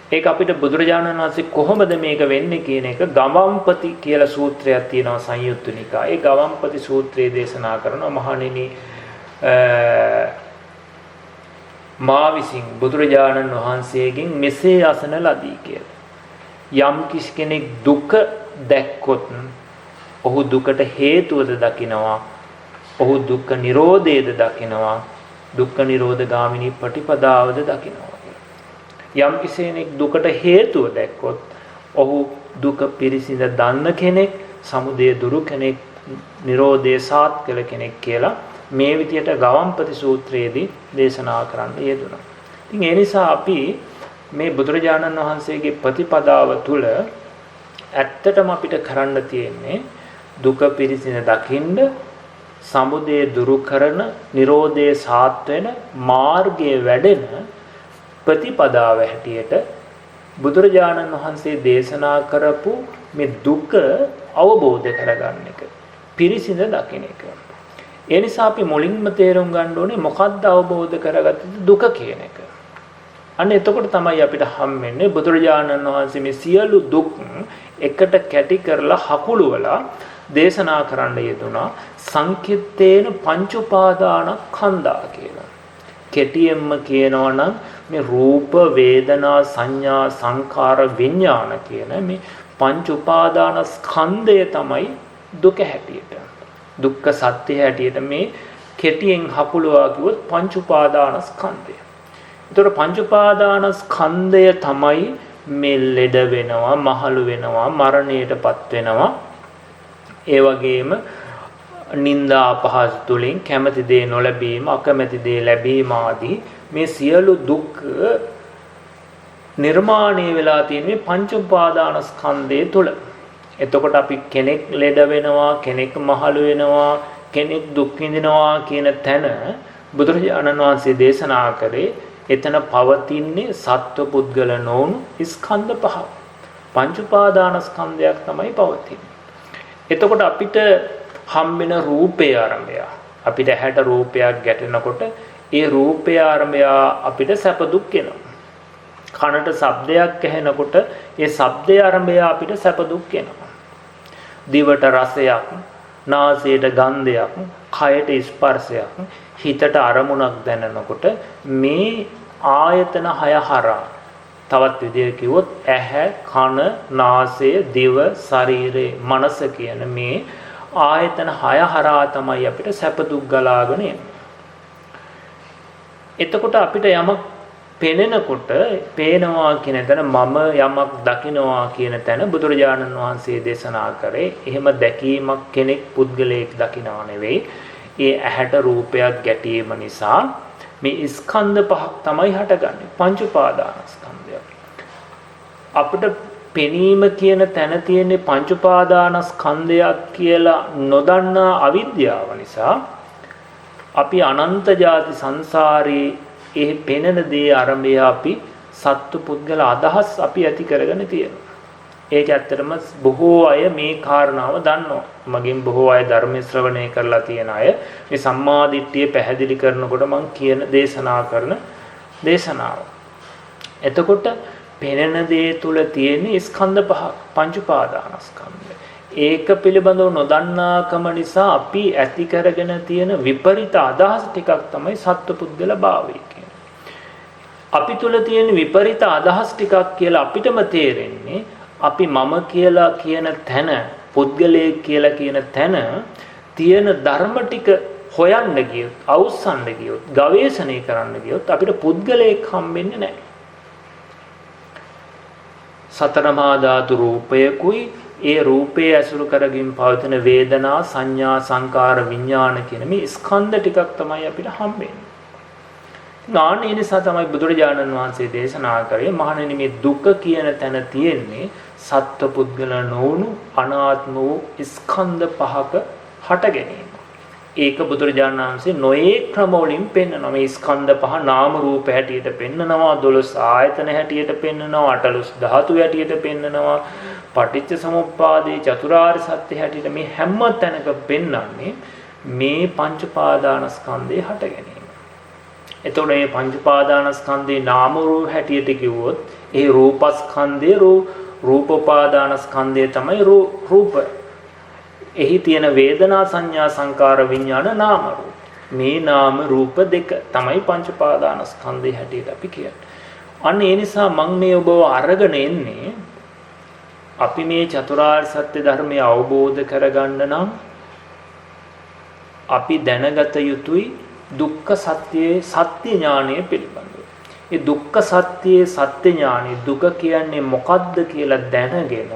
ඒක අපිට බුදුරජාණන් වහන්සේ කොහොමද මේක වෙන්නේ කියන එක ගවම්පති කියලා සූත්‍රයක් තියෙනවා සංයුත්ත නිකායේ. ගවම්පති සූත්‍රයේ දේශනා කරනවා මහණෙනි මා විසින් බුදුරජාණන් වහන්සේගෙන් මෙසේ අසන ලදී කියලා. යම් කිසි කෙනෙක් දුක දැක්කොත් ඔහු දුකට හේතුවද දකිනවා, ඔහු දුක්ඛ නිරෝධයද දකිනවා, දුක්ඛ නිරෝධ ගාමිනී ප්‍රතිපදාවද දකිනවා. යම් කෙනෙක් දුකට හේතුව දැක්කොත් ඔහු දුක පිරිසිඳ දන්න කෙනෙක්, සමුදය දුරු කෙනෙක්, නිරෝධය සාත් කළ කෙනෙක් කියලා මේ විදියට ගවම්පති සූත්‍රයේදී දේශනා කරන්න යෙදුණා. ඉතින් ඒ නිසා අපි මේ බුදුරජාණන් වහන්සේගේ ප්‍රතිපදාව තුළ ඇත්තටම අපිට කරන්න තියෙන්නේ දුක පිරිසිඳ දකින්න, සමුදය දුරු කරන, නිරෝධය සාත් වෙන මාර්ගයේ වැඩෙන ප්‍රතිපදාව හැටියට බුදුරජාණන් වහන්සේ දේශනා කරපු මේ දුක අවබෝධ කරගන්න එක, පිරිසිඳ දකින්න එක. ඒ නිසා අපි මුලින්ම තේරුම් ගන්න ඕනේ මොකක්ද අවබෝධ කරගත්තේ දුක කියන එක. අන්න එතකොට තමයි අපිට හම්බෙන්නේ බුදුරජාණන් වහන්සේ මේ සියලු දුක් එකට කැටි කරලා හකුළුවලා දේශනා කරන්න යෙදුනා සංකිට්ඨේන පංච උපාදානස්කන්ධා කියලා. කෙටියෙන්ම කියනවා නම් මේ රූප, වේදනා, සංඥා, සංකාර, විඥාන කියන මේ පංච උපාදානස්කන්ධය තමයි දුක හැටියට, දුක්ඛ සත්‍ය හැටියට මේ කෙටියෙන් හකුළුවා කිව්වොත් පංච උපාදානස්කන්ධය. ඒතර පංච උපාදානස්කන්ධය තමයි මේ ලෙඩ වෙනවා, මහලු වෙනවා, මරණයටපත් වෙනවා. ඒ වගේම නිന്ദා අපහාස තුලින් කැමැති දේ නොලැබීම, අකමැති දේ ලැබීම ආදී මේ සියලු දුක් නිර්මාණය වෙලා තියෙන මේ පංච උපාදානස්කන්ධය තුල. එතකොට අපි කෙනෙක් ලෙඩ වෙනවා, කෙනෙක් මහලු වෙනවා, කෙනෙක් දුක් විඳිනවා කියන තැන බුදුරජාණන් වහන්සේ දේශනා කරේ එතන පවතින්නේ සත්ව පුද්ගල නොවුණු ස්කන්ධ පහ. පංච උපාදානස්කන්ධයක් තමයි පවතින්නේ. එතකොට අපිට හම්බෙන රූපේ ආරම්භය, අපිට ඇහැට රූපයක් ගැටෙනකොට ඒ රූපේ ආරම්භය අපිට සැප දුක් වෙනවා. කනට ශබ්දයක් ඇහෙනකොට ඒ ශබ්දේ ආරම්භය අපිට සැප දුක් වෙනවා. දිවට රසයක්, නාසයට ගන්ධයක්, කයට ස්පර්ශයක්, හිතට අරමුණක් දැනෙනකොට මේ ආයතන හය හරහා, තවත් විදිහට කිව්වොත් ඇහැ, කන, නාසය, දිව, ශරීරය, මනස කියන මේ ආයතන හය හරහා තමයි අපිට සැප දුක් ගලාගෙන එන්නේ. එතකොට අපිට යමක් පෙනෙනකොට පේනවා කියන තැන, මම යමක් දකිනවා කියන තැන බුදුරජාණන් වහන්සේ දේශනා කරේ එහෙම දැකීමක් කෙනෙක් පුද්ගලයෙක් දකිනවා නෙවෙයි. ඒ ඇහැට රූපයක් ගැටීම නිසා මේ ස්කන්ධ පහක් තමයි හටගන්නේ, පංච උපාදානස්කන්ධය. අපිට පෙනීම කියන තැන තියෙන පංච උපාදානස්කන්ධයක් කියලා නොදන්නා අවිද්‍යාව නිසා අපි අනන්ත ජාති සංසාරේ ඒ පෙනෙන දේ ආරම්භය අපි සත්තු පුද්ගල අදහස් අපි ඇති කරගෙන තියෙනවා. ඒක ඇත්තටම බොහෝ අය මේ කාරණාව දන්නවා. මගෙන් බොහෝ අය ධර්ම ශ්‍රවණය කරලා තියෙන අය මේ සම්මා දිට්ඨිය පැහැදිලි කරනකොට මම කියන දේශනා කරන දේශනාව. එතකොට පෙනෙන දේ තුල තියෙන ස්කන්ධ පහක් පංච උපාදානස්කන්ධය. ඒක පිළිබඳව නොදන්නාකම නිසා අපි ඇති කරගෙන තියෙන විපරිත අදහස් ටිකක් තමයි සත්පුද්ගල භාවය කියන්නේ. අපි තුල තියෙන විපරිත අදහස් ටිකක් කියලා අපිටම තේරෙන්නේ අපි මම කියලා කියන තැන, පුද්ගලයෙක් කියලා කියන තැන තියෙන ධර්ම ටික හොයන්න ගියොත්, අවුස්සන්න ගියොත්, ගවේෂණය කරන්න ගියොත් අපිට පුද්ගලයෙක් හම්බෙන්නේ නැහැ. සතර මහා ධාතු රූපයකුයි ඒ රූපයේ ඇසුරු කරගෙන පවතින වේදනා, සංඥා, සංකාර, විඥාන කියන මේ ස්කන්ධ ටිකක් තමයි අපිට හම්බෙන්නේ. ඒ නිසා තමයි බුදුරජාණන් වහන්සේ දේශනා කරේ මහණෙනි මේ දුක කියන තැන තියෙන්නේ සත්පුද්ගල නොවුණු අනාත්ම වූ ස්කන්ධ පහක හට ගැනීම. ඒක බුදුරජාණන් වහන්සේ නොයේ ක්‍රම වලින් පෙන්වනවා. මේ ස්කන්ධ පහ නාම රූප හැටියට පෙන්වනවා, 12 ආයතන හැටියට පෙන්වනවා, 18 ධාතු හැටියට පෙන්වනවා, පටිච්ච සමුප්පාදේ චතුරාර්ය සත්‍ය හැටියට මේ හැම තැනක පෙන්වන්නේ මේ පංච පාදානස්කන්ධේ හට ගැනීම. එතකොට මේ පංච පාදානස්කන්ධේ නාම රූප හැටියට කිව්වොත් ඒ රූපස්කන්ධේ රූපෝපාදානස්කන්ධය තමයි රූප. එහි තියෙන වේදනා, සංඥා, සංකාර, විඥාන නාම රූප. මේ නාම රූප දෙක තමයි පංච පාදානස්කන්ධය හැටියට අපි කියන්නේ. අන්න ඒ නිසා මම මේ ඔබව අරගෙන එන්නේ අපි මේ චතුරාර්ය සත්‍ය ධර්මය අවබෝධ කරගන්න නම් අපි දැනගත යුතුයි දුක්ඛ සත්‍යයේ සත්‍ය ඥානය පිළිබඳව. ඒ දුක්ඛ සත්‍යයේ සත්‍ය ඥානය, දුක කියන්නේ මොකද්ද කියලා දැනගෙන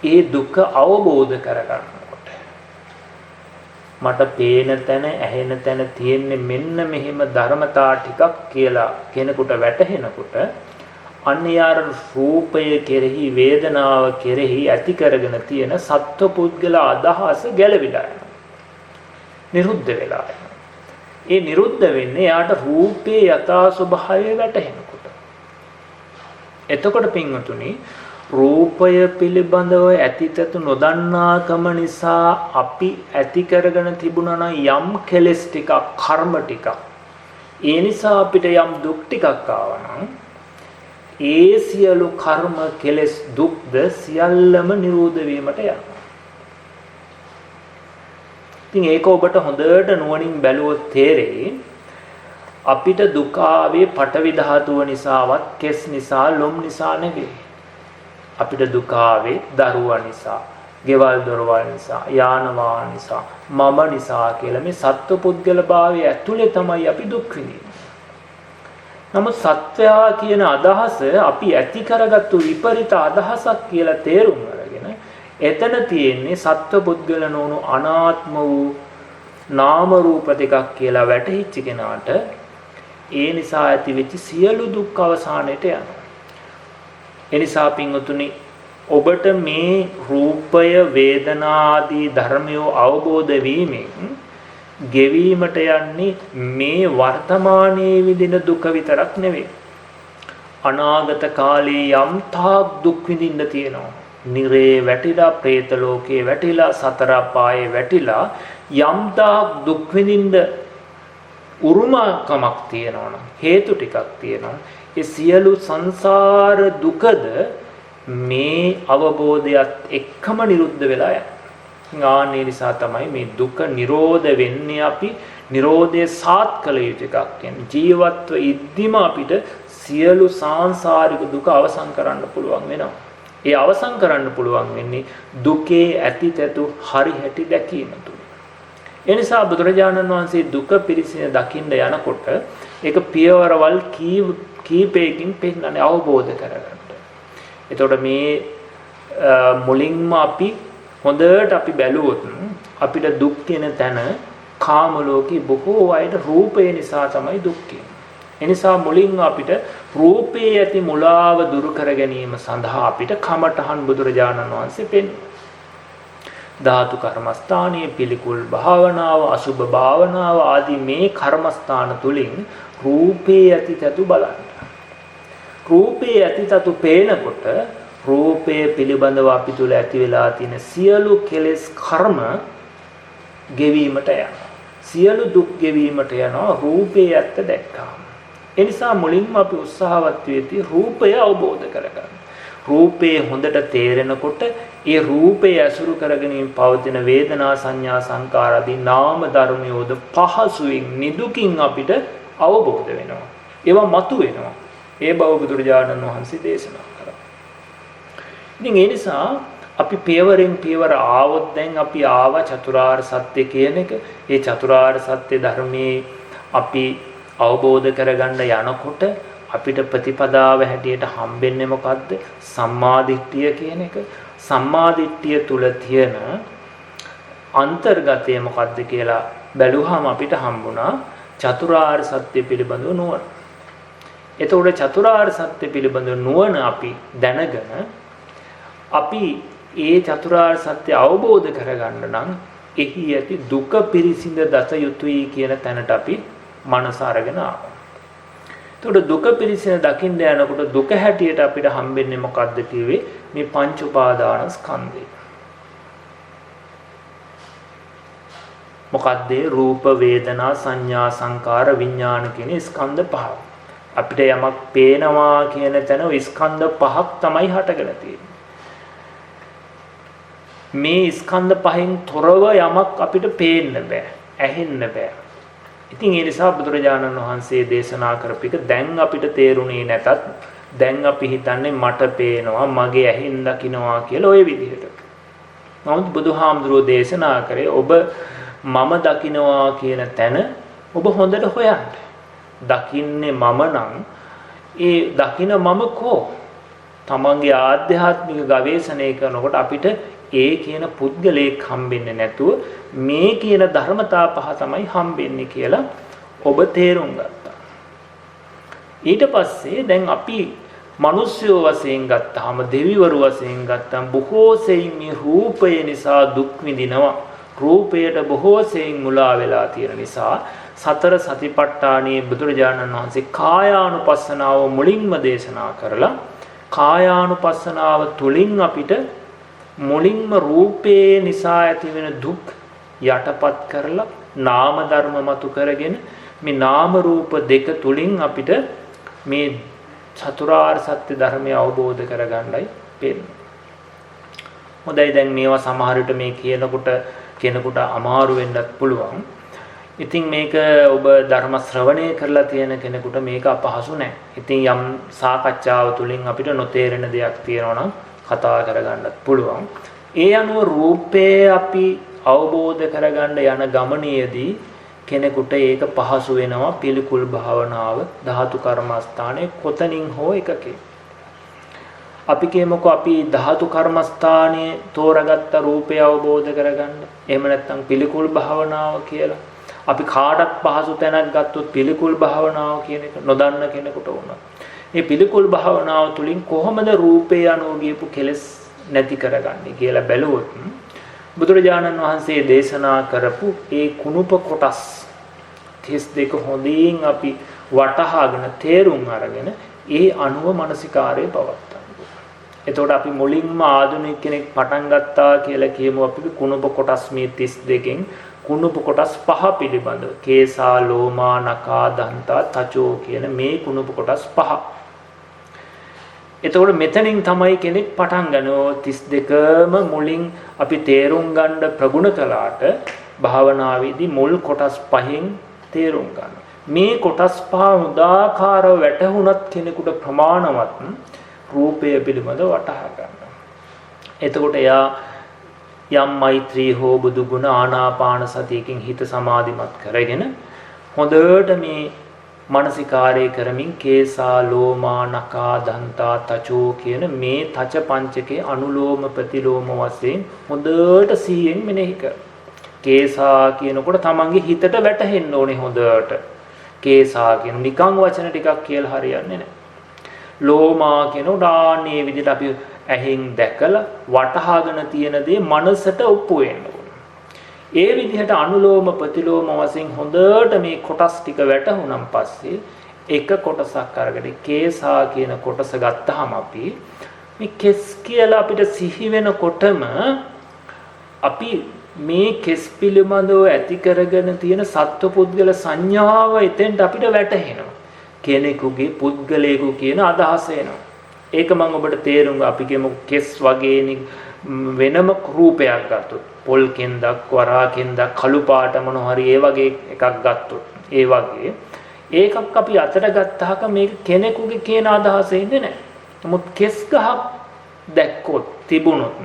ඒ දුක අවබෝධ කරගන්නකොට මට පේන තැන, ඇහෙන තැන තියෙන්නේ මෙන්න මෙහෙම ධර්මතා ටිකක් කියලා කෙනෙකුට වැටහෙනකොට අන්න යාර රූපය කෙරෙහි, වේදනාව කෙරෙහි ඇති කරගෙන තියෙන සත්වපුද්ගල අදහස ගැලවිලා යනවා. නිරුද්ධ වෙලා යනවා. ඒ නිරුද්ධ වෙන්නේ යාට රූපේ යථා ස්වභාවය වැටහෙනකොට. එතකොට පින්වතුනි රූපය පිළිබඳව ඇතිතතු නොදන්නාකම නිසා අපි ඇති කරගෙන තිබුණා නම් යම් කෙලෙස් ටිකක්, කර්ම ටිකක්, ඒ නිසා අපිට යම් දුක් ටිකක් ආවා නම් ඒ සියලු කර්ම, කෙලෙස්, දුක්ද සියල්ලම නිරෝධ වීමට යනවා. ඉතින් ඒක ඔබට හොඳට නුවණින් බැලුවොත් තේරෙයි අපිට දුක ආවේ පඨවි ධාතුව නිසාවත්, කෙස් නිසා, ලොම් නිසා නෙවෙයි. අපිට දුක ආවේ දරුවා නිසා, ගෙවල් දොරවල් නිසා, යාන වාහන නිසා, මම නිසා කියලා මේ සත්වපුද්ගල භාවය ඇතුලේ තමයි අපි දුක් විඳින්නේ. නමුත් සත්වයා කියන අදහස අපි ඇති කරගත්තු විපරිත අදහසක් කියලා තේරුම් අරගෙන එතන තියෙන්නේ සත්වපුද්ගල නොවුණු අනාත්ම වූ නාම රූප දෙකක් කියලා වැටහිච්ච කෙනාට ඒ නිසා ඇතිවෙච්ච සියලු දුක් අවසානයට යනවා. ඒ නිසා පින්වතුනි ඔබට මේ රූපය, වේදනා ආදී ධර්මය අවබෝධ වීමෙන් ගෙවීමට යන්නේ මේ වර්තමානයේ විඳින දුක විතරක් නෙවෙයි. අනාගත කාලේ යම් තාක් දුක් විඳින්න තියෙනවා. නිරේ වැටිලා, പ്രേත ලෝකේ වැටිලා, සතර අපායේ වැටිලා යම් තාක් දුක් විඳින්න උරුමකමක් තියෙනවා නම්, හේතු ටිකක් තියෙනවා. ඒ සියලු සංසාර දුකද මේ අවබෝධයත් එක්කම නිරුද්ධ වෙලා යනවා. ආනේ නිසා තමයි මේ දුක නිරෝධ වෙන්නේ. අපි නිරෝධය සාත් කළ යුතු එකක්. කියන්නේ ජීවත්ව ඉද්දිම අපිට සියලු සාංශාරික දුක අවසන් කරන්න පුළුවන් වෙනවා. ඒ අවසන් කරන්න පුළුවන් වෙන්නේ දුකේ ඇතිතතු හරි හැටි දැකීම තුළ. ඒ නිසා බුදුරජාණන් වහන්සේ දුක පිරිසින දකින්න යනකොට ඒක පියවරවල් කීපයකින් පෙන්නන්නේ අවබෝධ කරගන්න. එතකොට මේ මුලින්ම අපි හොඳට අපි බැලුවොත් අපිට දුක් කියන තැන කාම ලෝකේ බොහෝ අයට රූපය නිසා තමයි දුක් කියන්නේ. ඒ නිසා මුලින්ම අපිට රූපේ ඇති මුලාව දුරු කර ගැනීම සඳහා අපිට කමඨහන් බුදුරජාණන් වහන්සේ පෙන්වනවා. ධාතු කර්මස්ථානයේ පිළිකුල් භාවනාව, අසුභ භාවනාව ආදී මේ කර්මස්ථාන තුලින් රූපේ ඇතිතතු බලන්න. රූපේ ඇතිතතු පේනකොට රූපය පිළිබඳව අපි තුල ඇති වෙලා තියෙන සියලු කෙලෙස් කර්ම ගෙවීමට යනවා. සියලු දුක් ගෙවීමට යනවා රූපේ ඇත්ත දැක්කාම. ඒ නිසා මුලින්ම අපි උත්සාහවත් වෙති රූපය අවබෝධ කරගන්න. රූපේ හොඳට තේරෙනකොට ඒ රූපය ඇසුරු කරගෙන පවතින වේදනා සංඥා සංකාර ආදී නාම ධර්මයෝද පහසුවෙන් නිදුකින් අපිට අවබෝධ වෙනවා. ඒවා මතු වෙනවා. ඒ බව බුදුරජාණන් වහන්සේ දේශනා කරා. ඉතින් ඒ නිසා අපි පියවරෙන් පියවර ආවොත් දැන් අපි ආව චතුරාර්ය සත්‍ය කියන එක. ඒ චතුරාර්ය සත්‍ය ධර්මයේ අපි අවබෝධ කරගන්න යනකොට අපිට ප්‍රතිපදාව හැටියට හම්බෙන්නේ මොකද්ද? සම්මාදිට්ඨිය කියන එක. සම්මාදිට්ඨිය තුල තියෙන අන්තර්ගතය මොකද්ද කියලා බැලුවාම අපිට හම්බුණා චතුරාර්ය සත්‍ය පිළිබඳව නුවණ. එතකොට චතුරාර්ය සත්‍ය පිළිබඳව නුවණ අපි දැනගෙන අපි ඒ චතුරාර්ය සත්‍ය අවබෝධ කරගන්න නම් එහි ඇති දුක පිරිසිඳ දත යුතුයි කියන තැනට අපි මනස අරගෙන ආවා. එතකොට දුක පිරිසිඳ දකින්න යනකොට දුක හැටියට අපිට හම්බෙන්නේ මොකද්ද කිව්වේ? මේ පංච උපාදාන ස්කන්ධය. මොකද්ද? රූප, වේදනා, සංඥා, සංකාර, විඥාන කියන ස්කන්ධ පහ. අපිට යමක් පේනවා කියන තැන ওই ස්කන්ධ පහක් තමයි හටගෙන තියෙන්නේ. මේ ස්කන්ධ පහෙන් තොරව යමක් අපිට පේන්න බෑ, ඇහෙන්න බෑ. ඉතින් ඒ නිසා බුදුරජාණන් වහන්සේ දේශනා කරපිට දැන් අපිට තේරුණේ නැතත් දැන් අපි හිතන්නේ මට පේනවා, මගේ ඇහෙන් දකින්නවා කියලා ওই විදිහට. නමුත් බුදුහාමුදුරුවෝ දේශනා කරේ ඔබ මම දකින්නවා කියන තැන ඔබ හොඳට හොයන්න. දකින්නේ මම නම් ඒ දකින මම කෝ? තමන්ගේ ආධ්‍යාත්මික ගවේෂණය කරනකොට අපිට ඒ කියන පුද්ගලයෙක් හම්බෙන්නේ නැතුව මේ කියන ධර්මතා පහ තමයි හම්බෙන්නේ කියලා ඔබ තේරුම් ගත්තා. ඊට පස්සේ දැන් අපි මිනිස්යෝ වශයෙන් ගත්තාම, දෙවිවරු වශයෙන් ගත්තාම බොහෝ සෙයින් මේ රූපය නිසා දුක් විඳිනවා. රූපයට බොහෝ සෙයින් මුලා වෙලා තියෙන නිසා සතර සතිපට්ඨානයේ බුදුරජාණන් වහන්සේ කායානුපස්සනාව මුලින්ම දේශනා කරලා කායානුපස්සනාව තුලින් අපිට මුලින්ම රූපේ නිසා ඇතිවෙන දුක් යටපත් කරලා නාම ධර්ම මතු කරගෙන මේ නාම රූප දෙක තුලින් අපිට මේ චතුරාර්ය සත්‍ය ධර්මය අවබෝධ කරගන්නයි පෙන්නේ. හොඳයි, දැන් මේවා සමහර විට මේ කියනකොට කෙනෙකුට අමාරු වෙන්නත් පුළුවන්. ඉතින් මේක ඔබ ධර්ම ශ්‍රවණය කරලා තියෙන කෙනෙකුට මේක අපහසු නැහැ. ඉතින් යම් සාකච්ඡාව තුලින් අපිට නොතේරෙන දෙයක් තියෙනවා නම් කතා කරගන්නත් පුළුවන්. ඒ අනුව රූපේ අපි අවබෝධ කරගන්න යන ගමනේදී කෙනෙකුට ඒක පහසු වෙනවා පිළිකුල් භාවනාව ධාතු කර්මස්ථානයේ කොතනින් හෝ එකකේ. අපි කියමුකෝ අපි ධාතු කර්මස්ථානයේ තෝරාගත්ත රූපය අවබෝධ කරගන්න. එහෙම නැත්නම් පිළිකුල් භාවනාව කියලා. අපි කාටත් පහසු තැනක් ගත්තොත් පිළිකුල් භාවනාව කියන එක නොදන්න කෙනෙකුට වුණා. මේ පිළිකුල් භාවනාව තුළින් කොහොමද රූපේ අනුව ගියපු කෙලෙස් නැති කරගන්නේ කියලා බැලුවොත් බුදුරජාණන් වහන්සේ දේශනා කරපු ඒ කුණුප කොටස් 32 හොඳින් අපි වටහාගෙන තේරුම් අරගෙන ඒ අනුව මානසිකාරය පවත්වන්න. එතකොට අපි මුලින්ම ආධුනික කෙනෙක් පටන් ගත්තා කියලා කියමු අපි කුණුප කොටස් මේ 32කින් කුණුප කොටස් 5 පිළිබඳව කේසා ලෝමා නකා දන්තා තචෝ කියන මේ කුණුප කොටස් 5. එතකොට මෙතනින් තමයි කෙනෙක් පටන් ගන්නෝ 32ම මුලින් අපි තේරුම් ගන්න ප්‍රගුණ කළාට භාවනාවේදී මුල් කොටස් 5න් තේරුම් ගන්න. මේ කොටස් 5 උදාකාරව වැටහුණත් කෙනෙකුට ප්‍රමාණවත් රූපය පිළිබඳව වටහා ගන්න. එතකොට එයා යම් මෛත්‍රී හෝ බුදු ගුණ ආනාපාන සතියකින් හිත සමාධිමත් කරගෙන හොඳට මේ මානසිකාරය කරමින් කේසා ලෝමා නකා දන්තා තචෝ කියන මේ තච පංචකේ අනුලෝම ප්‍රතිලෝම වශයෙන් හොඳට සිහියෙන් මෙනෙහි කර. කේසා කියනකොට තමන්ගේ හිතට වැටහෙන්න ඕනේ හොඳට. කේසා කියන නිකං වචන ටිකක් කියලා හරියන්නේ නැහැ. ලෝමා කියනකොට ආන්නේ විදිහට අපි ඇහෙන් දැකලා වටහාගෙන තියෙන දේ මනසට ඔප්පු වෙන්න ඕනේ. ඒ විදිහට අනුලෝම ප්‍රතිලෝම වශයෙන් හොඳට මේ කොටස් ටික වැටහුණන් පස්සේ එක කොටසක් අරගෙන කේසා කියන කොටස ගත්තාම අපි මේ කෙස් කියලා අපිට සිහි වෙනකොටම අපි මේ කෙස් පිළිබඳව ඇති කරගෙන තියෙන සත්ව පුද්ගල සංඥාව එතෙන්ට අපිට වැටහෙනවා. කෙනෙකුගේ පුද්ගලයෙකු කියන අදහස එනවා. ඒක මම ඔබට තේරුම් අපි කියමු කෙස් වගේ වෙනම රූපයක් ගත්තොත් පොල් කෙන්දක් වරා කෙන්දක් කළු පාට මොන හරි ඒ වගේ එකක් ගත්තොත් ඒ වගේ ඒකක් අපි අතට ගත්තාම මේක කෙනෙකුගේ කියන අදහස එන්නේ නැහැ. නමුත් කෙස් ගහක් දැක්කොත් තිබුණොත්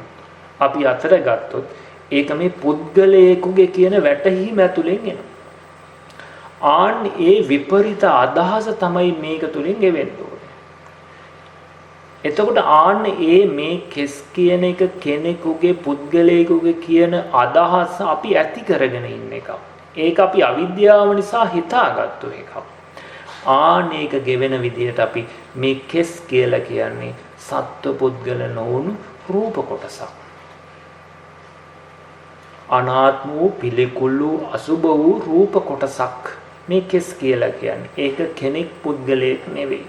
අපි අතට ගත්තොත් ඒක මේ පුද්ගලයෙකුගේ කියන වැටහීම ඇතුලෙන් එනවා. ආන් ඒ විපරිත අදහස තමයි මේක තුලින් ගෙවෙන්නේ. එතකොට ආන්න මේ කෙස් කියන එක කෙනෙකුගේ පුද්ගලයෙකුගේ කියන අදහස අපි ඇති කරගෙන ඉන්න එකක්. ඒක අපි අවිද්‍යාව නිසා හිතාගත්තු එකක්. ආන්න ඒක ගෙවෙන විදිහට අපි මේ කෙස් කියලා කියන්නේ සත්ව පුද්ගල නොවුණු රූප කොටසක්. අනාත්ම වූ පිළිකුල් වූ අසුබ වූ රූප කොටසක් මේ කෙස් කියලා කියන්නේ. ඒක කෙනෙක් පුද්ගලයෙක් නෙවෙයි.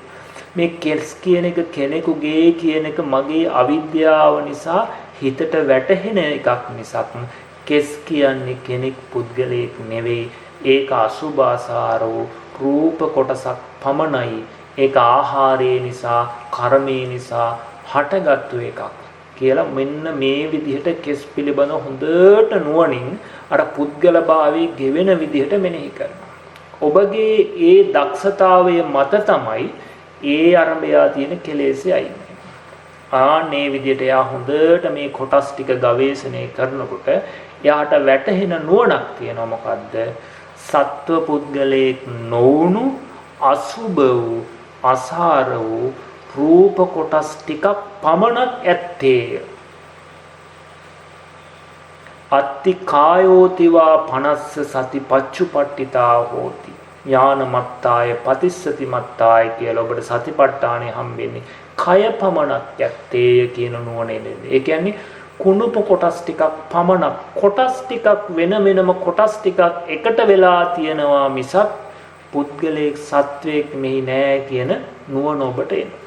මේ කෙස් කියන එක කෙනෙකුගේ කියන එක මගේ අවිද්‍යාව නිසා හිතට වැටහෙන එකක් මිසක් කෙස් කියන්නේ කෙනෙක් පුද්ගලයෙක් නෙවෙයි. ඒක අසුභාසාර වූ රූප කොටසක් පමණයි. ඒක ආහාරය නිසා කර්මය නිසා හටගත්තු එකක් කියලා මෙන්න මේ විදිහට කෙස් පිළිබඳ හොඳට නුවණින් අර පුද්ගල භාවයේ ගෙවෙන විදිහට මෙනෙහි කරනවා. ඔබගේ ඒ දක්ෂතාවය මත තමයි ඒ අරඹයා තියෙන කෙලෙසේ අයින් වෙනවා. ආන්නේ විදිහට එයා හොඳට මේ කොටස් ටික ගවේෂණය කරනකොට එයාට වැටහෙන නුවණක් තියෙනවා. මොකද්ද? සත්ව පුද්ගලයෙක් නොවුණු අසුබ වූ අසාර වූ රූප කොටස් ටිකක් පමණක් ඇත්තේය. අත්ති කායෝතිවා 50 සති පච්චුපට්ඨිතා හෝති. ඥාන මත්තාය පතිස්සති මත්තාය කියලා ඔබට සතිපට්ඨානෙ හම්බෙන්නේ කය පමණක් ඇත්තේය කියන නුවණ එන්නේ. ඒ කියන්නේ කුණුප කොටස් ටිකක් පමණක් කොටස් ටිකක් වෙනම කොටස් ටිකක් එකට වෙලා තියෙනවා මිසක් පුද්ගලයෙක් සත්වයක් මෙහි නෑ කියන නුවණ ඔබට එනවා.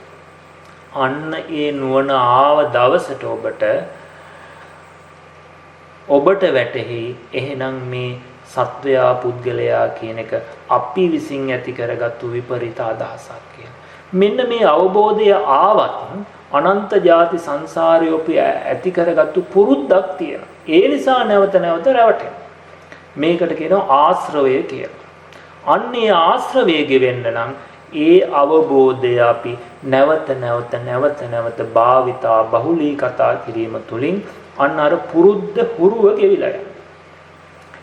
අන්න ඒ නුවණ ආව දවසට ඔබට වැටහි එහෙනම් මේ සත්වයා පුද්ගලයා කියන එක අපි විසින් ඇති කරගත්තු විපරිත අදහසක් කියලා. මෙන්න මේ අවබෝධය ආවත් අනන්ත ಜಾති සංසාරේ අපි ඇති කරගත්තු පුරුද්දක් තියෙනවා. ඒ නිසා නැවත නැවත රැවටෙනවා. මේකට කියනවා ආශ්‍රවය කියලා. අන්නේ ආශ්‍රවය ගෙවෙන්න නම් ඒ අවබෝධය අපි නැවත නැවත භාවිතා බහුලී කතා කිරීම තුළින් අන්න අර පුරුද්ද හුරුව ගෙවිලා යනවා.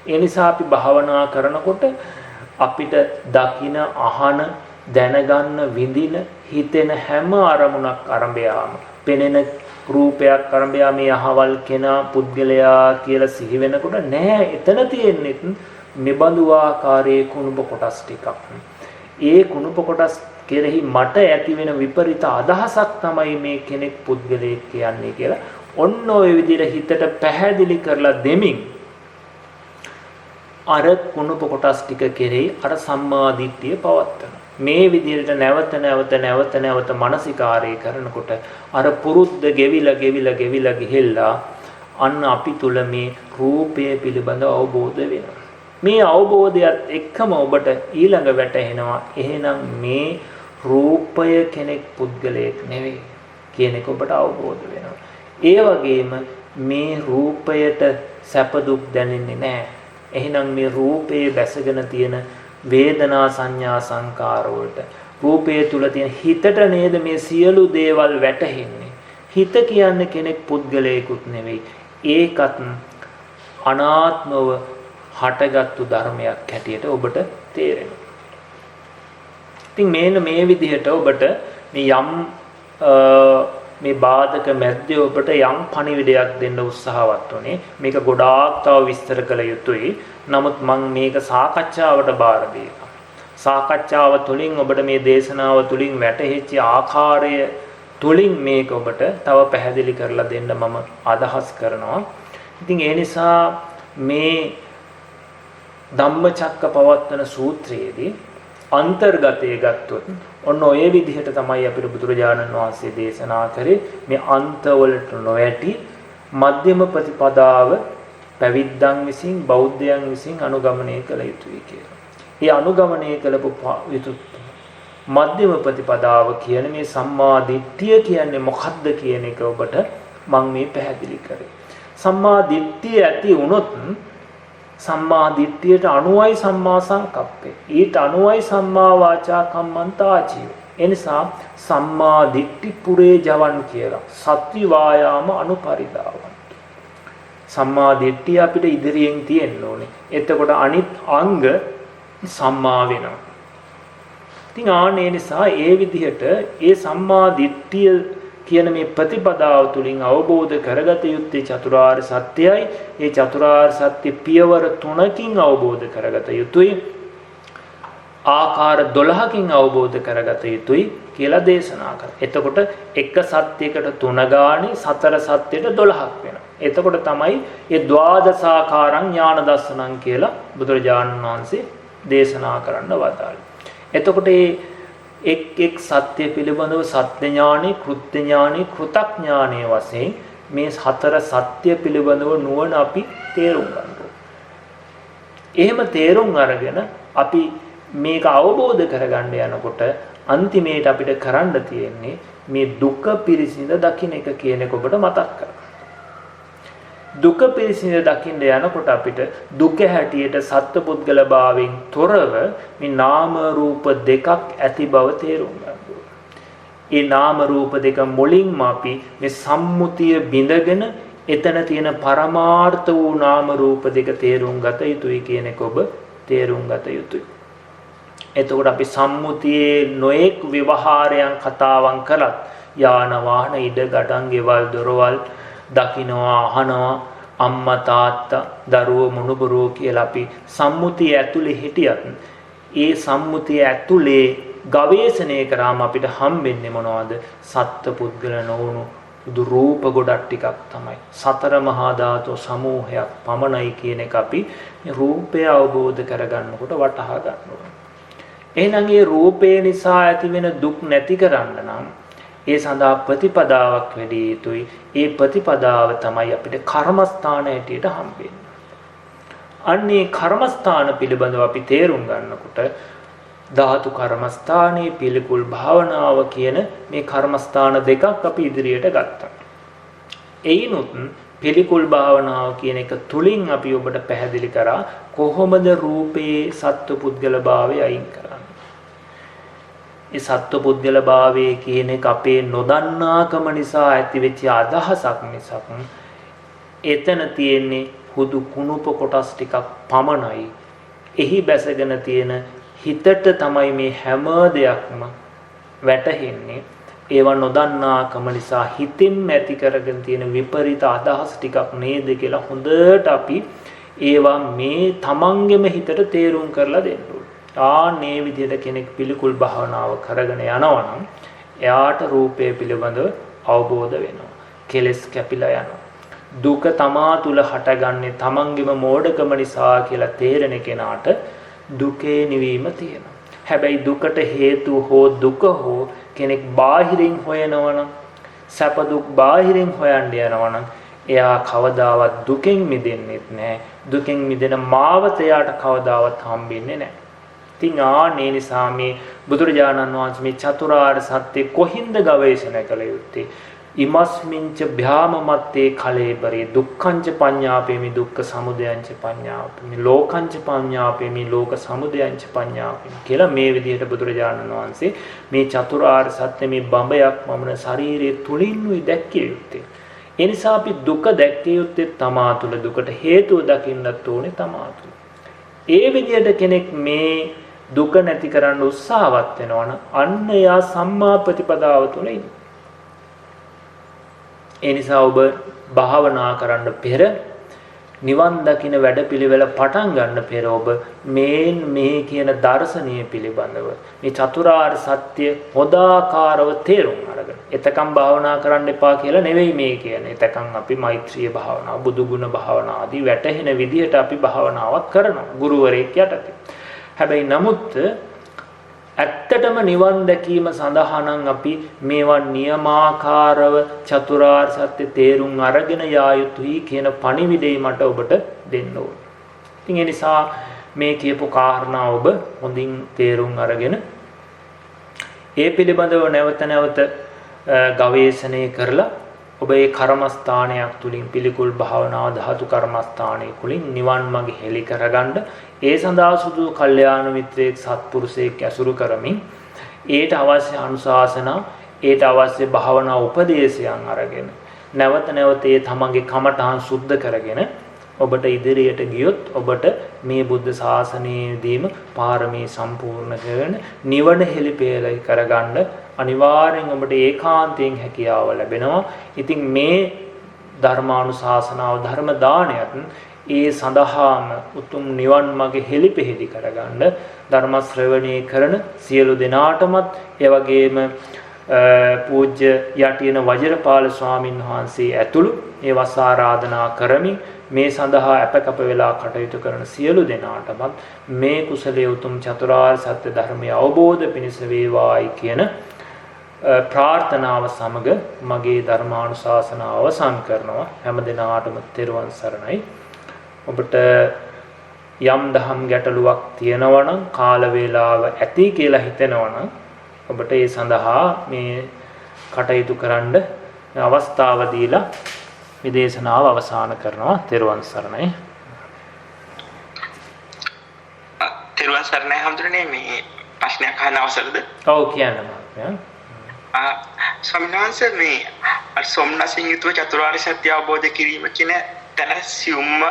ඒ නිසා අපි භාවනා කරනකොට අපිට දකින අහන දැනගන්න විඳින හිතෙන හැම අරමුණක් අරඹයාම පෙනෙන රූපයක් අරඹයා මේ අහවල් කෙනා පුද්ගලයා කියලා සිහි වෙනකොට නෑ එතන තියෙන්නේ මෙබඳු ආකාරයේ කුණුප කොටස් ටිකක්. ඒ කුණුප කොටස් කෙරෙහි මට ඇති වෙන විපරිත අදහසක් තමයි මේ කෙනෙක් පුද්ගලයෙක් කියන්නේ කියලා ඔන්න ඔය විදිහට හිතට පැහැදිලි කරලා දෙමින් අර කුණුප කොටස් ටික කෙරෙහි අර සම්මා දිට්ඨිය පවත්වන. මේ විදිහට නැවත මානසිකාරය කරනකොට අර පුරුද්ද ගෙවිලා ගිහිල්ලා අන්න අපි තුල මේ රූපය පිළිබඳ අවබෝධ වෙනවා. මේ අවබෝධයත් එක්කම ඔබට ඊළඟ වැටහෙනවා එහෙනම් මේ රූපය කෙනෙක් පුද්ගලයෙක් නෙවෙයි කියන එක ඔබට අවබෝධ වෙනවා. ඒ වගේම මේ රූපයට සැප දුක් දැනෙන්නේ නැහැ. එහෙනම් මේ රූපයේ බැසගෙන තියෙන වේදනා සංඥා සංකාර වලට රූපයේ තුල තියෙන හිතට නේද මේ සියලු දේවල් වැටහෙන්නේ. හිත කියන්නේ කෙනෙක් පුද්ගලයෙකුත් නෙවෙයි. ඒකත් අනාත්මව හටගත්තු ධර්මයක් හැටියට ඔබට තේරෙනවා. ඉතින් මේ විදිහට ඔබට මේ යම් මේ බාධක මැද්දේ ඔබට යම් පණිවිඩයක් දෙන්න උත්සාහවත් වුණේ. මේක ගොඩාක් තව විස්තර කළ යුතුයි. නමුත් මම මේක සාකච්ඡාවට බාර දෙනවා. සාකච්ඡාව තුළින් ඔබට මේ දේශනාව තුළින් වැටහෙච්ච ආකාරය තුළින් මේක ඔබට තව පැහැදිලි කරලා දෙන්න මම අදහස් කරනවා. ඉතින් ඒ නිසා මේ ධම්මචක්කපවත්තන සූත්‍රයේදී අන්තර්ගතය ගත්තොත් ඔන්න ඔය විදිහට තමයි අපිට බුදුරජාණන් වහන්සේ දේශනා කරේ මේ අන්තවලට නොයටි මධ්‍යම ප්‍රතිපදාව පැවිද්දන් විසින් බෞද්ධයන් විසින් අනුගමනය කළ යුතුයි කියලා. ඒ අනුගමනය කළපු යුතු මධ්‍යම ප්‍රතිපදාව කියන මේ සම්මා දිට්ඨිය කියන්නේ මොකක්ද කියන එක ඔබට මම මේ පැහැදිලි කරේ. සම්මා දිට්ඨිය ඇති වුණොත් සම්මා දිට්ඨියට අනුවයි සම්මා සංකප්පේ. ඊට අනුවයි සම්මා වාචා කම්මන්ත ආජීව. එනිසා සම්මා දිට්ඨි පුරේ ජවන් කියලා සත්‍වි වායාම අනුපරිදාවන්. සම්මා දිට්ඨිය අපිට ඉදිරියෙන් තියෙන්න ඕනේ. එතකොට අනිත් අංග සම්මා වෙනවා. ඉතින් ආනේ නිසා ඒ විදිහට ඒ සම්මා දිට්ඨිය කියන මේ ප්‍රතිපදාව තුලින් අවබෝධ කරගත යුත්තේ චතුරාර්ය සත්‍යයයි. ඒ චතුරාර්ය සත්‍ය පියවර 3කින් අවබෝධ කරගත යුතුයි. ආකාර 12කින් අවබෝධ කරගත යුතුයි කියලා දේශනා කරා. එතකොට එක සත්‍යයකට 3 ගානේ සතර සත්‍යයට 12ක් වෙනවා. එතකොට තමයි ඒ ද්වාදසාකාරං ඥාන දර්ශනං කියලා බුදුරජාණන් වහන්සේ දේශනා කරන්න වදාළේ. එතකොට එක් සත්‍ය පිළිබඳව සත්‍ය ඥානෙ, කෘත්‍ය ඥානෙ, කෘතඥානෙ වශයෙන් මේ හතර සත්‍ය පිළිබඳව නුවණ අපි තේරුම් ගන්නවා. එහෙම තේරුම් අරගෙන අපි මේක අවබෝධ කරගන්න යනකොට අන්තිමේට අපිට කරන්න තියෙන්නේ මේ දුක පිරිසිඳ දකින්න එක කියන එක ඔබට මතක් කරගන්න. දුක පිරිසිඳ දකින්න යනකොට අපිට දුක හැටියට සත්පුද්ගල භාවයෙන් තොරව මේ නාම රූප දෙකක් ඇති බව තේරුම් ගන්න ඕනේ. ඒ නාම රූප දෙක මුලින්ම අපි මේ සම්මුතිය බිඳගෙන එතන තියෙන පරමාර්ථ වූ නාම රූප දෙක තේරුම් ගත යුතුයි කියන එක ඔබ තේරුම් ගත යුතුයි. එතකොට අපි සම්මුතියේ නොඑක් විවහාරයන් කතාවන් කළත් යාන වාහන ඉඩ ගඩන් ගෙවල් දොරවල් දකින්නවා අහනවා අම්මා තාත්තා දරුවෝ මුණුබුරෝ කියලා අපි සම්මුතිය ඇතුලේ හිටියත් ඒ සම්මුතිය ඇතුලේ ගවේෂණය කරාම අපිට හම්බෙන්නේ මොනවද? සත්පුද්ගල නොවුණු සුදු රූප ගොඩක් ටිකක් තමයි. සතර මහා ධාතු සමූහයක් පමණයි කියන එක අපි මේ රූපය අවබෝධ කරගන්නකොට වටහා ගන්න ඕනේ. එහෙනම් මේ රූපේ නිසා ඇතිවෙන දුක් නැති කරන්න නම් ඒ සඳහා ප්‍රතිපදාවක් වැඩි යුතුයි. ඒ ප්‍රතිපදාව තමයි අපිට කර්මස්ථාන හැටියට හම්බෙන්නේ. අන්නේ කර්මස්ථාන පිළිබඳව අපි තේරුම් ගන්නකොට ධාතු කර්මස්ථානයේ පිළිකුල් භාවනාව කියන මේ කර්මස්ථාන දෙකක් අපි ඉදිරියට ගත්තා. එයිනුත් පිළිකුල් භාවනාව කියන එක තුලින් අපි ඔබට පැහැදිලි කරා කොහොමද රූපේ සත්පුද්ගල භාවය අයින් කරන්නේ. ඒ සත්පුද්ගල භාවයේ කියන එක අපේ නොදන්නාකම නිසා ඇතිවෙච්ච අදහසක් මිසක් එතන තියෙන්නේ හුදු කුණුප කොටස් ටිකක් පමණයි. එහි බැසගෙන තියෙන හිතට තමයි මේ හැම දෙයක්ම වැටහෙන්නේ. ඒවා නොදන්නාකම නිසා හිතින් ඇති කරගෙන තියෙන විපරිත අදහස් ටිකක් නේද කියලා හොඳට අපි ඒවා මේ තමන්ගෙම හිතට තේරුම් කරලා දෙන්න ඕනේ. ආන්නේ විදිහට කෙනෙක් පිළිකුල් භාවනාව කරගෙන යනවා නම් එයාට රූපය පිළිබඳව අවබෝධ වෙනවා. කෙලස් කැපිලා යනවා. දුක තමා තුල හටගන්නේ තමන්ගේම මෝඩකම නිසා කියලා තේරෙන කෙනාට දුකේ නිවීම තියෙනවා. හැබැයි දුකට හේතු හෝ දුක හෝ කෙනෙක් බාහිරින් හොයනවනම් සැප දුක් බාහිරින් හොයන්න යනවනම් එයා කවදාවත් දුකෙන් මිදෙන්නේ නැහැ. දුකෙන් මිදෙන මාවත එයාට කවදාවත් හම්බෙන්නේ නැහැ. ඉතින් ආනේ නිසා මේ බුදුරජාණන් වහන්සේ මේ චතුරාර්ය සත්‍ය කොහින්ද ගවේෂණය කළ යුත්තේ? ඉමස්මින්ච භ්‍යාමමත්තේ කලේබරේ දුක්ඛංච පඤ්ඤාපේමි දුක්ඛ සමුදයංච පඤ්ඤාපේමි ලෝකංච පඤ්ඤාපේමි ලෝක සමුදයංච පඤ්ඤාපේමි කියලා මේ විදිහට බුදුරජාණන් වහන්සේ මේ චතුරාර්ය සත්‍ය මේ බඹයක් වමන ශරීරයේ තුලින්ුයි දැක්කිය යුත්තේ. ඒ නිසා අපි දුක දැක්කිය යුත්තේ තමා තුළ දුකට හේතුව දකින්නත් ඕනේ තමා තුළ. ඒ විදිහට කෙනෙක් මේ දුක නැති කරන්න උත්සාහවත් වෙනවනම් අන්න යා සම්මා ප්‍රතිපදාව තුළ ඉන්නේ. ඒ නිසා ඔබ භාවනා කරන්න පෙර නිවන් දකින්න වැඩපිළිවෙල පටන් ගන්න පෙර ඔබ මේ කියන දර්ශනීය පිළිබඳව මේ චතුරාර්ය සත්‍ය හොදාකාරව තේරුම් අරගෙන එතකම් භාවනා කරන්න එපා කියලා නෙවෙයි මේ කියන්නේ. එතකම් අපි මෛත්‍රිය භාවනාව, බුදු ගුණ භාවනා ආදී වැටහෙන විදිහට අපි භාවනාවක් කරනවා ගුරුවරයෙක් යටතේ. හැබැයි නමුත් ඇත්තටම නිවන් දැකීම සඳහා නම් අපි මේවා නියමාකාරව චතුරාර්ය සත්‍ය තේරුම් අරගෙන යා යුතුයි කියන පණිවිඩය මට ඔබට දෙන්න ඕනේ. ඉතින් ඒ නිසා මේ කියපු කාරණා ඔබ හොඳින් තේරුම් අරගෙන ඒ පිළිබඳව නැවත නැවත ගවේෂණය කරලා ඔබ ඒ කර්මස්ථානයක් තුලින් පිළිකුල් භාවනා ධාතු කර්මස්ථානයේ කුලින් නිවන් මඟ හෙළි කරගන්න ඒ සඳහා සුදු කල්යාණ මිත්‍රයෙක් සත්පුරුෂයෙක් ඇසුරු කරමින් ඒට අවශ්‍ය අනුශාසනා ඒට අවශ්‍ය භාවනා උපදේශයන් අරගෙන නැවත නැවත ඒ තමන්ගේ කමඨහන් සුද්ධ කරගෙන ඔබට ඉදිරියට ගියොත් ඔබට මේ බුද්ධ ශාසනයේදීම පාරමී සම්පූර්ණ කරගෙන නිවන හෙළිපෙළ කරගන්න අනිවාර්යෙන් ඔබට ඒකාන්තයෙන් හැකියාව ලැබෙනවා. ඉතින් මේ ධර්මානුශාසනාව ධර්ම දානයත් ඒ සඳහාම උතුම් නිවන් මඟ හෙළිපෙහෙළි කරගන්න ධර්ම ශ්‍රවණය කරන සියලු දෙනාටමත් ඒ වගේම පූජ්‍ය යටියන වජිරපාල ස්වාමින් වහන්සේ ඇතුළු ඒ වස් ආරාධනා කරමින් මේ සඳහා අපකප වෙලා කටයුතු කරන සියලු දෙනාටමත් මේ කුසලයේ උතුම් චතුරාර්ය සත්‍ය ධර්මය අවබෝධ පිණිස වේවායි කියන ප්‍රාර්ථනාව සමග මගේ ධර්මානුශාසනාව අවසන් කරනවා. හැම දිනාටම තෙරුවන් සරණයි. ඔබට යම් දහම් ගැටලුවක් තියෙනවා නම් කාල වේලාව ඇති කියලා හිතෙනවා නම් ඔබට ඒ සඳහා මේ කටයුතු කරන්න අවස්ථාව දීලා විදේශනාව අවසන් කරනවා. තෙරුවන් සරණයි. තෙරුවන් සරණයි හැමදෙරේ මේ ප්‍රශ්නයක් අහන්න අවසරද? ඔව් කියන්න මම. ස්වාමීන් වහන්සේ මේ සොම්නසින් යුතුව චතුරාර්ය සත්‍ය අවබෝධ කිරීම කියන තැන සියුම්ම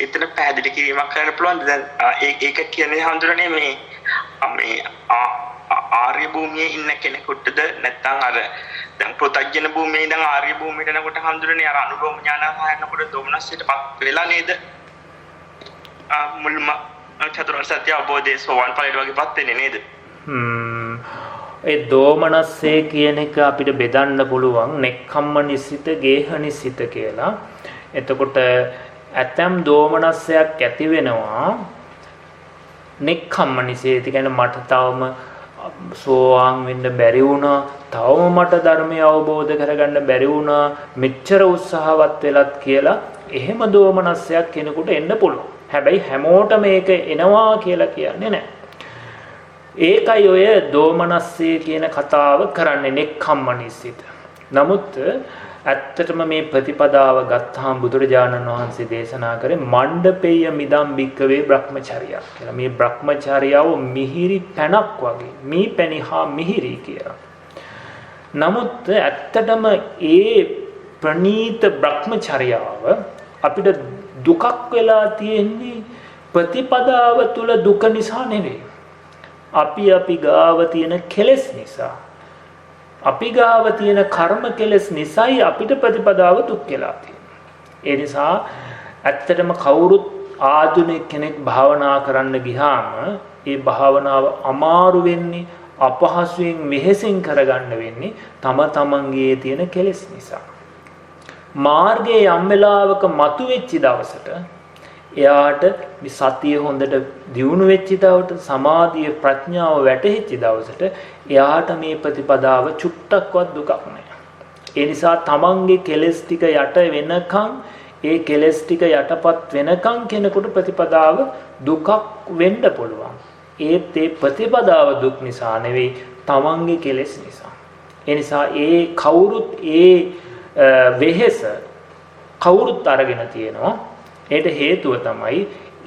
එතන පැහැදිලි කිරීමක් කරන්න පුළුවන්. දැන් ඒක කියන්නේ හැමදෙරේ මේ ආර්ය භූමියේ ඉන්න කෙනෙකුටද නැත්නම් අර දැන් ප්‍රත්‍යඥ භූමියේ ඉඳන් ආර්ය භූමියට යනකොට හැමදෙරේ අර අනුලෝම ඥාන හයනකොට දෝමනස්සයටපත් වෙලා නේද? මුල්ම චතුරාර්ය සත්‍ය අවබෝධයේ සෝවාන් ඵලයට වගේපත් වෙන්නේ නේද? ඒ දෝමනස්සේ කියන එක අපිට බෙදන්න පුළුවන් නෙක්ඛම්ම නිසිත ගේහ නිසිත කියලා. එතකොට ඇතම් දෝමනස්සයක් ඇති වෙනවා නෙක්ඛම්ම නිසිත කියන්නේ මට තවම සෝවාන් වෙන්න බැරි වුණා, තවම මට ධර්මය අවබෝධ කරගන්න බැරි වුණා, මෙච්චර උත්සාහවත් වෙලත් කියලා එහෙම දෝමනස්සයක් කෙනෙකුට එන්න පුළුවන්. හැබැයි හැමෝටම මේක එනවා කියලා කියන්නේ නැහැ. ඒකයි ඔය දෝමනස්සේ කියන කතාව කරන්නේ නෙක්ඛම්ම නිසිත. නමුත් ඇත්තටම මේ ප්‍රතිපදාව ගත්තාම බුදුරජාණන් වහන්සේ දේශනා කරේ මණ්ඩපේය මිදම් භික්කවේ බ්‍රහ්මචර්යය කියලා. මේ බ්‍රහ්මචර්යාව මිහිරි පැණක් වගේ. මේ පැණිහා මිහිරි කියලා. නමුත් ඇත්තටම ඒ ප්‍රණීත බ්‍රහ්මචර්යාව අපිට දුකක් වෙලා තියෙන්නේ ප්‍රතිපදාව තුල දුක නිසා නෙවෙයි. අපි ගාව තියෙන කෙලෙස් නිසා. අපි ගාව තියෙන කර්ම කෙලෙස් නිසායි අපිට ප්‍රතිපදාව දුක් වෙලා තියෙන්නේ. ඒ නිසා ඇත්තටම කවුරුත් ආධුනික කෙනෙක් භාවනා කරන්න ගියාම ඒ භාවනාව අමාරු වෙන්නේ අපහසුයෙන් මෙහෙසින් කරගන්න වෙන්නේ තම තමන්ගේ තියෙන කෙලෙස් නිසා. මාර්ගයේ යම් වෙලාවක මතුවෙච්ච දවසට එයාට මේ සතිය හොඳට දියුණු වෙච්ච දවසට සමාධිය ප්‍රඥාව වැටහිච්ච දවසට එයාට මේ ප්‍රතිපදාව චුට්ටක්වත් දුකක් නැහැ. ඒ නිසා තමන්ගේ කෙලෙස් ටික යට වෙනකන් ඒ කෙලෙස් ටික යටපත් වෙනකන් කෙනෙකුට ප්‍රතිපදාව දුකක් වෙන්න පුළුවන්. ඒත් ඒ ප්‍රතිපදාව දුක් නිසා නෙවෙයි තමන්ගේ කෙලෙස් නිසා. ඒ නිසා ඒ කවුරුත් ඒ වෙහෙස කවුරුත් අරගෙන තියෙනවා. ඒට හේතුව තමයි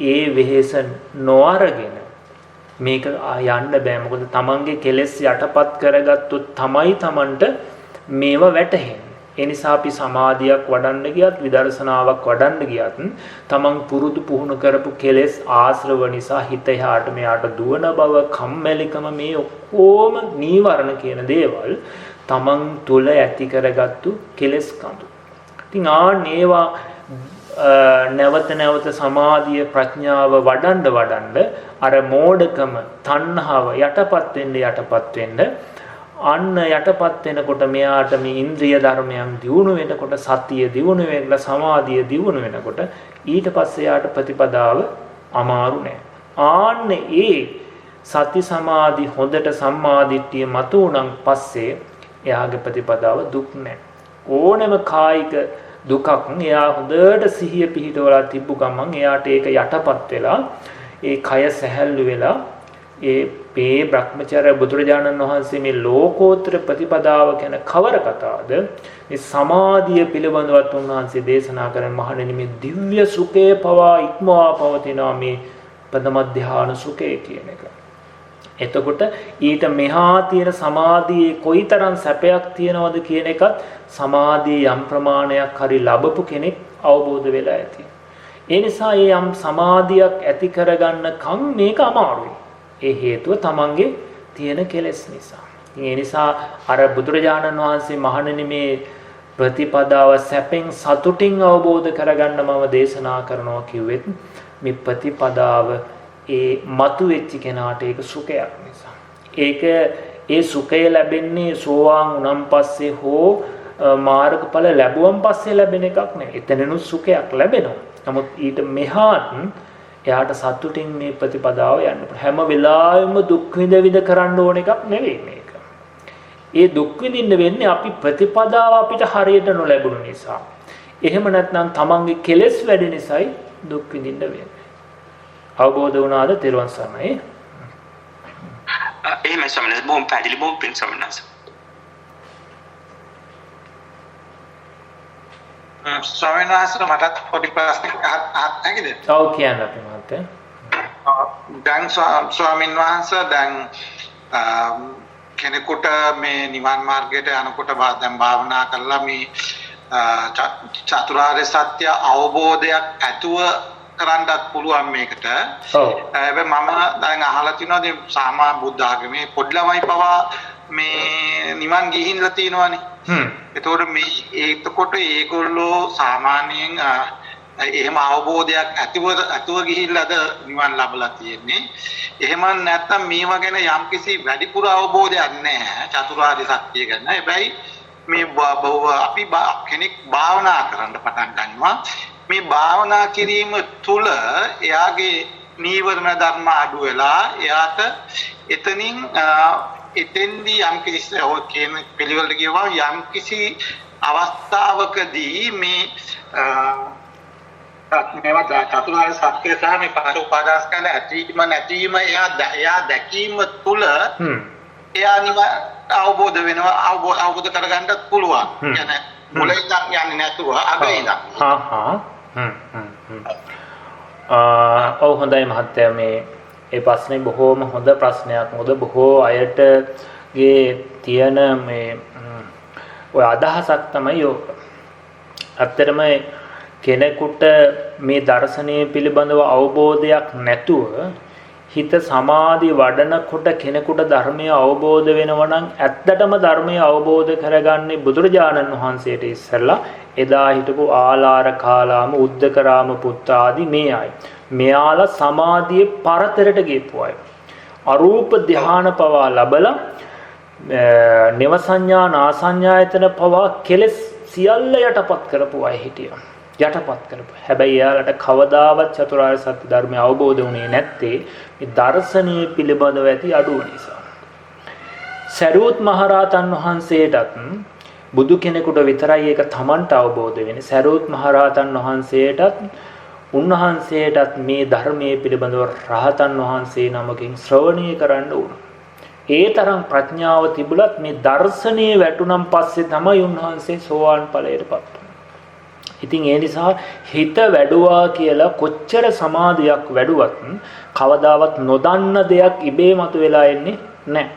ඒ වෙහෙස නොඅරගෙන මේක යන්න බෑ. මොකද තමන්ගේ කෙලෙස් යටපත් කරගත්තොත් තමයි තමන්ට මේව වැටහෙන්නේ. ඒ නිසා අපි සමාධියක් වඩන්න ගියත් විදර්ශනාවක් වඩන්න ගියත් තමන් පුරුදු පුහුණු කරපු කෙලෙස් ආශ්‍රව නිසා හිත එහාට මෙහාට දුවන බව, කම්මැලිකම මේ ඔක්කොම නීවරණ කියන දේවල් තමන් තුල ඇති කරගත්තු කෙලෙස් කඳු. ඉතින් ඒවා නැවත නැවත සමාධිය ප්‍රඥාව වඩන්න අර මෝඩකම තණ්හාව යටපත් වෙන්න අන්න යටපත් වෙනකොට මෙයාට මේ ඉන්ද්‍රිය ධර්මයන් දියුණු වෙනකොට සතිය දියුණු වෙනකොට සමාධිය දියුණු වෙනකොට ඊට පස්සේ යාට ප්‍රතිපදාව අමාරු නෑ. ආන්න ඒ සති සමාධි හොඳට සම්මාදිට්ඨිය මතු උනන් පස්සේ එයාගේ ප්‍රතිපදාව දුක් නෑ. ඕනෑම කායික දුකක් එයා හොඳට සිහිය පිහිටවලා තිබ්බු ගමන් එයාට ඒක යටපත් වෙලා ඒ කය සැහැල්ලු වෙලා ඒ මේ බ්‍රහ්මචර්ය බුදුරජාණන් වහන්සේ මේ ලෝකෝත්තර ප්‍රතිපදාව කියන කවර කතාවද? මේ සමාධිය පිළිබඳවත් උන්වහන්සේ දේශනා කරන මහණෙනි මේ දිව්‍ය සුඛය පවා ඉක්මවා පවතිනවා මේ ප්‍රථම ධ්‍යාන සුඛය කියන එක. එතකොට ඊට මෙහා තියෙන සමාධියේ කොයිතරම් සැපයක් තියෙනවද කියන එකත් සමාධියේ යම් ප්‍රමාණයක් හරි ලැබපු කෙනෙක් අවබෝධ වෙලා ඇති. ඒ නිසා මේ යම් සමාධියක් ඇති කරගන්නකම් මේක අමාරුයි. ඒ හේතුව තමන්ගේ තියෙන කෙලෙස් නිසා. ඒ නිසා අර බුදුරජාණන් වහන්සේ මහණෙනි මේ ප්‍රතිපදාව සැපෙන් සතුටින් අවබෝධ කරගන්න මම දේශනා කරනවා කිව්වෙත් මේ ප්‍රතිපදාව ඒ මතු වෙච්ච කෙනාට ඒක සුඛයක් නිසා. ඒක ඒ සුඛය ලැබෙන්නේ සෝවාන් වුණන් පස්සේ හෝ මාර්ගඵල ලැබුවන් පස්සේ ලැබෙන එකක් නෙවෙයි. එතනනු සුඛයක් ලැබෙනවා. නමුත් ඊට මෙහාත් එයාට සතුටින් මේ ප්‍රතිපදාව යන්න පුළුවන්. හැම වෙලාවෙම දුක් විඳ කරන්න ඕන එකක් නෙවෙයි මේක. ඒ දුක් විඳින්න වෙන්නේ අපි ප්‍රතිපදාව අපිට හරියට නොලැබුණු නිසා. එහෙම නැත්නම් තමන්ගේ කෙලෙස් වැඩි නිසායි දුක් විඳින්න වෙන්නේ. අවබෝධ වුණාද? තෙරුවන් සරණයි. එහෙමයි සමනස් බොහොම පැහැදිලි බොහොම පිං සමනස්. ස්වාමීන් වහන්සේ මටත් පොඩි ප්‍රශ්නයක් අහන්න හැකිද? ඔව් කියන්න අපි මහත්තයා. දැන් ස්වාමීන් වහන්සේ දැන් කෙනෙකුට මේ නිවන් මාර්ගයට යනකොට දැන් භාවනා කරලා මේ චතුරාර්ය සත්‍ය අවබෝධයක් ඇතුව කරන්නත් පුළුවන් මේකට. ඔව්. හැබැයි මම දැන් අහලා තිනවා මේ සාමා බුද්ධ ආගමේ පොඩි ළමයි පවා මේ නිවන් ගිහින්ලා තියෙනවානේ. එතකොට එතකොට ඒගොල්ලෝ සාමාන්‍යයෙන් එහෙම අවබෝධයක් ඇතුව ගිහිල්ලාද නිවන් ලැබලා තියෙන්නේ. එහෙම නැත්නම් මේවා ගැන යම්කිසි වැඩිපුර අවබෝධයක් නැහැ චතුරාර්ය සත්‍ය ගැන. හැබැයි මේ අපි කෙනෙක් භාවනා කරන්න පටන් ගන්නවා. මේ භාවනා කිරීම තුළ එයාගේ නීවරණ ධර්ම අඩු වෙලා එයාට එතනින් එතෙන්දී යම්කිසි ඔය කියන පිළිවෙලට කියවම යම්කිසි අවස්ථාවකදී මේ මේවා චතුරාර්ය සත්‍ය සහ මේ පංච උපාදානස්කන්ධ ඇතිවීම නැතිවීම එයා දැකීම තුළ එයා නිවන අවබෝධ වෙනවා අවබෝධ කරගන්නත් පුළුවන්. කියන්නේ මුලින් යන්නේ නැතුව අග ඉඳන්. ඔව් හොඳයි මහත්තයා මේ ඒ ප්‍රශ්නේ බොහෝම හොඳ ප්‍රශ්නයක්. මොකද බොහෝ අයටගේ තියෙන මේ ඔය අදහසක් තමයි යෝග. ඇත්තටම කෙනෙකුට මේ දර්ශනය පිළිබඳව අවබෝධයක් නැතුව හිත සමාධි වඩනකොට කෙනෙකුට ධර්මය අවබෝධ වෙනවා නම් ඇත්තටම ධර්මය අවබෝධ කරගන්නේ බුදුරජාණන් වහන්සේට ඉස්සෙල්ලා එදා හිටපු ආලාර කාලාම උද්දකරාම පුත්ත ආදී මේ අය. මෙයාලා සමාධියේ පරතරට ගියපු අය. අරූප ධ්‍යාන පවා ලැබලා නව සංඥා නාසඤ්ඤායතන පවා කෙලස් සියල්ල යටපත් කරපු අය හිටියා. යටපත් කරපු. හැබැයි එයාලට කවදාවත් චතුරාර්ය සත්‍ය ධර්මය අවබෝධ වුණේ නැත්තේ මේ දර්ශනීය පිළිබඳව ඇති අඩුව නිසා. සරියුත් මහරහතන් වහන්සේටත් බුදු කෙනෙකුට විතරයි ඒක තමන්ට අවබෝධ වෙන්නේ. සරියුත් මහරහතන් වහන්සේටත් උන්වහන්සේටත් මේ ධර්මයේ පිළිබඳව රහතන් වහන්සේ නමකින් ශ්‍රවණය කරන්න ඕන. ඒ තරම් ප්‍රඥාව තිබුණත් මේ දර්ශනීය වැටුණන් පස්සේ තමයි උන්වහන්සේ සෝවාන් ඵලයටපත් වුනේ. ඉතින් ඒ නිසා හිත වැඩුවා කියලා කොච්චර සමාධියක් වැඩුවත් කවදාවත් නොදන්න දෙයක් ඉබේ මතුවලා එන්නේ නැහැ.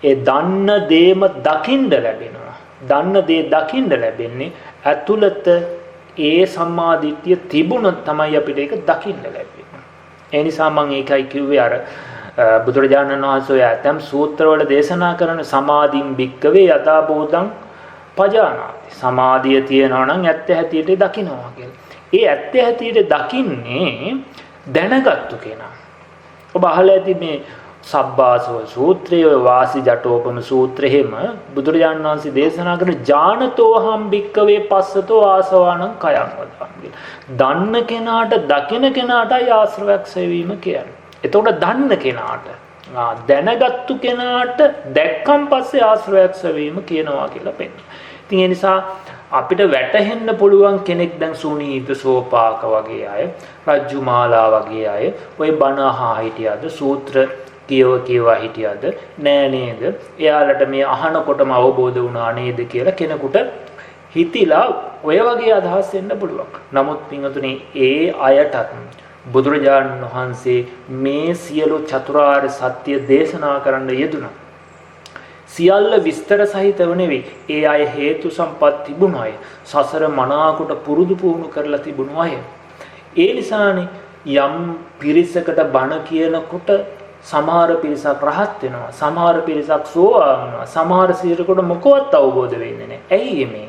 ඒ දන්න දේම දකින්න ලැබෙනවා. දන්න දේ දකින්න ලැබෙන්නේ ඇතුළත ඒ සම්මාදිට්ඨිය තිබුණොත් තමයි අපිට ඒක දකින්න ලැබෙන්නේ. ඒ නිසා මම ඒකයි කිව්වේ අර බුදුරජාණන් වහන්සේ ඇතම් සූත්‍රවල දේශනා කරන සමාධින් භික්කවේ යථා භූතං පජානාති. සමාධිය තියනවා නම් ඇත්ත හැටියට දකින්නවා කියලා. ඒ ඇත්ත හැටියට දකින්නේ දැනගත්තු කෙනා. ඔබ අහලා ඇති මේ සබ්බාසව සූත්‍රයේ වාසි ජටෝපම සූත්‍රෙහිම බුදුරජාණන් වහන්සේ දේශනා කරන ඥානතෝහම් භික්කවේ පස්සතෝ ආසවානං කයං වදාන්නේ. දන්න කෙනාට දකින කෙනාටයි ආශ්‍රවයක් සෙවීම කියන්නේ. එතකොට දන්න කෙනාට දැනගත්තු කෙනාට දැක්කන් පස්සේ ආශ්‍රවයක් සෙවීම කියනවා කියලා පෙන්නනවා. ඉතින් ඒ නිසා අපිට වැටහෙන්න පුළුවන් කෙනෙක් දැන් සුනීත සෝපාක වගේ අය, රජ්ජුමාලා වගේ අය, ওই බණ අහා හිටියද සූත්‍ර කියවා හිටියද නෑ නේද? එයාලට මේ අහනකොටම අවබෝධ වුණා නේද කියලා කෙනෙකුට හිතිලා ඔය වගේ අදහස් එන්න පුළුවන්. නමුත් පින්වතුනි ඒ අයටත් බුදුරජාණන් වහන්සේ මේ සියලු චතුරාර්ය සත්‍ය දේශනා කරන්න යෙදුණා. සියල්ල විස්තර සහිතව නෙවෙයි. ඒ අය හේතු සම්පත් තිබුණ අය. සසර මනාකොට පුරුදු පුහුණු කරලා තිබුණ අය. ඒ නිසානේ යම් පිරිසකට බණ කියනකොට සමහර පිරිසක් රහත් වෙනවා. සමහර පිරිසක් සෝවාන් වෙනවා. සමහර සියරකට මොකවත් අවබෝධ වෙන්නේ නැහැ. ඇයි මේ?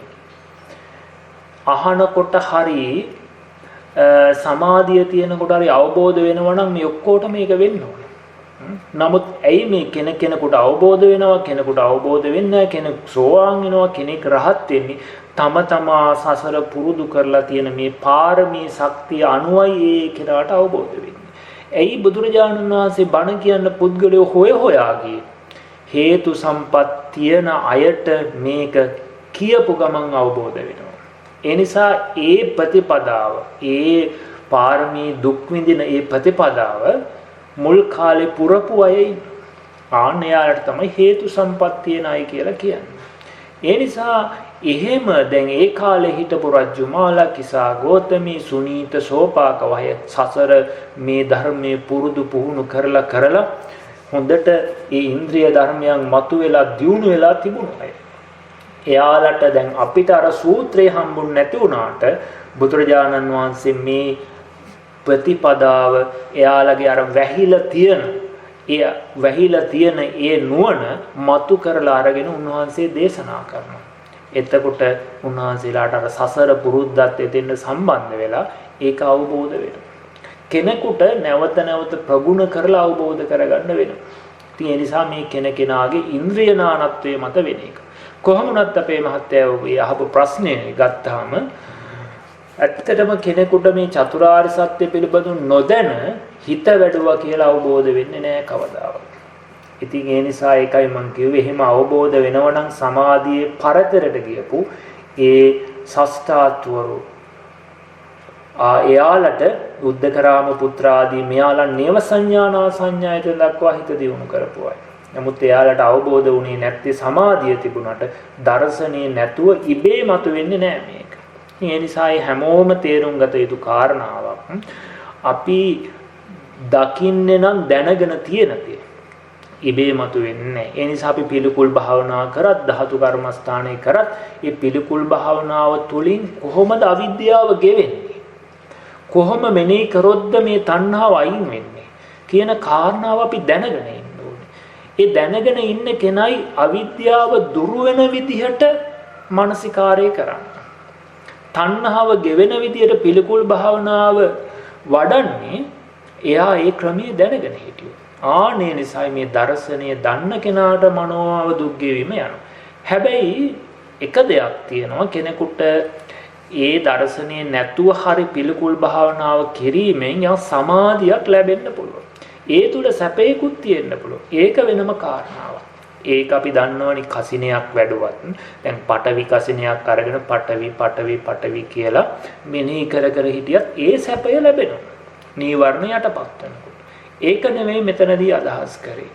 අහනකොට හරි සමාධිය තියෙනකොට හරි අවබෝධ වෙනවා නම් මේ ඔක්කොට මේක වෙන්න ඕනේ. නමුත් ඇයි මේ කෙනෙකුට අවබෝධ වෙනවා, කෙනෙකුට අවබෝධ වෙන්නේ නැහැ, කෙනෙක් සෝවාන් වෙනවා, කෙනෙක් රහත් වෙන්නේ තම තමා සසර පුරුදු කරලා තියෙන මේ පාරමී ශක්තිය අනුවයි ඒ කෙනාට අවබෝධ වෙන්නේ. ඇයි බුදුරජාණන් වහන්සේ බණ කියන්න පුද්ගලයෝ හොයා ගියේ? හේතු සම්පත් තියෙන අයට මේක කියපු ගමන් අවබෝධ වෙනවා. ඒ නිසා ඒ ප්‍රතිපදාව, ඒ පාරමී දුක් විඳින ඒ ප්‍රතිපදාව මුල් කාලේ පුරපු අය ආන්නයාලට තමයි හේතු සම්පත් තියන අය කියලා කියන්නේ. ඒ නිසා එහෙම දැන් ඒ කාලේ හිටපු රජ්ජුමාලා, කිසා ගෝතමී, සුනීත, සෝපාක වගේ සසර මේ ධර්මයේ පුරුදු පුහුණු කරලා හොඳට ඒ ඉන්ද්‍රිය ධර්මයන් මතුවෙලා දියුණු වෙලා තිබුණා. එයාලට දැන් අපිට අර සූත්‍රය හම්බුනේ නැති වුණාට බුදුරජාණන් වහන්සේ මේ ප්‍රතිපදාව එයාලගේ අර වැහිලා තියෙන ඒ නුවණ මතු කරලා අරගෙන උන්වහන්සේ දේශනා කරනවා. එතකොට උන්වහන්සේලාට අර සසර පුරුද්දත් එතෙන්න සම්බන්ධ වෙලා ඒක අවබෝධ වෙනවා. කෙනෙකුට නැවත ප්‍රගුණ කරලා අවබෝධ කරගන්න වෙනවා. ඉතින් ඒ නිසා මේ කෙනෙකුගේ ඉන්ද්‍රිය නානත්වයේ මත වෙන එක. කොහොම වුණත් අපේ මහත්තයා ඔය අහපු ප්‍රශ්නේ ගත්තාම ඇත්තටම කෙනෙකුට මේ චතුරාර්ය සත්‍ය පිළිබඳව නොදැන හිත වැඩුවා කියලා අවබෝධ වෙන්නේ නැහැ කවදාවත්. ඉතින් ඒ නිසා ඒකයි මම කිව්වේ එහෙම අවබෝධ වෙනවා නම් සමාධියේ පරතරට ගියපු ඒ ශස්ත්‍රාත්වරු එයාලට උද්දකරාම පුත්‍ර ආදී මෙයාලා නේව සංඥානා සංඥායට දක්වා හිත දියුණු කරපුවා. නමුත් එයාලට අවබෝධ වුණේ නැත්තේ සමාධිය තිබුණාට දර්ශනේ නැතුව ඉබේ මතුවෙන්නේ නැහැ මේක. ඒ නිසා හැමෝම තේරුම් ගත යුතු කාරණාවක්. අපි දකින්නේ නම් දැනගෙන තියෙන දේ. ඉබේ මතුවෙන්නේ නැහැ. ඒ නිසා අපි පිළිකුල් භාවනා කරත්, ධාතු කර්මස්ථානයේ කරත්, මේ පිළිකුල් භාවනාව තුළින් කොහොමද අවිද්‍යාව ගෙවෙන්නේ? කොහොම මෙනෙහි කරොත්ද මේ තණ්හාව අයින් වෙන්නේ කියන කාරණාව අපි දැනගෙන ඉන්න ඕනේ. ඒ දැනගෙන ඉන්න කෙනයි අවිද්‍යාව දුරු වෙන විදිහට මානසිකාරය කරන්නේ. තණ්හාව ගෙවෙන විදියට පිළිකුල් භාවනාව වඩන්නේ එයා ඒ ක්‍රමයේ දැනගෙන හිටියොත්. ආනේ නිසා මේ දර්ශනය දන්න කෙනාට මනෝව දුක් ගෙවීම යනවා. හැබැයි එක දෙයක් තියෙනවා, කෙනෙකුට ඒ දර්ශනය නැතුව හරි පිළිකුල් භාවනාව කිරීමෙන් යම් සමාධියක් ලැබෙන්න පුළුවන්. ඒ තුල සැපේකුත් තියෙන්න පුළුවන්. ඒක වෙනම කාරණාවක්. ඒක අපි දන්නවනේ කසිනයක් වැඩුවත් දැන් පටවි කසිනයක් අරගෙන පටවි කියලා මෙනෙහි කර හිටියත් ඒ සැපය ලැබෙනවා. නීවරණ යටපත් වෙනකොට. ඒක නෙමෙයි මෙතනදී අදහස් කරේ.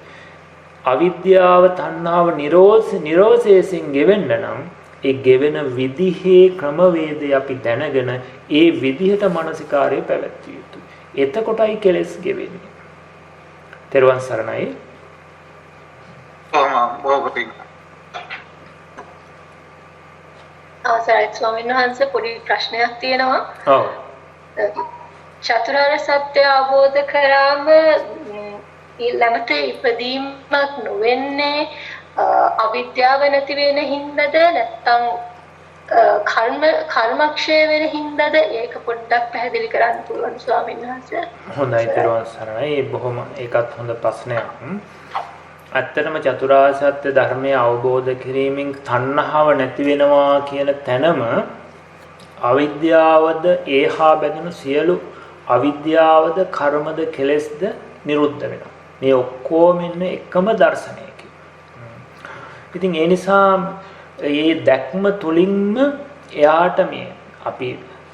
අවිද්‍යාව තණ්හාව නිරෝධයෙන් ගෙවෙන්න නම් ඒ ගෙවෙන විදිහේ ක්‍රමවේදය අපි දැනගෙන ඒ විදිහට මානසිකාරය පැවැත්විය යුතුයි. එතකොටයි කෙලෙස් ගෙවෙන්නේ. තෙරුවන් සරණයි. අවසරයි ස්වාමීන් වහන්සේ, පොඩි ප්‍රශ්නයක් තියෙනවා. ඔව්. චතුරාර්ය සත්‍ය අවබෝධ කරාම ඊළඟට ඉපදීමක් නොවෙන්නේ අවිද්‍යාව නැති වෙන හින්දාද නැත්නම් කර්මක්ෂය වෙන හින්දාද? ඒක පොඩ්ඩක් පැහැදිලි කරන්න පුළුවන් ස්වාමීන් වහන්සේ. හොඳයි තෙරුවන් සරණයි. බොහොම ඒකත් හොඳ ප්‍රශ්නයක්. ඇත්තටම චතුරාර්ය සත්‍ය ධර්මය අවබෝධ කිරීමෙන් තණ්හාව නැති වෙනවා කියන තැනම අවිද්‍යාවද ඒහා බැඳුණු සියලු අවිද්‍යාවද කර්මද කෙලෙස්ද නිරුද්ධ වෙනවා. මේ ඔක්කොම ඉන්නේ එකම දර්ශනයකින්. ඉතින් ඒ නිසා මේ දැක්ම තුලින්ම එයාට මේ අපි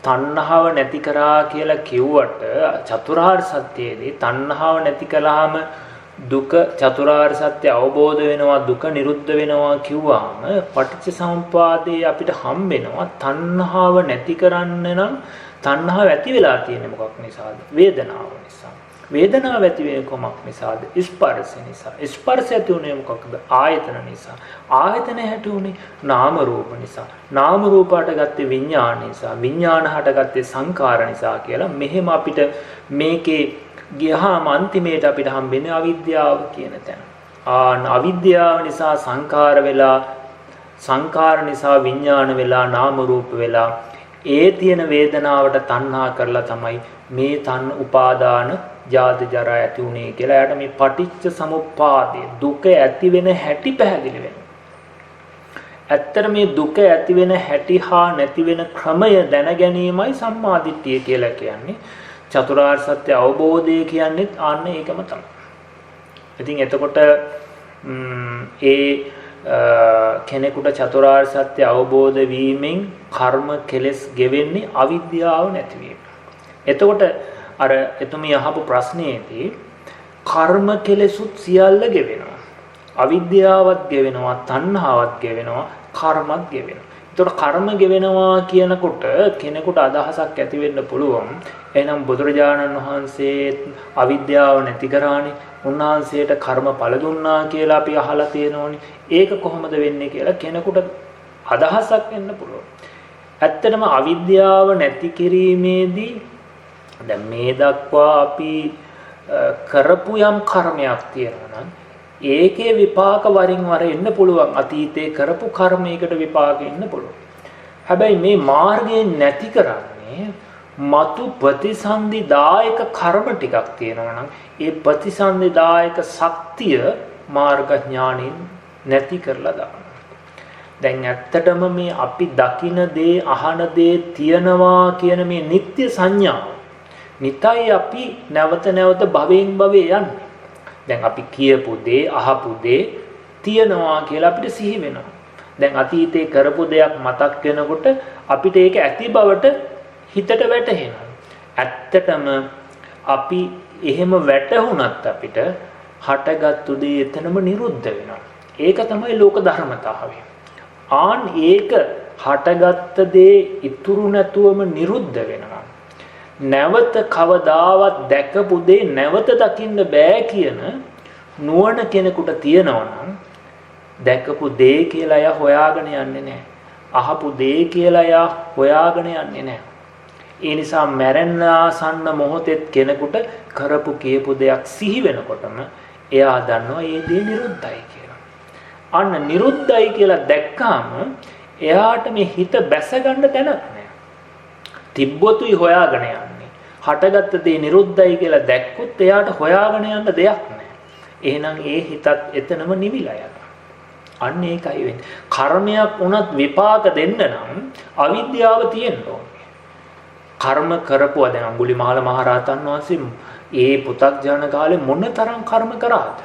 තණ්හාව නැති කරා කියලා කිව්වට චතුරාර්ය සත්‍යයේදී තණ්හාව නැති කළාම දුක චතුරාර්ය සත්‍ය අවබෝධ වෙනවා දුක නිරුද්ධ වෙනවා කිව්වම පටිච්ච සමුප්පාදේ අපිට හම් වෙනවා තණ්හාව නැති කරන්න නම් තණ්හාව ඇති වෙලා තියෙන්නේ මොකක් නිසාද? වේදනාව නිසා. වේදනාව ඇති වෙන්නේ කොමක් නිසාද? ස්පර්ශ නිසා. ස්පර්ශ ඇති උනේ මොකක්ද? ආයතන නිසා. ආයතන හැටි උනේ නාම රූප නිසා. නාම රූපයට ගත්තේ විඥාන නිසා. විඥාන හටගත්තේ සංකාර නිසා කියලා මෙහෙම අපිට මේකේ ගියහම අන්තිමේට අපිට හම්බෙන්නේ අවිද්‍යාව කියන තැන. අවිද්‍යාව නිසා සංකාර වෙලා සංකාර නිසා විඥාන වෙලා නාම රූප වෙලා ඒ තියෙන වේදනාවට තණ්හා කරලා තමයි මේ තණ්හ උපාදාන ජාති ජරා ඇති උනේ කියලා. එයාට මේ පටිච්ච සමුප්පාදේ දුක ඇති වෙන හැටි පැහැදිලි වෙනවා. ඇත්තට මේ දුක ඇති වෙන හැටි හා නැති වෙන ක්‍රමය දැන ගැනීමයි සම්මාදිට්ඨිය කියලා කියන්නේ. චතුරාර්ය සත්‍ය අවබෝධය කියන්නේ ආන්න ඒකම තමයි. ඉතින් එතකොට කෙනෙකුට චතුරාර්ය සත්‍ය අවබෝධ වීමෙන් කර්ම කෙලස් ගෙවෙන්නේ අවිද්‍යාව නැතිවීම. එතකොට අර එතුමිය අහපු ප්‍රශ්නයේදී කර්ම කෙලෙසුත් සියල්ල ගෙවෙනවා. අවිද්‍යාවත් ගෙවෙනවා, තණ්හාවත් ගෙවෙනවා, කර්මත් ගෙවෙනවා. එතකොට කර්ම ගෙවෙනවා කියනකොට කෙනෙකුට අදහසක් ඇති වෙන්න පුළුවන්. එහෙනම් බුදුරජාණන් වහන්සේ අවිද්‍යාව නැති කරානේ. උන්වහන්සේට කර්ම ඵල දුන්නා කියලා අපි අහලා තියෙනෝනේ. ඒක කොහොමද වෙන්නේ කියලා කෙනෙකුට අදහසක් එන්න පුළුවන්. ඇත්තටම අවිද්‍යාව නැති කිරීමේදී දැන් මේ දක්වා අපි කරපු යම් කර්මයක් තියෙනවා නම් ඒකේ විපාක වරින් වර එන්න පුළුවන්. අතීතේ කරපු කර්මයකට විපාක එන්න පුළුවන්. හැබැයි මේ මාර්ගයෙන් නැති කරන්නේ මතු ප්‍රතිසන්දිදායක කර්ම ටිකක් තියෙනවා නම් ඒ ප්‍රතිසන්දිදායක ශක්තිය මාර්ග ඥාණයෙන් නැති කරලා දානවා. දැන් ඇත්තටම මේ අපි දකින දේ අහන දේ තියනවා කියන මේ නිත්‍ය සංඥාව නිතයි අපි නැවත නැවත භවෙන් භවේ යන්නේ. දැන් අපි කියපු දේ අහපු දේ තියනවා කියලා අපිට සිහි වෙනවා. දැන් අතීතේ කරපු දෙයක් මතක් වෙනකොට අපිට ඒක ඇති බවට හිතට වැටහෙනවා. ඇත්තටම අපි එහෙම වැටහුණත් අපිට හටගත්තු දේ එතනම නිරුද්ධ වෙනවා. ඒක තමයි ලෝක ධර්මතාවය. ඒක හටගත්ත දේ ඉතුරු නැතුවම නිරුද්ධ වෙනවා. නැවත කවදාවත් දැකපු දේ නැවත දකින්න බෑ කියන නුවණ කෙනෙකුට තියෙනවා නම් දැකපු දේ කියලා එයා හොයාගෙන යන්නේ නැහැ. අහපු දේ කියලා එයා හොයාගෙන යන්නේ නැහැ. ඒ නිසා මැරෙන්න ආසන්න මොහොතෙත් කෙනෙකුට කරපු කියපු දෙයක් සිහි වෙනකොටම එයා දන්නවා මේ දේ නිරුද්ධයි කියලා. අන්න නිරුද්ධයි කියලා දැක්කාම එයාට මේ හිත බැස ගන්න තැනක් නැහැ. තිබ්බොතුයි හොයාගෙන යන්නේ. හටගත්ත දේ නිරුද්ධයි කියලා දැක්කොත් එයාට හොයාගෙන යන්න දෙයක් නැහැ. එහෙනම් ඒ හිතත් එතනම නිවිලා යනවා. අන්න ඒකයි වෙන්නේ. කර්මයක් වුණත් විපාක දෙන්න නම් අවිද්‍යාව තියෙන්න ඕනේ. කර්ම කරපුවා දැන් අඟුලිමාල මහරහතන් වහන්සේ ඒ පු탁ජන කාලේ මොනතරම් කර්ම කරාද?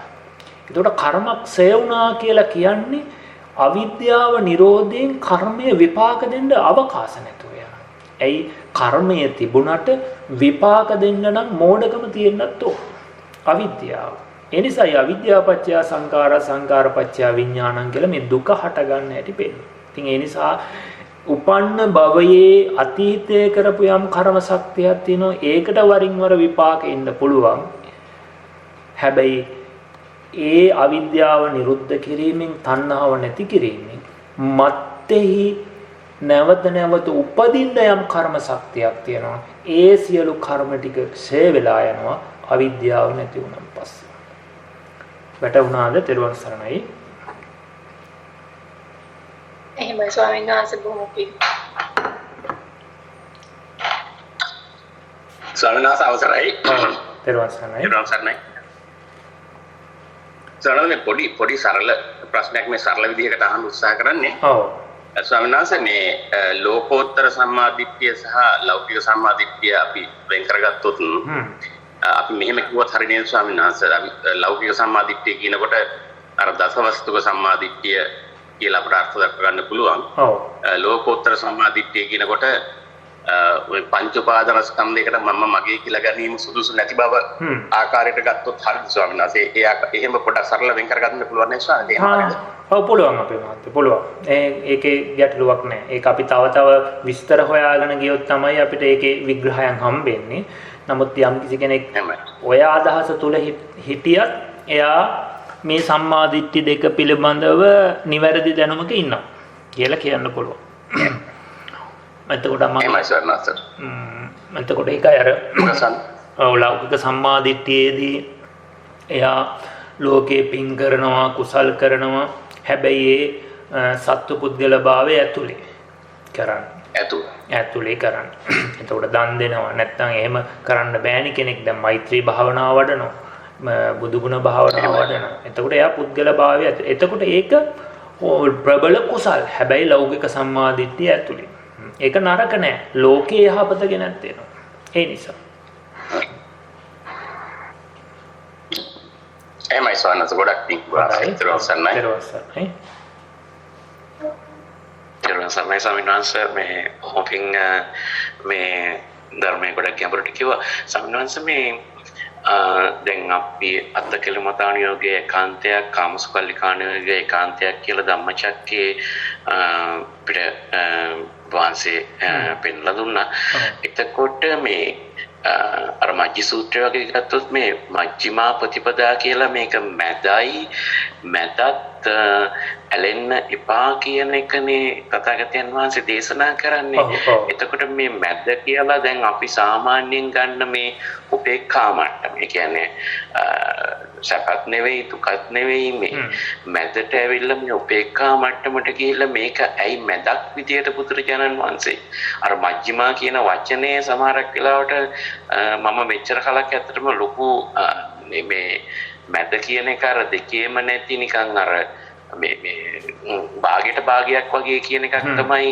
ඒකට කර්මක් ක්ෂය වුණා කියලා කියන්නේ අවිද්‍යාව නිරෝධයෙන් කර්මයේ විපාක දෙන්න අවකාශ නැතුව යනවා. ඇයි කර්මය තිබුණට විපාක දෙන්න නම් මෝඩකම තියෙන්නත් ඕන. අවිද්‍යාව. ඒ නිසා අවිද්‍යාව පත්‍ය සංඛාර සංඛාර පත්‍ය විඥානං කියලා මේ දුක හට ගන්න හැටි පෙන්නනවා. ඉතින් ඒ නිසා උපන්න භවයේ අතීතයේ කරපු යම් කර්ම ශක්තියක් තියෙනවා. ඒකට වරින් වර විපාක එන්න පුළුවන්. හැබැයි ඒ අවිද්‍යාව නිරුද්ධ කිරීමෙන් තණ්හාව නැති කිරීමෙන් මත්තේහි නැවත නැවත උපදින්න යම් කර්ම ශක්තියක් තියෙනවා. ඒ සියලු කර්ම ටික ක්ෂය වෙලා යනවා අවිද්‍යාව නැති වුණාන් පස්සේ. වැටුණාද? තෙරුවන් සරණයි. එහෙමයි ස්වාමීන් වහන්සේ බොහොම පිං. ස්වාමීන් වහන්සේ අවසරයි. තෙරුවන් සරණයි. තෙරුවන් සරණයි. ස්වාමීන් වහන්සේ පොඩි සරල ප්‍රශ්නයක් මේ සරල විදිහකට අහන්න උත්සාහ කරන්නේ. ඔව්. ස්වාමීන් වහන්සේ මේ ලෝකෝත්තර සම්මාදිට්ඨිය සහ ලෞකික සම්මාදිට්ඨිය අපි වෙන් කරගත්තොත් අපි මෙහෙම කිව්වොත් හරිය නේද ස්වාමීන් වහන්සේ? අපි ලෞකික සම්මාදිට්ඨිය කියනකොට අර දසවස්තුක සම්මාදිට්ඨිය කියලා අපට අර්ථ දක්ව ගන්න පුළුවන්. ඔව්. ලෝකෝත්තර සම්මාදිට්ඨිය කියනකොට ඔය පංච උපාදානස්කන්ධයකට මම මගේ කියලා ගැනීම සුදුසු නැති බව ආකාරයට ගත්තොත් හරිද ස්වාමීන් වහන්සේ? එහෙම පොඩ්ඩක් සරල වෙන් කරගන්න පුළුවන් නේද ස්වාමීන් වහන්සේ? ඔව් පුළුවන් අපේ මහත්තයා පුළුවන්. ඒකේ ගැටලුවක් නැහැ. ඒක අපි තව විස්තර හොයාගෙන ගියොත් තමයි අපිට ඒකේ විග්‍රහයන් හම්බෙන්නේ. නමුත් යම් කිසි කෙනෙක් ඔය අදහස තුල හිටියත් එයා මේ සම්මාදිට්ඨි දෙක පිළිබඳව නිවැරදි දැනුමක ඉන්නවා කියලා කියන්න පුළුවන්. එතකොට ඒකයි අර ලෞකික සම්මාදිට්ඨියේදී එයා ලෝකේ පින් කරනවා කුසල් කරනවා හැබැයි ඒ සත්ව පුද්ගල භාවය ඇතුලේ කරන්න. එතකොට දන් දෙනවා නැත්නම් එහෙම කරන්න බෑනි කෙනෙක් දැන් මෛත්‍රී භාවනාව වඩනවා බුදුගුණ භාවනාව වඩනවා. එතකොට එයා පුද්ගල භාවය ඇතුලේ. එතකොට ඒක ප්‍රබල කුසල්. හැබැයි ලෞකික සම්මාදිට්ඨිය ඇතුලේ. ඒක නරක නෑ. ලෝකේ යහපත ගෙනත් දෙනවා. ඒ නිසා. එහෙමයි ස්වාමීන් ගොඩක් පිං වාසිතරව සන්නයි. තෙරුවන් සරණයි ස්වාමීන් වහන්සේ මේ හොපින් මේ ධර්මයේ ගොඩක් ගැඹුරට කිව්වා. ස්වාමීන් වහන්සේ මේ දැන් අපි අත්තකලමතාන යෝගයේ ඒකාන්තයක් කාමසුකල්ලිකාණ යෝගයේ ඒකාන්තයක් කියලා ධම්මචක්කේ පිට වහන්සේ පෙන්ලා දුන්නා. එතකොට මේ අර මජ්ජි සූත්‍රය වගේ ගත්තොත් මේ මජ්ක්‍ධිමා ප්‍රතිපදා කියලා මේක මැදත් ඇලෙන්න එපා කියන එකනේ තථාගතයන් වහන්සේ දේශනා කරන්නේ. එතකොට මේ මැද කියලා දැන් අපි සාමාන්‍යයෙන් ගන්න මේ උපේක්ඛා මට්ටම. ඒ කියන්නේ සපත් නෙවෙයි දුකත් නෙවෙයි මේ මැදට ඇවිල්ලා මේ උපේක්ඛා මට්ටමට ගිහිල්ලා මේක ඇයි මැදක් විදියට බුදුරජාණන් වහන්සේ අර මජ්ක්‍ධිමා කියන වචනේ සමහරක් වෙලාවට මම මෙච්චර කලක් ඇත්තටම ලොකු මේ මැද කියන එක අර දෙකේම නැති නිකන් අර මේ භාගයට භාගයක් වගේ කියන එකක් තමයි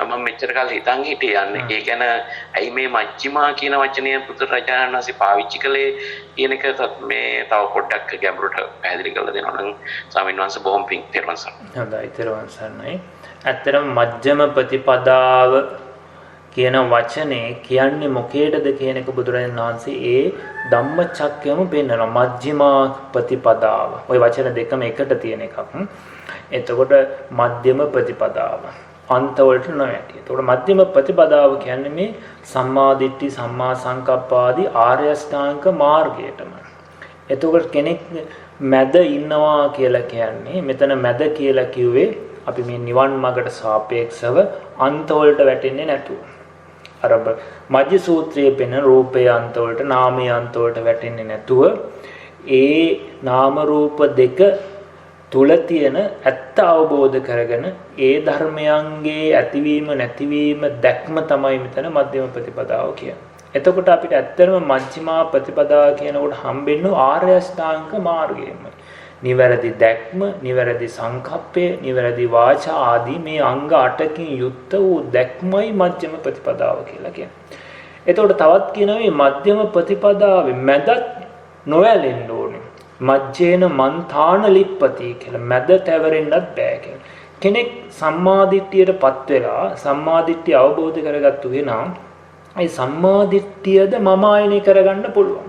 මම මෙච්චර කල් හිතන් හිටියේ යන්නේ. ඒ කියන්නේ ඇයි මේ මජ්ක්‍ධිමා කියන වචනය පුදුරජාණන් වහන්සේ පාවිච්චි කළේ කියන එක මේ තව පොඩ්ඩක් ගැඹුරට පැහැදිලි කරලා දෙනවා නම් ස්වාමීන් වහන්සේ බොහොම පිං තෙරුවන් සරණයි. හොඳයි තෙරුවන් සරණයි. ඇත්තටම මජ්ක්‍ධිම ප්‍රතිපදාව කියන වචනේ කියන්නේ මොකේද කියන එක බුදුරජාණන් වහන්සේ ඒ ධම්මචක්කයම පෙන්නනවා. මජ්ක්‍ධිමා ප්‍රතිපදාව. ওই වචන දෙකම එකට තියෙන එකක්. එතකොට මධ්‍යම ප්‍රතිපදාව. අන්ත වලට නොයටි. එතකොට මධ්‍යම ප්‍රතිපදාව කියන්නේ මේ සම්මා දිට්ඨි සම්මා සංකප්ප ආදී ආර්ය අෂ්ටාංග මාර්ගයටම. එතකොට කෙනෙක් මැද ඉන්නවා කියලා කියන්නේ මෙතන මැද කියලා කිව්වේ අපි මේ නිවන් මාර්ගට සාපේක්ෂව අන්ත වලට වැටෙන්නේ නැතුව. අර මජ්ජි සූත්‍රයේ පෙන රූපේ අන්ත වලට නාමයේ අන්ත වලට වැටෙන්නේ නැතුව ඒ නාම රූප දෙක තුල තියෙන ඇත්ත අවබෝධ කරගෙන ඒ ධර්මයන්ගේ ඇතිවීම නැතිවීම දැක්ම තමයි මෙතන මධ්‍යම ප්‍රතිපදාව කියන්නේ. එතකොට අපිට ඇත්තටම මජ්ක්‍ධිමා ප්‍රතිපදාව කියනකොට හම්බෙන්නේ ආර්ය අෂ්ටාංග මාර්ගයමයි. නිවැරදි දැක්ම, නිවැරදි සංකප්පය, නිවැරදි වාචා ආදී මේ අංග 8කින් යුක්ත වූ දැක්මයි මධ්‍යම ප්‍රතිපදාව කියලා කියන්නේ. එතකොට තවත් කියනවා මේ මධ්‍යම ප්‍රතිපදාවේ මැදත් නොඇලෙන්න ඕනේ. මජ්ජේන මන්තාන ලිප්පති කියලා මැද තැවරෙන්නත් බෑ කියලා. කෙනෙක් සම්මාදිට්ඨියටපත් වෙලා සම්මාදිට්ඨිය අවබෝධ කරගත්තු වෙනා ඒ සම්මාදිට්ඨියද මම ආයනය කරගන්න පුළුවන්.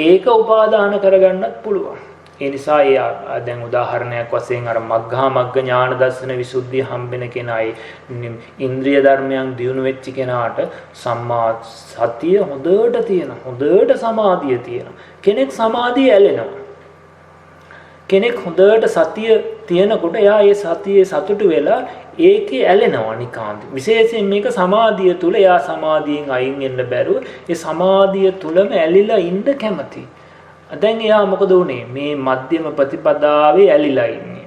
ඒක උපාදාන කරගන්නත් පුළුවන්. ඒ නිසා දැන් උදාහරණයක් වශයෙන් අර මග්ගා මග්ග ඥාන දර්ශන විසුද්ධිය හම්බෙන කෙනායි ඉන්ද්‍රිය ධර්මයන් දියුණු වෙච්ච කෙනාට සම්මා සතිය හොඳට තියෙනවා. හොඳට සමාධිය තියෙනවා. කෙනෙක් සමාධිය ඇලෙනවා. කෙනෙක් හොඳට සතිය තියෙනකොට එයා ඒ සතියේ සතුටු වෙලා ඒකේ ඇලෙනවා නිකාන්ත. විශේෂයෙන් මේක සමාධිය තුල එයා සමාධියෙන් අයින් වෙන්න බැරුව ඒ සමාධිය තුලම ඇලිලා ඉන්න කැමතියි. දැන් එයා මොකද උනේ? මේ මධ්‍යම ප්‍රතිපදාවේ ඇලිලා ඉන්නේ.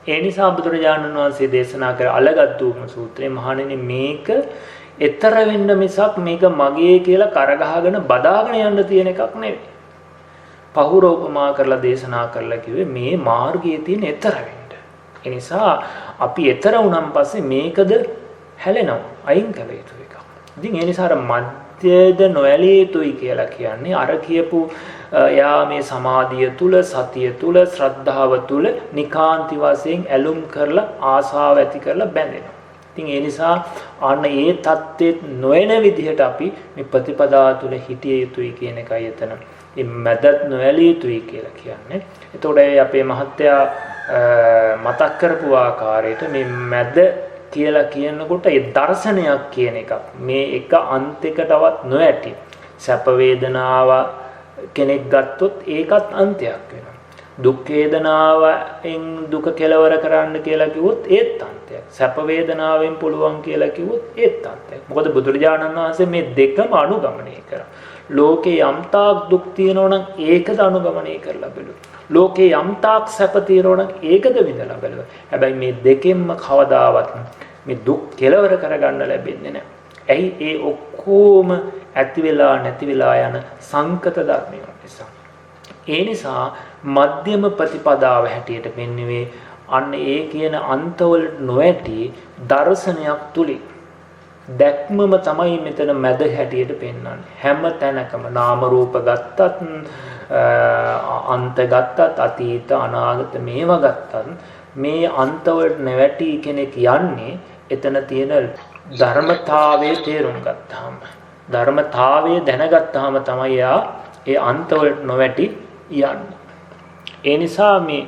ඒ නිසා බුදුරජාණන් වහන්සේ දේශනා කර අලගත්තුම සූත්‍රයේ මහණෙනි මේක ඈතර වෙන්න මිසක් මේක මගේ කියලා කරගහගෙන බදාගෙන යන්න තියෙන එකක් නෙවෙයි. පහුරෝපමා කරලා දේශනා කරලා කිව්වේ මේ මාර්ගයේ තියෙන ඈතර වෙන්න. ඒ නිසා අපි ඈතර වුණාන් පස්සේ මේකද හැලෙනවා. අයින් කළ යුතු එකක්. ඉතින් ඒ නිසා අර මධ්‍යද නොඇලිය යුතුයි කියලා කියන්නේ අර කියපු යා මේ සමාධිය තුල සතිය තුල ශ්‍රද්ධාව තුල නිකාන්ති වශයෙන් ඇලුම් කරලා ආසාව ඇති කරලා බැඳෙනවා. ඉතින් ඒ නිසා අන්න ඒ தත්ත්වෙත් නොයන විදිහට අපි මේ ප්‍රතිපදා තුළ හිටිය යුතුයි කියන එකයි එතන. මේ මැදත් නොඇලිය යුතුයි කියලා කියන්නේ. එතකොට අපේ මහත්තයා මතක් කරපු ආකාරයට මේ මැද කියලා කියනකොට ඒ දර්ශනයක් කියන එකක් මේ එක අන්තයකටවත් නොඇටි. සැප වේදනාව කෙනෙක් ගත්තොත් ඒකත් අන්තයක් වෙනවා. දුක් වේදනාවෙන් දුක කෙලවර කරන්න කියලා කිව්වොත් ඒත් අන්තයක්. සැප වේදනාවෙන් පුළුවන් කියලා කිව්වොත් ඒත් අන්තයක්. මොකද බුදුරජාණන් වහන්සේ මේ දෙකම අනුගමනය කරා. ලෝකේ යම්තාක් දුක් තියෙනවා නම් ඒකද අනුගමනය කරලා බලු. ලෝකේ යම්තාක් සැප තියෙනවා නම් ඒකද විඳලා බලු. හැබැයි මේ දෙකෙන්ම කවදාවත් මේ දුක් කෙලවර කරගන්න ලැබෙන්නේ නැහැ. ඇයි ඒ ඔක්කොම ඇති වෙලා නැති වෙලා යන සංකත ධර්මයන් නිසා. ඒ නිසා මධ්‍යම ප්‍රතිපදාව හැටියට පෙන්වුවේ අන්න ඒ කියන අන්තවල නොඇටි දර්ශනයක් තුලින් දැක්මම තමයි මෙතන මැද හැටියට පෙන්වන්නේ. හැම තැනකම නාම රූප ගත්තත් අන්ත ගත්තත් අතීත අනාගත මේවා ගත්තත් මේ අන්තවලට නැවැටි කෙනෙක් යන්නේ එතන තියෙන ධර්මතාවයේ තේරුම් ගත්තාම ධර්මතාවයේ දැනගත්තාම තමයි යා ඒ අන්තවලට නොවැටි යන්නේ. ඒ නිසා මේ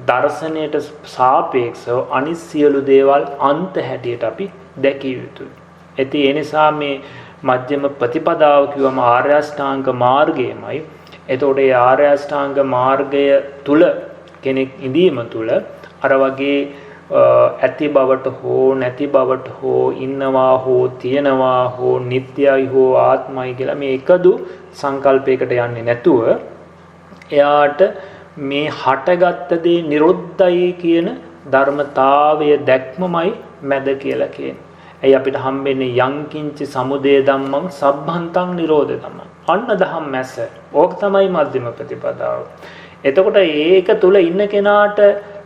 දර්ශනයට සාපේක්ෂව අනිත් සියලු දේවල් අන්ත හැටියට අපි දැකිය යුතුයි. ඒ නිසා මේ මධ්‍යම ප්‍රතිපදාව කියවම ආර්ය අෂ්ටාංග මාර්ගයමයි. එතකොට ඒ ආර්ය අෂ්ටාංග මාර්ගය තුල කෙනෙක් ඉඳීම තුල අර වගේ ඇති බවට හෝ නැති බවට හෝ ඉන්නවා හෝ තියෙනවා හෝ නිට්ටයයි හෝ ආත්මයි කියලා මේ එකදු සංකල්පයකට යන්නේ නැතුව එයාට මේ හටගත්ත දේ නිරුද්ධයි කියන ධර්මතාවය දැක්මමයි මැද කියලා කියන්නේ. එයි අපිට හම්බෙන්නේ යංකින්ච සමුදය ධම්මං සබ්බන්තං නිරෝධ ධම්මං. අන්න දහම් මැස. ඕක තමයි මධ්‍යම ප්‍රතිපදාව. එතකොට ඒක තුල ඉන්න කෙනාට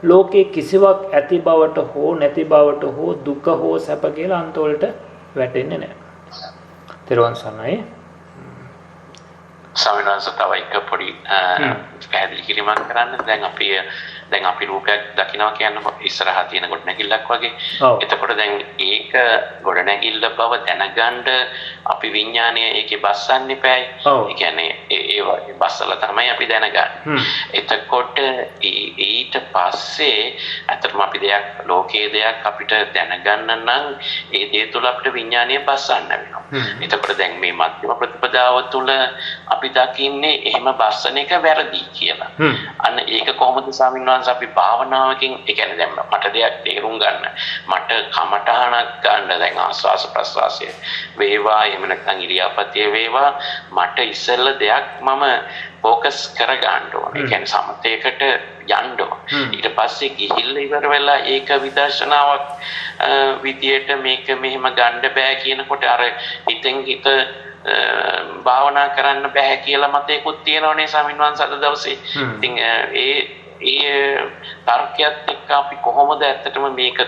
ලෝකේ කිසිවක් ඇති බවට හෝ නැති බවට හෝ දුක හෝ සැප කියලා අන්තවලට වැටෙන්නේ නැහැ. තෙරුවන් සරණයි. ස්වාමීන් වහන්සේ තව එක පොඩි පැහැදිලි කිරීමක් කරන්න. දැන් අපි රූපයක් දකිනවා කියන්නේ ඉස්සරහා තියෙන ගොඩනැගිල්ලක් වගේ. එතකොට දැන් ඒක ගොඩනැගිල්ල බව දැනගන්න අපි විඥානය ඒකේ බස්සන්න එපායි. ඒ කියන්නේ ඒ වගේ බස්සලා තමයි අපි දැනගන්නේ. එතකොට ඊට පස්සේ අතරම අපි ලෝකයේ දෙයක් අපිට දැනගන්න නම් ඒ දේ තුල අපිට විඥානය බස්සන්න වෙනවා. එතකොට දැන් මේ මධ්‍යම ප්‍රතිපදාව තුල අපි දකින්නේ එහෙම බස්සන එක වැරදි කියලා. අන්න ඒක කොහොමද ස්වාමීන් වහන්සේ අපි භාවනාවකින් ඒ කියන්නේ දැන් මට දෙයක් තේරුම් ගන්න මට කමඨහනක් ගන්න දැන් ආස්වාස ප්‍රස්වාසය වේවා එහෙම නැත්නම් ඉරියාපතේ වේවා මට ඉස්සෙල්ල දෙයක් මම ફોકસ කර ගන්න ඕනේ. ඒ කියන්නේ සමතේකට යන්න ඕනේ. ඊට පස්සේ ගිහිල්ලා ඉවර වෙලා ඒක විදර්ශනාවක් විදියට මේක මෙහෙම ගන්න බෑ කියනකොට අර හිතෙන් හිත භාවනා කරන්න බෑ කියලා මතයකුත් තියෙනවනේ ස්වාමීන් වහන්සේ අද දවසේ. ඉතින් ඒ තර්කයක් එක්ක අපි කොහොමද ඇත්තටම මේක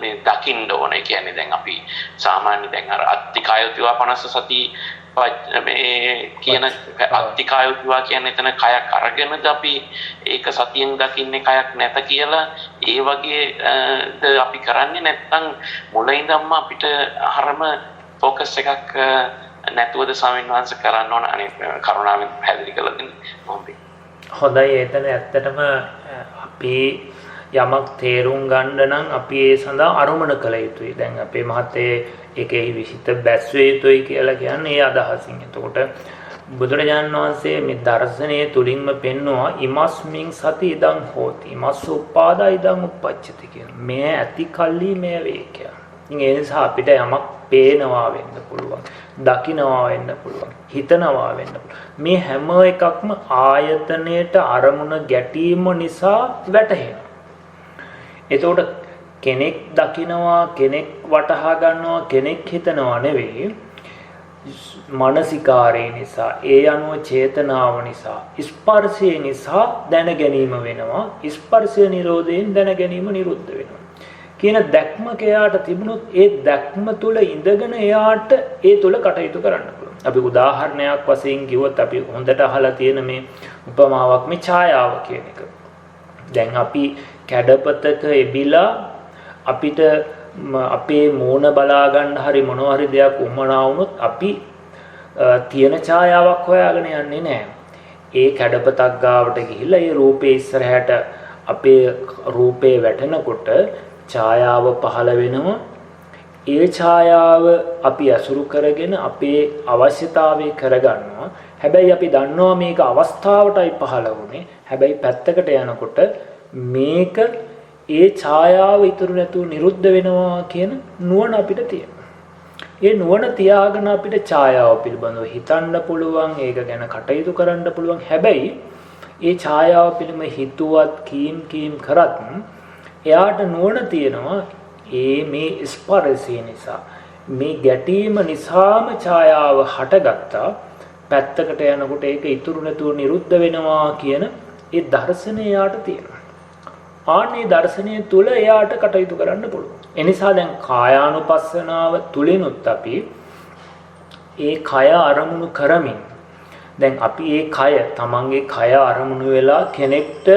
මේ දකින්න ඕනේ කියන්නේ දැන් අපි සාමාන්‍ය දැන් අර අත්තිකායුතිවා 50 සති මේ කියන අත්තිකායුතිවා කියන්නේ එතන කයක් අරගෙනද අපි ඒක සතියෙන් දකින්නේ කයක් නැත කියලා ඒ වගේ අපි කරන්නේ නැත්නම් මුලින් ඉඳන්ම අපිට අරම ફોકસ එකක් නැතුවද ස්වාමීන් වහන්සේ කරන්න ඕන අනේ කරුණාවෙන් පැහැදිලි කරලා දෙන්න කොහොමද? හොඳයි. එතන ඇත්තටම අපි යමක් තේරුම් ගන්න නම් අපි ඒ සඳහා අරමුණ කළ යුතුයි. දැන් අපේ මහත්තයේ ඒකේ විසිත බැස්විය යුතුයි කියලා කියන්නේ ඒ අදහසින්. එතකොට බුදුරජාණන් වහන්සේ මේ දර්ශනයේ තුලින්ම පෙන්වුවා ඉමස්මින් සති ඉදං හෝති ඉමස්ස උපාදා ඉදං උප්පච්චති කියන. මේ ඇති කල්ලි මේ වේ කියලා. ඉතින් ඒ නිසා අපිට යමක් පේනවා වෙන්න පුළුවන්, දකිනවා වෙන්න පුළුවන්, හිතනවා වෙන්න පුළුවන්. මේ හැම එකක්ම ආයතනයේට අරමුණ ගැටීම නිසා වැටහෙනවා. එතකොට කෙනෙක් දකිනවා, කෙනෙක් වටහා ගන්නවා, කෙනෙක් හිතනවා නෙවෙයි. මානසිකාරය නිසා, ඒ අනුව චේතනාව නිසා, ස්පර්ශය නිසා දැන ගැනීම වෙනවා. ස්පර්ශය නිරෝධයෙන් දැන ගැනීම නිරුද්ධ වෙනවා. කියන දැක්මක එයාට තිබුණොත් ඒ දැක්ම තුළ ඉඳගෙන එයාට ඒ තුළ කටයුතු කරන්න පුළුවන්. අපි උදාහරණයක් වශයෙන් කිව්වොත් අපි හොඳට අහලා තියෙන මේ උපමාවක් මේ ඡායාව කියන එක. දැන් අපි කැඩපතක එබිලා අපිට අපේ මූණ බලා ගන්න හරි මොනවා හරි දෙයක් උමනා වුණොත් අපි තියෙන ඡායාවක් හොයාගෙන යන්නේ නැහැ. ඒ කැඩපතක් ගාවට ගිහිල්ලා ඒ රූපේ ඉස්සරහට අපේ රූපේ වැටෙනකොට ඡායාව පහළ වෙනවා. ඒ ඡායාව අපි අසුරු කරගෙන අපේ අවශ්‍යතාවය කරගන්නවා. හැබැයි අපි දන්නවා මේක අවස්ථාවටයි පහළ වුනේ. හැබැයි පැත්තකට යනකොට මේක ඒ ඡායාව ඉතුරු නැතුව නිරුද්ධ වෙනවා කියන නුවණ අපිට තියෙනවා. ඒ නුවණ තියාගෙන අපිට ඡායාව පිළිබඳව හිතන්න පුළුවන්, ඒක ගැන කටයුතු කරන්න පුළුවන්. හැබැයි ඒ ඡායාව පිළිබඳව හිතුවත් කීම් කරත් එයාට නුවණ තියෙනවා මේ ස්පර්ශය නිසා, මේ ගැටීම නිසාම ඡායාව හටගත්තා. පැත්තකට යනකොට ඒක ඉතුරු නැතුව නිරුද්ධ වෙනවා කියන ඒ දර්ශනය එයාට තියෙනවා. ආන්නේ දර්ශනය තුල එයාට කටයුතු කරන්න පුළුවන්. ඒ නිසා දැන් කායානුපස්සනාව තුලිනුත් අපි ඒ කය අරමුණු කරමින් දැන් අපි ඒ කය තමන්ගේ කය අරමුණු වෙලා කෙනෙක්ට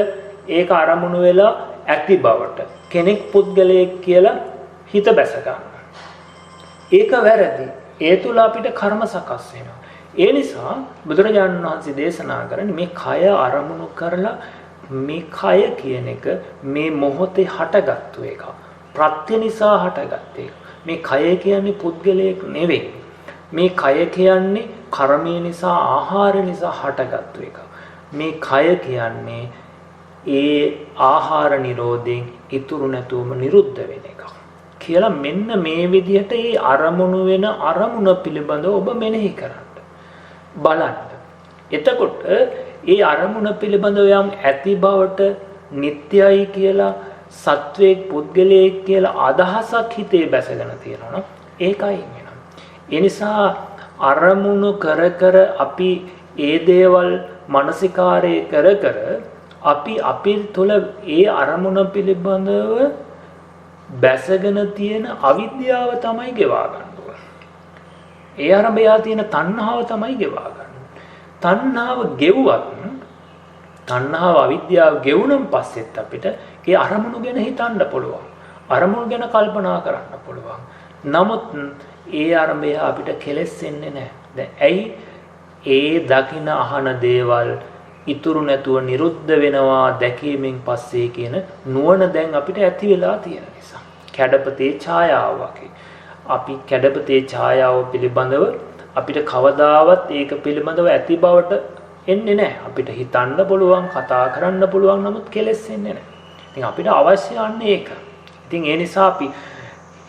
ඒක අරමුණු වෙලා ඇති බවට කෙනෙක් පුද්ගලයෙක් කියලා හිත බැස ගන්නවා. ඒක වැරදි. ඒ තුල අපිට කර්ම සකස් වෙනවා. ඒ නිසා බුදුරජාණන් වහන්සේ දේශනා කරන්නේ මේ කය අරමුණු කරලා මේ කය කියන එක මේ මොහොතේ හටගත්තු එක. ප්‍රත්‍ය නිසා හටගත් එක. මේ කය කියන්නේ පුද්ගලයෙක් නෙවෙයි. මේ කය කියන්නේ කර්මය නිසා ආහාර නිසා හටගත්තු එක. මේ කය කියන්නේ ඒ ආහාර නිරෝධයෙන් ඉතුරු නැතුවම නිරුද්ධ වෙන එක. කියලා මෙන්න මේ විදිහට ඒ අරමුණු වෙන අරමුණ පිළිබඳව ඔබ මෙනෙහි කරන්න. බලන්න. එතකොට ඒ අරමුණ පිළිබඳව යම් ඇති බවට නිට්ටයයි කියලා සත්වයක් පුද්ගලයෙක් කියලා අදහසක් හිතේ බැසගෙන තියෙනවා නම් ඒකයි වෙනවා. ඒ නිසා අරමුණු කර කර අපි ඒ දේවල් මානසිකාරය කර කර අපි තුළ ඒ අරමුණ පිළිබඳව බැසගෙන තියෙන අවිද්‍යාව තමයි ගෙවා ගන්න ඕන. ඒ අරඹයා තියෙන තණ්හාව තමයි ගෙවා ගන්න. තණ්හාව ගෙවුවත් තණ්හාව අවිද්‍යාව ගෙවුනන් පස්සෙත් අපිට ඒ අරමුණු ගැන හිතන්න පුළුවන්. අරමුණු ගැන කල්පනා කරන්න පුළුවන්. නමුත් ඒ අරඹය අපිට කෙලෙස්සෙන්නේ නැහැ. දැන් ඇයි ඒ දකින අහන දේවල් ඉතුරු නැතුව නිරුද්ධ වෙනවා දැකීමෙන් පස්සේ කියන නුවණ දැන් අපිට ඇති වෙලා තියෙන නිසා. කැඩපතේ ඡායාව වගේ. අපි කැඩපතේ ඡායාව පිළිබඳව අපිට කවදාවත් ඒක පිළිබඳව ඇති බවට එන්නේ නැහැ. අපිට හිතන්න පුළුවන්, කතා කරන්න පුළුවන්, නමුත් කෙලෙස් එන්නේ නැහැ. ඉතින් අපිට අවශ්‍ය යන්නේ ඒක. ඉතින් ඒ නිසා අපි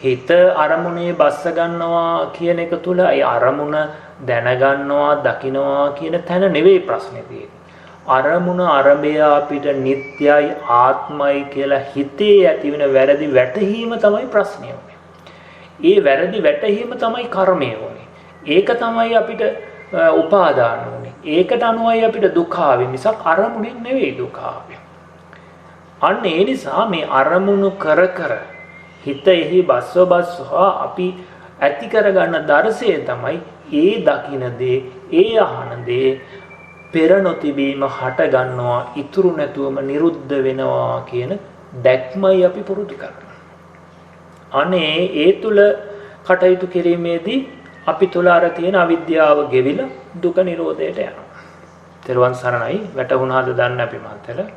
හිත අරමුණේ බස්ස ගන්නවා කියන එක තුල ඒ අරමුණ දැනගන්නවා, දකින්නවා කියන තැන නෙවෙයි ප්‍රශ්නේ තියෙන්නේ. අරමුණ අරබය අපිට නිට්ටයයි ආත්මයි කියලා හිතේ ඇතිවෙන වැරදි වැටහීම තමයි ප්‍රශ්නේ උනේ. ඒ වැරදි වැටහීම තමයි කර්මය උනේ. ඒක තමයි අපිට උපාදාන උනේ. ඒකට අනුවයි අපිට දුක ආවේ මිසක් අරමුණෙන් නෙවෙයි දුක ආවේ. අන්න ඒ නිසා මේ අරමුණු කර කර හිත එහි බස්ව අපි ඇති කරගන්න දර්ශය තමයි ඒ දකින දේ, ඒ අහන දේ පෙර නොතිබීම හට ගන්නවා, ඉතුරු නැතුවම නිරුද්ධ වෙනවා කියන දැක්මයි අපි පුරුදු කරන්නේ. අනේ ඒ තුල කටයුතු කිරීමේදී අපි තුල අර තියෙන අවිද්‍යාව ගෙවිලා දුක නිරෝධයට යනවා. තෙරුවන් සරණයි. වැටුණාද දන්නේ අපි මහත්තයලා?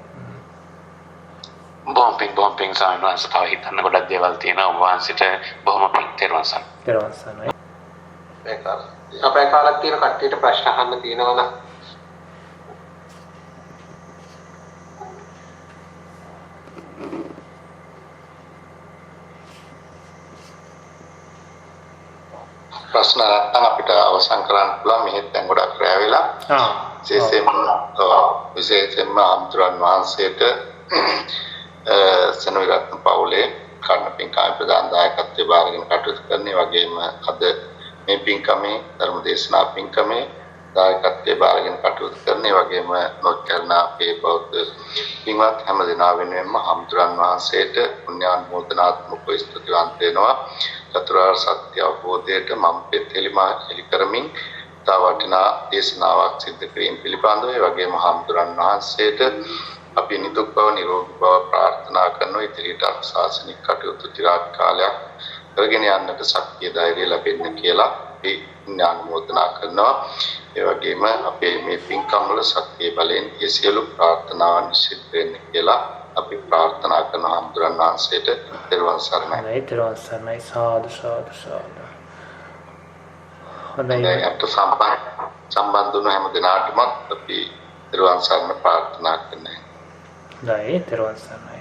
බොහොම පිං ස්වාමීන් වහන්සේ තව හිතන්න ගොඩක් දේවල් තියෙනවා. ඔබ වහන්සේට බොහොම පිං තෙරුවන් සරණයි. තෙරුවන් සරණයි. අපේ කාලක් තියෙන කට්ටියට ප්‍රශ්න අහන්න තියෙනවා නම් ප්‍රශ්න නැත්නම් අපිට අවසන් කරන්න පුළුවන්. මෙහෙත් දැන් ගොඩක් රැ වෙලා. විශේෂයෙන්ම අම්තුරන් වහන්සේට සෙනවිරත්න පවුලේ කර්ණ පින්කම් ප්‍රදාන දායකත්වයේ බාරගෙන කටයුතු කරන වගේම අද මේ පින්කමේ ධර්ම දේශනා පින්කමේ දායකත්වයේ බාරගෙන කටයුතු කරන වගේම නොකරන අපේ බෞද්ධ පින්වත් හැම දෙනා වෙනුවෙන්ම අම්තුරන් වහන්සේට පුණ්‍යානුමෝදනාත්මක ස්තුතිවන්ත වෙනවා. චතුරාර්ය සත්‍ය අවබෝධයට මම පිළිපෙළි කරමින් තව වටිනා දේශනාවක් සිදු කිරීම පිළිබඳව ඒ වගේම හාමුදුරන් වහන්සේට අපි නිදුක් බව නිරෝගී බව ප්‍රාර්ථනා කරනවා. ඉදිරියට ශාසනික කටයුතු চিරාත් කාලයක් කරගෙන යන්නට ශක්තිය ධෛර්යය ලැබෙන්න කියලා අපි ඥානමෝදනා කරනවා. ඒ වගේම අපේ මේ පින්කම් වල ශක්තිය බලෙන් ඒ සියලු ප්‍රාර්ථනාවන් සිද්ධ වෙන්න කියලා අපි ප්‍රාර්ථනා කරන හඳුරන් වහන්සේට දරුවන් සරණයි. තෙරුවන් සරණයි. සාදු සාදු සාදු. හොඳයි. අපට සම්බන්ධ වුණ හැම දිනාටම අපි දරුවන් සරණ ප්‍රාර්ථනා කරනවා. හොඳයි. තෙරුවන් සරණයි.